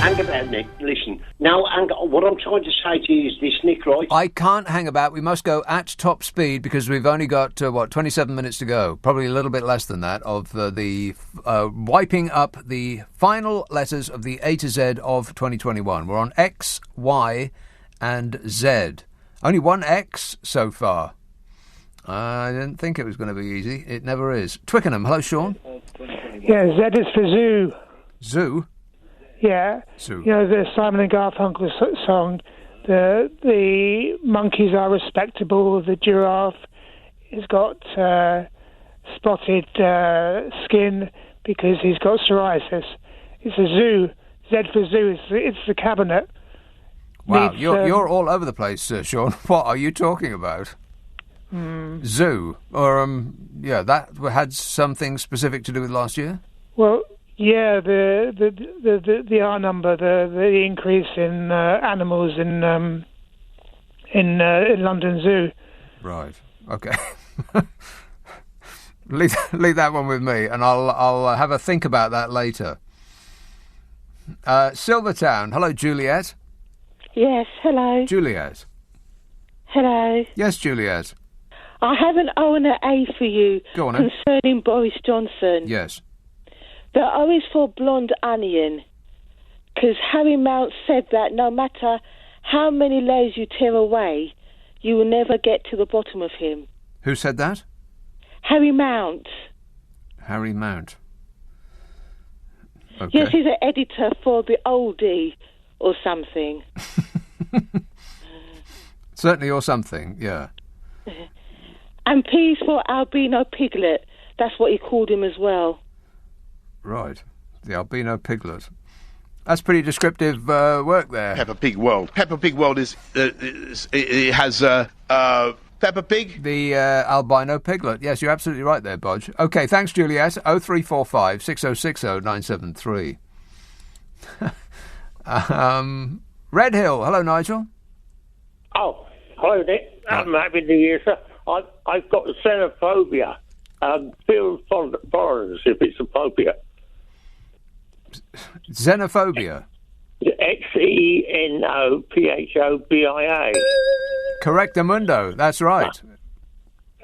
Hang about, Nick. Listen. Now, what I'm trying to say to you is this, Nick, right?
I can't hang about. We must go at top speed because we've only got, 27 minutes to go. Probably a little bit less than that of the wiping up the final letters of the A to Z of 2021. We're on X, Y, and Z. Only one X so far. I didn't think it was going to be easy. It never is. Twickenham. Hello, Sean.
Yeah, Z is for zoo.
Zoo?
Yeah.
Zoo.
You know, the Simon and Garfunkel song, the monkeys are respectable, the giraffe has got spotted skin because he's got psoriasis. It's a zoo. Z for zoo. It's the cabinet.
Wow, you're all over the place, Sean. What are you talking about? Zoo, or that had something specific to do with last year.
Well, yeah, the R number, the increase in animals in London Zoo.
Right. Okay. leave that one with me, and I'll have a think about that later. Silvertown. Hello, Juliet.
Yes, hello.
Juliet.
Hello.
Yes, Juliet.
I have an O and an A for you.
Go on, then.
Concerning Boris Johnson.
Yes.
The O is for blonde onion, because Harry Mount said that no matter how many layers you tear away, you will never get to the bottom of him.
Who said that?
Harry Mount.
Harry Mount. Okay.
Yes, he's an editor for the Oldie or something.
Certainly, or something, yeah.
And P's for albino piglet. That's what he called him as well.
Right. The albino piglet. That's pretty descriptive work there.
Peppa Pig World. Peppa Pig World it has Peppa Pig.
The albino piglet. Yes, you're absolutely right there, Bodge. Okay, thanks, Juliet. 0345 6060 973. Red Hill. Hello, Nigel.
Oh, hello, Nick. Happy New Year, sir. I've got xenophobia. Fear of foreigners, if it's a phobia.
Xenophobia.
Xenophobia.
Correctamundo. That's right.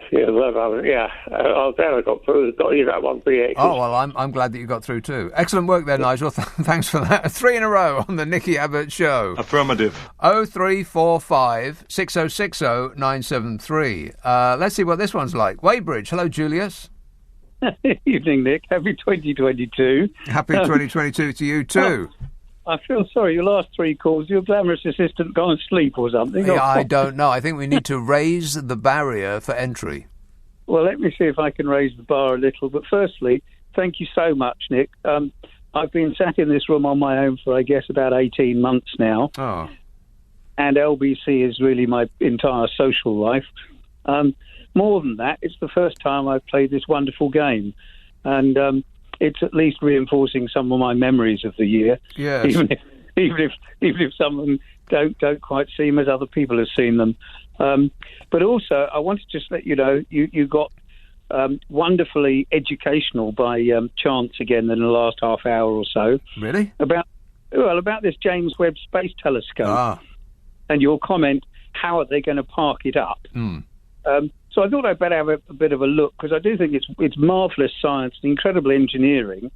Yeah, well, yeah. I'm glad I got through. Got you that one, PH.
Oh, well, I'm glad that you got through too. Excellent work there, Nigel. Thanks for that. 3 in a row on the Nicky Abbott Show.
Affirmative.
0345 6060 973. Let's see what this one's like. Weybridge. Hello, Julius.
Evening, Nick. Happy 2022.
Happy 2022 to you too.
I feel sorry. Your last 3 calls, your glamorous assistant gone to sleep or something.
Yeah, I don't know. I think we need to raise the barrier for entry.
Well, let me see if I can raise the bar a little. But firstly, thank you so much, Nick. I've been sat in this room on my own for, I guess, about 18 months now.
Oh.
And LBC is really my entire social life. More than that, it's the first time I've played this wonderful game. And it's at least reinforcing some of my memories of the year.
Yes.
Even if some of them don't quite seem as other people have seen them. But also, I want to just let you know, you got wonderfully educational by chance again in the last half hour or so.
Really?
About this James Webb Space Telescope.
Ah.
And your comment, how are they going to park it up? So I thought I'd better have a bit of a look, because I do think it's marvellous science, incredible engineering,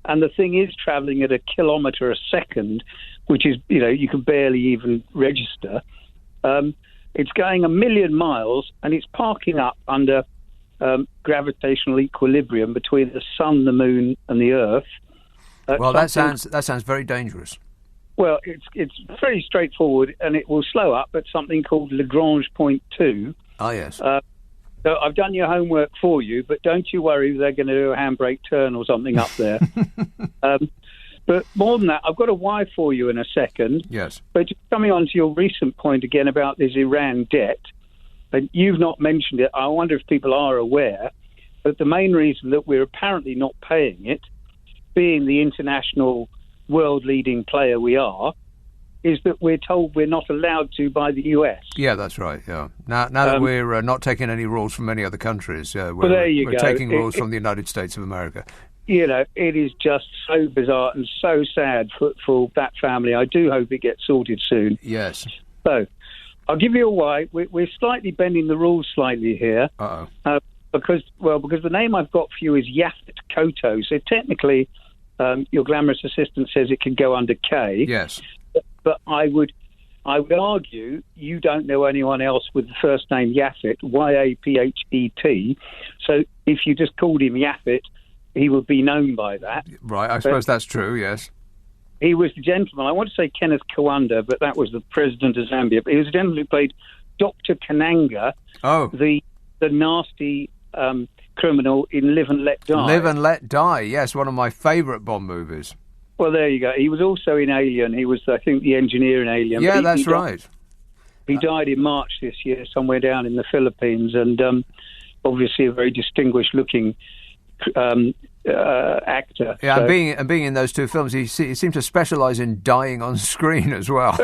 and the thing is travelling at 1 kilometre a second, which is, you can barely even register. It's going 1 million miles, and it's parking up under gravitational equilibrium between the sun, the moon, and the Earth.
Well, that sounds very dangerous.
Well, it's very straightforward, and it will slow up at something called Lagrange point 2.
Oh, yes.
So I've done your homework for you, but don't you worry, they're going to do a handbrake turn or something up there. But more than that, I've got a why for you in a second.
Yes.
But just coming on to your recent point again about this Iran debt, and you've not mentioned it, I wonder if people are aware, but the main reason that we're apparently not paying it, being the international world-leading player we are, is that we're told we're not allowed to by the US.
Yeah, that's right, yeah. Now that we're not taking any rules from any other countries, we're
go.
taking rules from the United States of America.
It is just so bizarre and so sad for that family. I do hope it gets sorted soon.
Yes.
So, I'll give you a why. We're slightly bending the rules slightly here.
Uh-oh.
Because the name I've got for you is Yaphet Koto. So technically, your glamorous assistant says it can go under K.
Yes.
But I would argue you don't know anyone else with the first name Yaphet, Yaphet. So if you just called him Yaphet, he would be known by that.
Right, I suppose that's true, yes.
He was the gentleman, I want to say Kenneth Kaunda, but that was the president of Zambia. But he was the gentleman who played Dr. Kananga, the nasty criminal in Live and Let Die.
Live and Let Die, yes, one of my favourite Bond movies.
Well, there you go. He was also in Alien. He was, I think, the engineer in Alien.
Yeah, that's right.
He died in March this year, somewhere down in the Philippines, and obviously a very distinguished-looking actor.
Yeah, so. and being in those 2 films, he seemed to specialise in dying on screen as well.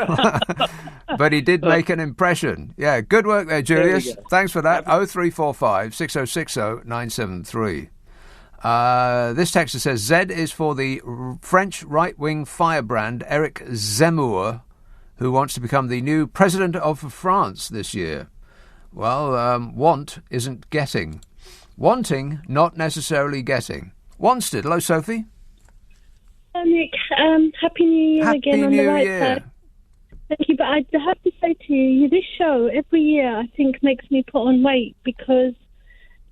But he did make an impression. Yeah, good work there, Julius. Thanks for that. 0345 6060 973. This texter says Z is for the French right-wing firebrand Eric Zemmour, who wants to become the new president of France this year. Well, want isn't getting. Wanting, not necessarily getting. Wanstead. Hello, Sophie.
Nick, Happy New Year
Happy
again on
New
the right
Year.
side. Thank you, but I have to say to you, this show every year I think makes me put on weight, because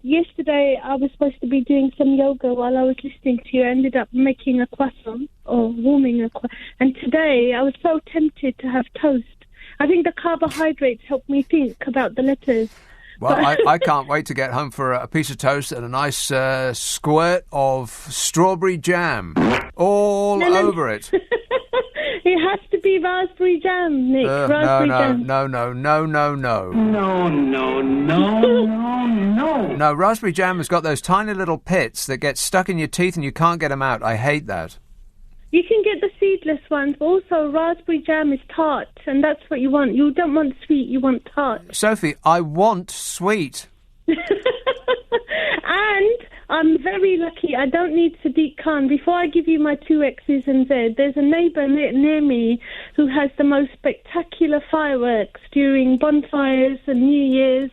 yesterday I was supposed to be doing some yoga while I was listening to you. I ended up making a croissant or warming a croissant, and today I was so tempted to have toast. I think the carbohydrates helped me think about the letters.
Well, I can't wait to get home for a piece of toast and a nice squirt of strawberry jam all over it.
It has to be raspberry jam, Nick. Raspberry jam.
No. No, raspberry jam has got those tiny little pits that get stuck in your teeth and you can't get them out. I hate that.
You can get the seedless ones. Also, raspberry jam is tart, and that's what you want. You don't want sweet, you want tart.
Sophie, I want sweet.
And I'm very lucky. I don't need Sadiq Khan. Before I give you my 2 X's and Z, there's a neighbour near me who has the most spectacular fireworks during bonfires and New Year's.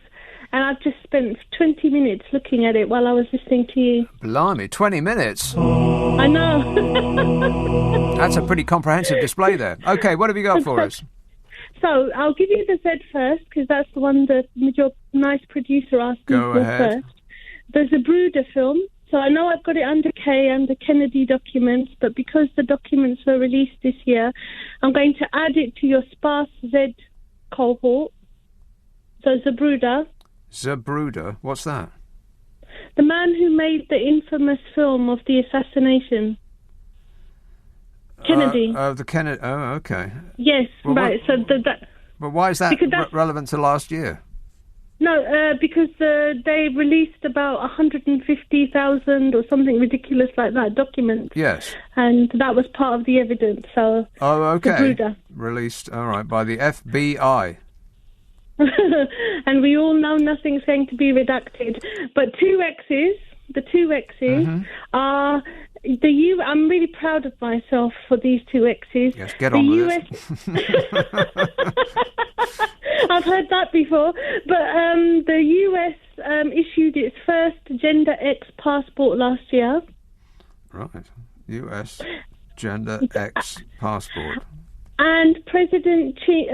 And I've just spent 20 minutes looking at it while I was listening to you.
Blimey, 20 minutes?
I know.
That's a pretty comprehensive display there. OK, what have you got for us?
So, I'll give you the Z first, because that's the one that your nice producer asked me
Go
for
ahead.
first. There's a Brooder film. So I know I've got it under K, under Kennedy documents, but because the documents were released this year, I'm going to add it to your sparse Z cohort. So Zabruda.
Zabruda? What's that?
The man who made the infamous film of the assassination. Kennedy.
The Kennedy. Oh, OK.
Yes,
well,
right.
What,
So
but why is that relevant to last year?
No, because they released about 150,000 or something ridiculous like that documents.
Yes.
And that was part of the evidence. So.
Oh, OK.
Zabruda.
Released, all right, by the FBI.
And we all know nothing's going to be redacted. But 2 X's, the 2 X's are I'm really proud of myself for these 2 X's.
Yes, get on with it.
I've heard that before. But the US issued its first Gender X passport last year.
Right. US Gender X passport.
And President Xi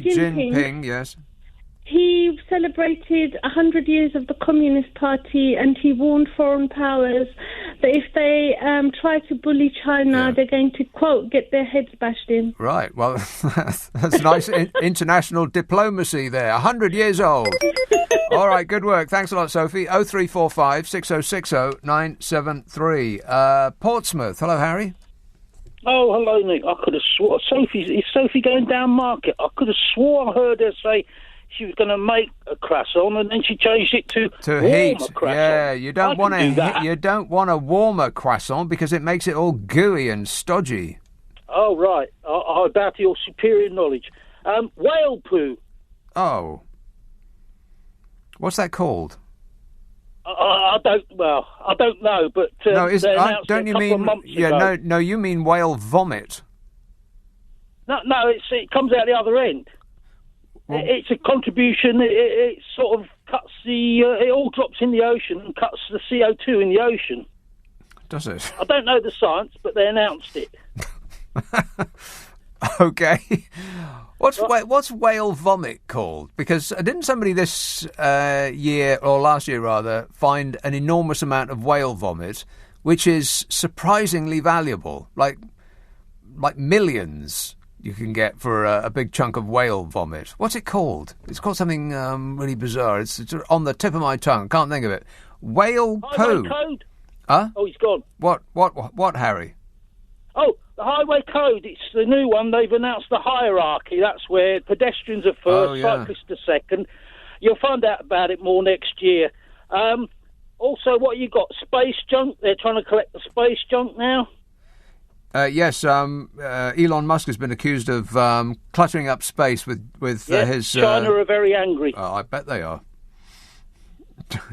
Jinping, yes.
He celebrated 100 years of the Communist Party, and he warned foreign powers that if they try to bully China, they're going to, quote, get their heads bashed in.
Right, well, that's nice international diplomacy there. 100 years old. All right, good work. Thanks a lot, Sophie. 0345 6060 973. Portsmouth. Hello, Harry.
Oh, hello, Nick. I could have swore... Is Sophie going down market? I could have swore I heard her say she was going to make a croissant, and then she changed it to
heat.
Croissant.
Yeah, you don't want a warmer croissant because it makes it all gooey and stodgy.
Oh, right. I doubt your superior knowledge. Whale poo.
Oh. What's that called?
I don't know, but
no,
they announced
don't you
it a couple
mean?
of months
Yeah,
ago.
no, you mean whale vomit?
No, it comes out the other end. Well, it's a contribution. It sort of cuts it all drops in the ocean and cuts the CO2 in the ocean.
Does it?
I don't know the science, but they announced it.
Okay. What's whale vomit called? Because didn't somebody this year, or last year rather, find an enormous amount of whale vomit, which is surprisingly valuable, like millions you can get for a big chunk of whale vomit. What's it called? It's called something really bizarre. It's on the tip of my tongue. Can't think of it. Whale poo.
Code.
Huh?
Oh, he's gone.
What, Harry?
Oh, the highway code. It's the new one. They've announced the hierarchy. That's where pedestrians are first, cyclists are second. You'll find out about it more next year. Also, what you got? Space junk. They're trying to collect the space junk now.
Yes, Elon Musk has been accused of cluttering up space with his...
China are very angry.
I bet they are.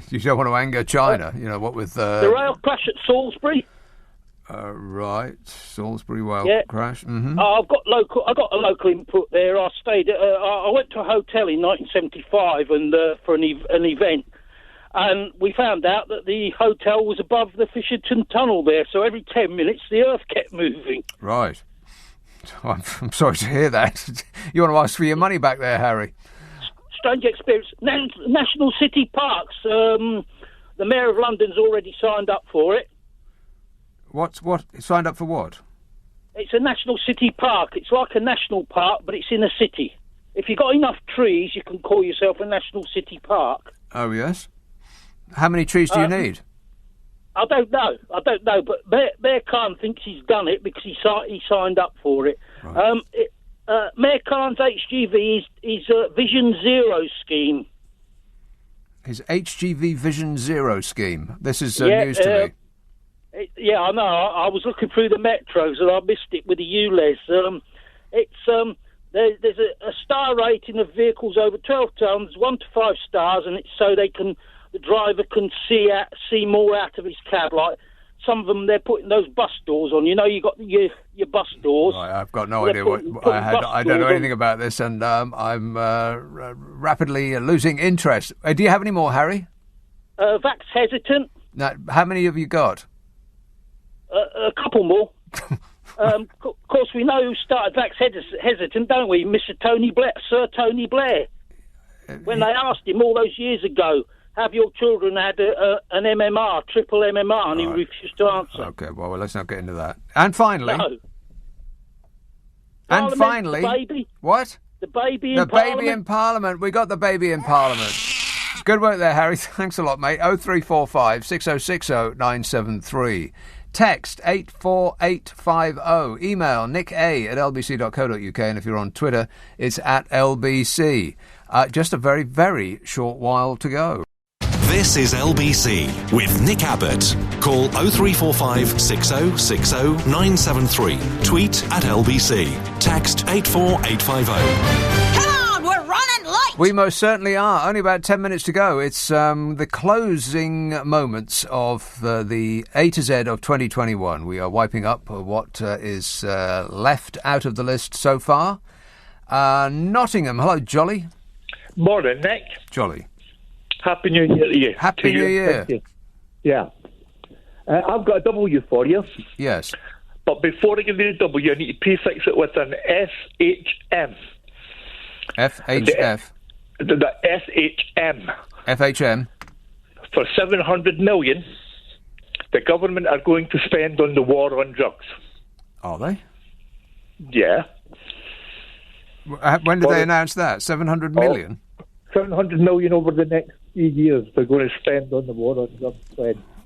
You don't want to anger China, what with...
the rail crash at Salisbury.
Right, Salisbury rail crash. Mm-hmm.
I got a local input there. I stayed. I went to a hotel in 1975 and for an event, and we found out that the hotel was above the Fisherton Tunnel there. So every 10 minutes, the Earth kept moving.
Right. I'm sorry to hear that. You want to ask for your money back there, Harry?
Strange experience. National City Parks. The Mayor of London's already signed up for it.
What? Signed up for what?
It's a national city park. It's like a national park, but it's in a city. If you've got enough trees, you can call yourself a national city park.
Oh, yes? How many trees do you need?
I don't know, but Mayor Khan thinks he's done it because he signed up for it. Right. Mayor Khan's HGV is Vision Zero scheme.
His HGV Vision Zero scheme. This is news to me.
Yeah, I know. I was looking through the metros and I missed it with the ULEZ. There's a star rating of vehicles over 12 tonnes, 1 to 5 stars, and it's so the driver can see more out of his cab. Like some of them, they're putting those bus doors on. You got your bus doors.
Right, I've got no idea what I don't know anything about this, and I'm rapidly losing interest. Do you have any more, Harry?
Vax hesitant.
Now, how many have you got?
A couple more. Of course, we know who started Vax hesitant, don't we? Sir Tony Blair. When they asked him all those years ago, have your children had an MMR, triple MMR, and he refused to answer.
Okay, well, let's not get into that. And finally...
No.
And finally...
The baby.
What?
The baby in Parliament.
The baby in Parliament. We got the baby in Parliament. Good work there, Harry. Thanks a lot, mate. 0345 6060 973. Text 84850. Email nicka@lbc.co.uk. And if you're on Twitter, it's @LBC. Just a very, very short while to go.
This is LBC with Nick Abbott. Call 0345 6060 973. Tweet @LBC. Text 84850.
We most certainly are. Only about 10 minutes to go. It's the closing moments of the A to Z of 2021. We are wiping up what is left out of the list so far. Nottingham. Hello, Jolly.
Morning, Nick.
Jolly.
Happy New Year to you.
Happy New Year.
Thank you. Yeah. I've got a W for you.
Yes.
But before I give you the W, I need to prefix it with an SHM.
FHF.
The SHM.
FHM.
For 700 million, the government are going to spend on the war on drugs.
Are they?
Yeah.
When did they announce that? 700 million?
700 million over the next few years they're going to spend on the war on drugs.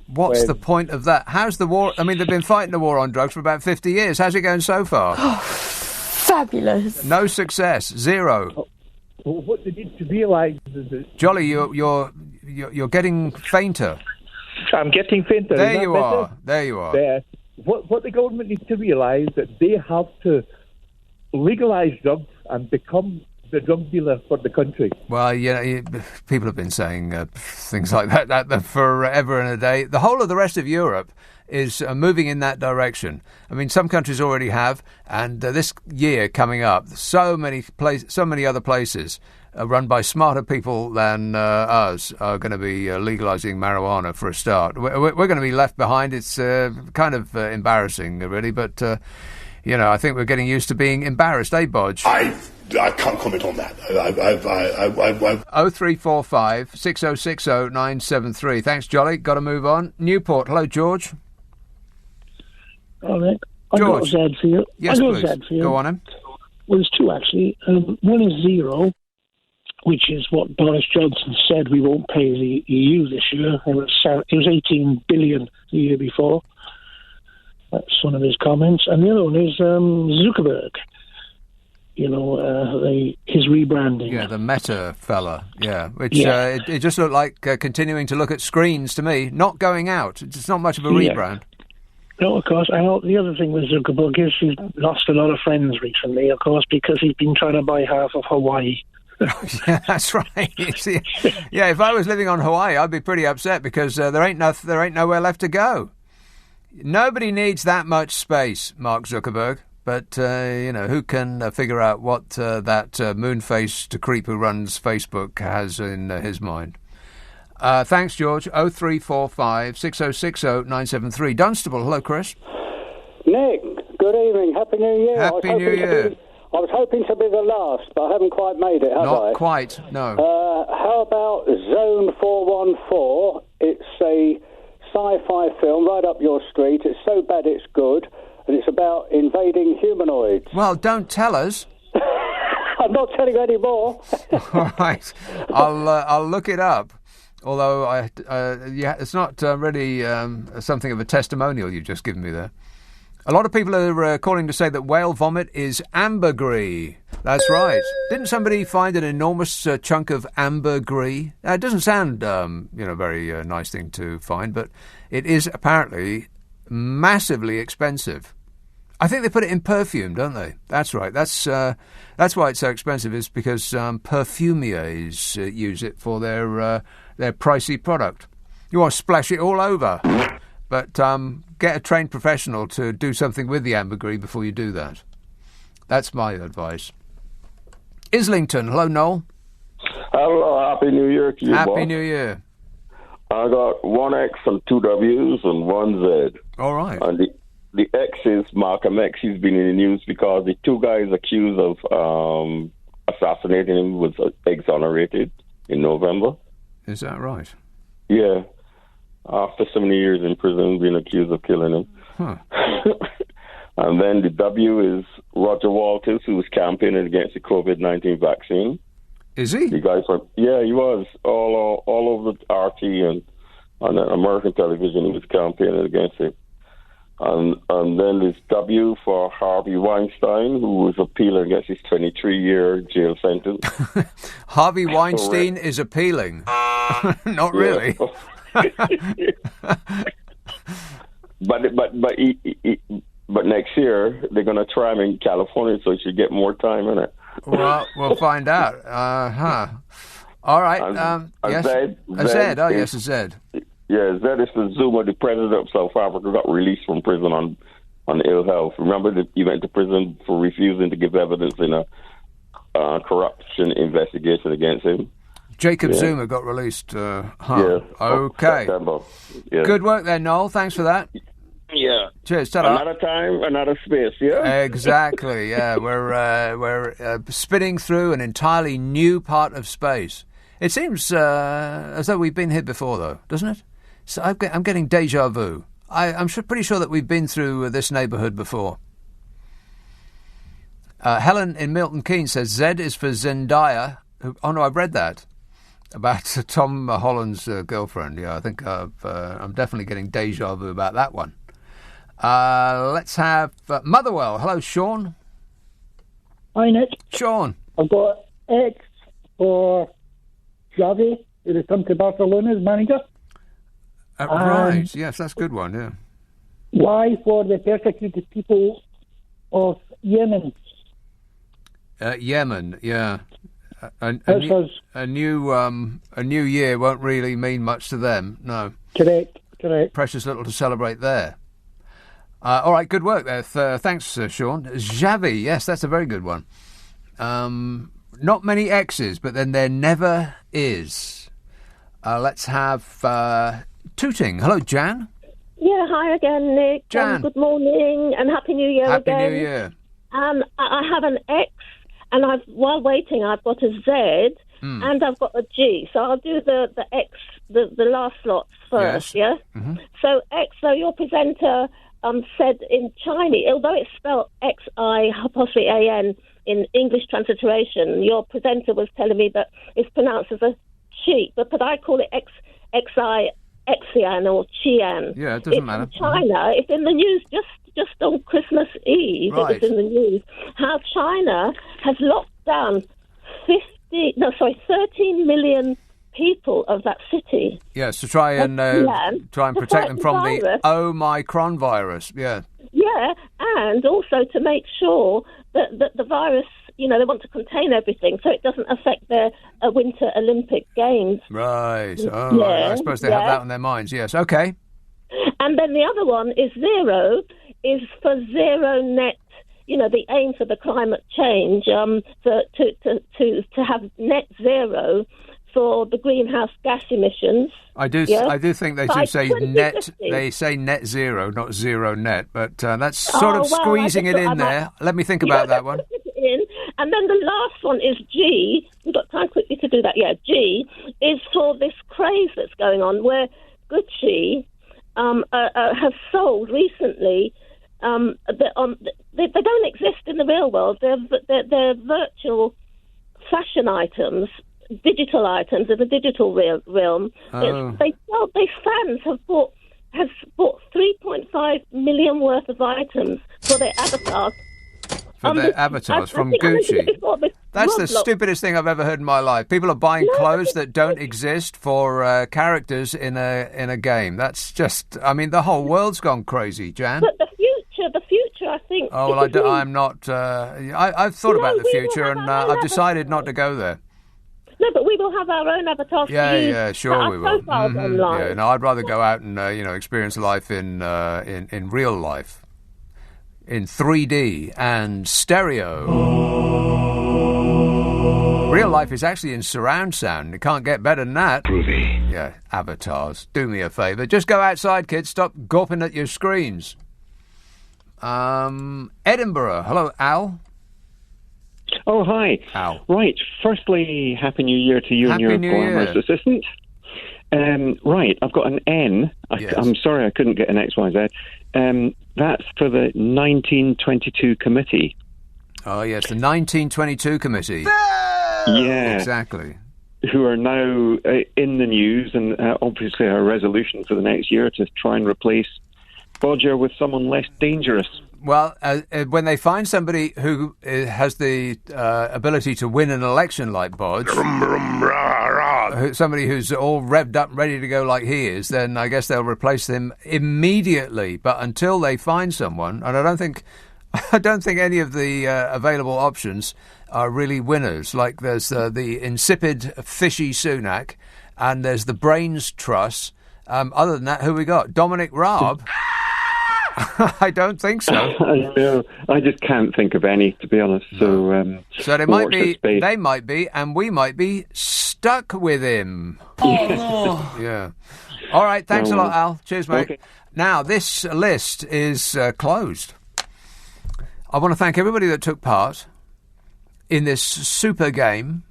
What's the point of that? How's the war? I mean, they've been fighting the war on drugs for about 50 years. How's it going so far?
Fabulous.
No success. Zero.
Well, what they need to realise is that...
Jolly, you're getting fainter.
I'm getting fainter.
There you are. There you are.
What the government needs to realise that they have to legalise drugs and become the drug dealer for the country.
Well, people have been saying things like that forever and a day. The whole of the rest of Europe is moving in that direction. I mean, some countries already have, and this year coming up, so many other places run by smarter people than us are going to be legalising marijuana for a start. We're going to be left behind. It's kind of embarrassing, really, but I think we're getting used to being embarrassed, eh, Bodge?
I can't comment on that.
0345 6060 973. Thanks, Jolly. Got to move on. Newport. Hello, George.
All right.
George.
I've got a Z for you.
Yes, please. Go on, him.
Well, there's two, actually. One is zero, which is what Boris Johnson said we won't pay the EU this year. It was 18 billion the year before. That's one of his comments. And the other one is Zuckerberg. His rebranding.
Yeah, the Meta fella. Yeah, which it just looked like continuing to look at screens to me, not going out. It's not much of a rebrand.
No, of course. The other thing with Zuckerberg is he's lost a lot of friends recently, of course, because he's been trying to buy half of Hawaii.
Yeah, that's right. See, yeah, if I was living on Hawaii, I'd be pretty upset because there ain't nowhere left to go. Nobody needs that much space, Mark Zuckerberg. But, who can figure out what that moon-faced creep who runs Facebook has in his mind? Thanks, George. 0345 6060 973. Dunstable, hello, Chris.
Nick, good evening. Happy New Year.
Happy New Year.
I was hoping to be the last, but I haven't quite made it, have I?
Not quite, no.
How about Zone 414? It's a sci-fi film right up your street. It's so bad it's good, and it's about invading humanoids.
Well, don't tell us.
I'm not telling you any more.
All right. I'll look it up. Although it's not really something of a testimonial you've just given me there. A lot of people are calling to say that whale vomit is ambergris. That's right. Didn't somebody find an enormous chunk of ambergris? It doesn't sound, very nice thing to find, but it is apparently massively expensive. I think they put it in perfume, don't they? That's right. That's why it's so expensive. Is because perfumiers use it for their pricey product. You want to splash it all over. But get a trained professional to do something with the ambergris before you do that. That's my advice. Islington, hello, Noel.
Hello, Happy New Year to you,
Happy
boss.
New Year.
I got one X and two W's and one Z.
All right.
And the X is Malcolm X. He's been in the news because the two guys accused of assassinating him was exonerated in November.
Is that right?
Yeah. After so many years in prison, being accused of killing him.
Huh.
And then the W is Roger Walters, who was campaigning against the COVID-19 vaccine.
Is he?
The guy from he was all over the RT and on American television. He was campaigning against it. And then there's W for Harvey Weinstein, who was appealing against his 23-year jail sentence.
Harvey Weinstein is appealing. Not really.
But next year they're going to try him in California, so he should get more time in it.
Well, we'll find out. All right. Yes.
Zed.
A Zed. Oh, yes, a Zed.
Yeah, Zed is the Zuma, the president of South Africa, got released from prison on ill health. Remember that he went to prison for refusing to give evidence in a corruption investigation against him.
Jacob Zuma got released.
Yeah.
Okay.
Yeah.
Good work there, Noel. Thanks for that.
Yeah.
Cheers. Ta-da.
Another time, another space. Yeah.
Exactly. Yeah, we're spinning through an entirely new part of space. It seems as though we've been here before, though, doesn't it? So I'm getting deja vu. I'm pretty sure that we've been through this neighbourhood before. Helen in Milton Keynes says Z is for Zendaya. Oh no, I've read that about Tom Holland's girlfriend. Yeah, I think I'm definitely getting deja vu about that one. Let's have Motherwell. Hello, Sean.
Hi, Nick.
Sean.
I've got X for Xavi, who has come to Barcelona as manager.
Right, yes, that's a good one, yeah.
Y for the persecuted people of Yemen.
Yemen, yeah. A new year won't really mean much to them, no.
Correct.
Precious little to celebrate there. All right, good work there. Thanks, Sean. Xavi, yes, that's a very good one. Not many X's, but then there never is. Let's have Tooting. Hello, Jan.
Yeah, hi again, Nick.
Jan.
Good morning and Happy New Year again.
Happy New Year.
I have an X, and while waiting, I've got a Z, and I've got a G. So I'll do the X, the last slots first,
yes.
Yeah? Mm-hmm. So X, so your presenter said in Chinese, although it's spelled X-I-A-N in English transliteration, your presenter was telling me that it's pronounced as a chi, but I call it Xian or Qian.
Yeah, it doesn't matter.
In China, it's in the news just on Christmas Eve. Right. It was in the news how China has locked down 13 million people of that city.
Yes, to try and protect them from the Omicron virus. Yeah.
Yeah, and also to make sure that the virus, they want to contain everything so it doesn't affect their Winter Olympic Games.
Right. Oh, right. I suppose they have that on their minds. Yes. Okay.
And then the other one is zero, is for zero net. The aim for the climate change, to have net zero for the greenhouse gas emissions.
I do think they do say net. They say net zero, not zero net. But that's sort of squeezing it in there. Let me think about that one.
And then the last one is G. We've got time quickly to do that. Yeah, G is for this craze that's going on where Gucci has sold recently. They don't exist in the real world. They're virtual fashion items, digital items in the digital realm.
Oh.
These fans have bought 3.5 million worth of items for their avatars.
For their avatars from Gucci. That's the stupidest thing I've ever heard in my life. People are buying clothes that don't exist for characters in a game. That's just, the whole world's gone crazy, Jan.
But the future, I think.
Oh, well, I'm not. I've thought about the future, and I've decided not to go there.
No, but we will have our own avatars.
Yeah, sure we will.
Online.
Yeah, no, I'd rather go out and experience life in real life, in 3D and stereo. Real life is actually in surround sound. It can't get better than that. Groovy. Yeah, avatars. Do me a favour. Just go outside, kids. Stop gawping at your screens. Edinburgh. Hello, Al.
Oh, hi.
Al.
Right. Firstly, Happy New Year to you and your glamorous assistant. Right. I've got an N. I'm sorry I couldn't get an XYZ. That's for the 1922 committee.
Oh, yes, the 1922 committee.
Yeah.
Exactly.
Who are now in the news, and obviously a resolution for the next year to try and replace Bodger with someone less dangerous.
Well, when they find somebody who has the ability to win an election like Bodge, somebody who's all revved up, ready to go like he is, then I guess they'll replace him immediately. But until they find someone, and I don't think any of the available options are really winners. Like there's the insipid, fishy Sunak, and there's the brains truss. Other than that, who we got? Dominic Raab. I don't think so.
I know. I just can't think of any, to be honest.
No. So they might be, and we might be stuck with him.
Oh, no.
Yeah. All right. Thanks a lot, Al. Cheers, mate.
Okay.
Now, this list is closed. I want to thank everybody that took part in this super game,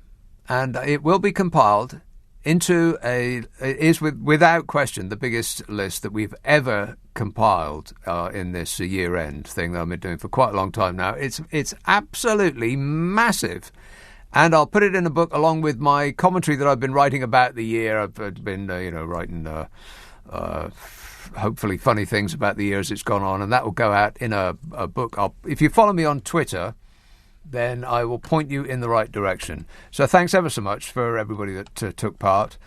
and it will be compiled into without question the biggest list that we've ever compiled in this year-end thing that I've been doing for quite a long time now. It's absolutely massive, and I'll put it in a book along with my commentary that I've been writing about the year. I've been writing hopefully funny things about the year as it's gone on, and that will go out in a book. If you follow me on Twitter, then I will point you in the right direction. So thanks ever so much for everybody that took part.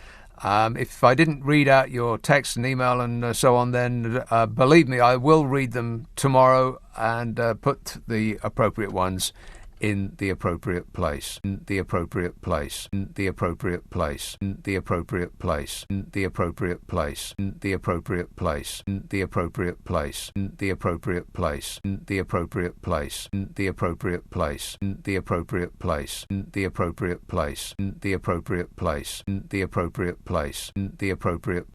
If I didn't read out your text and email and so on, then believe me, I will read them tomorrow and put the appropriate ones in the appropriate place. In the appropriate place. In the appropriate place. In the appropriate place. In the appropriate place. In the appropriate place. In the appropriate place. In the appropriate place. In the appropriate place. In the appropriate place. In the appropriate place. In the appropriate place. In the appropriate place. In the appropriate place. In the appropriate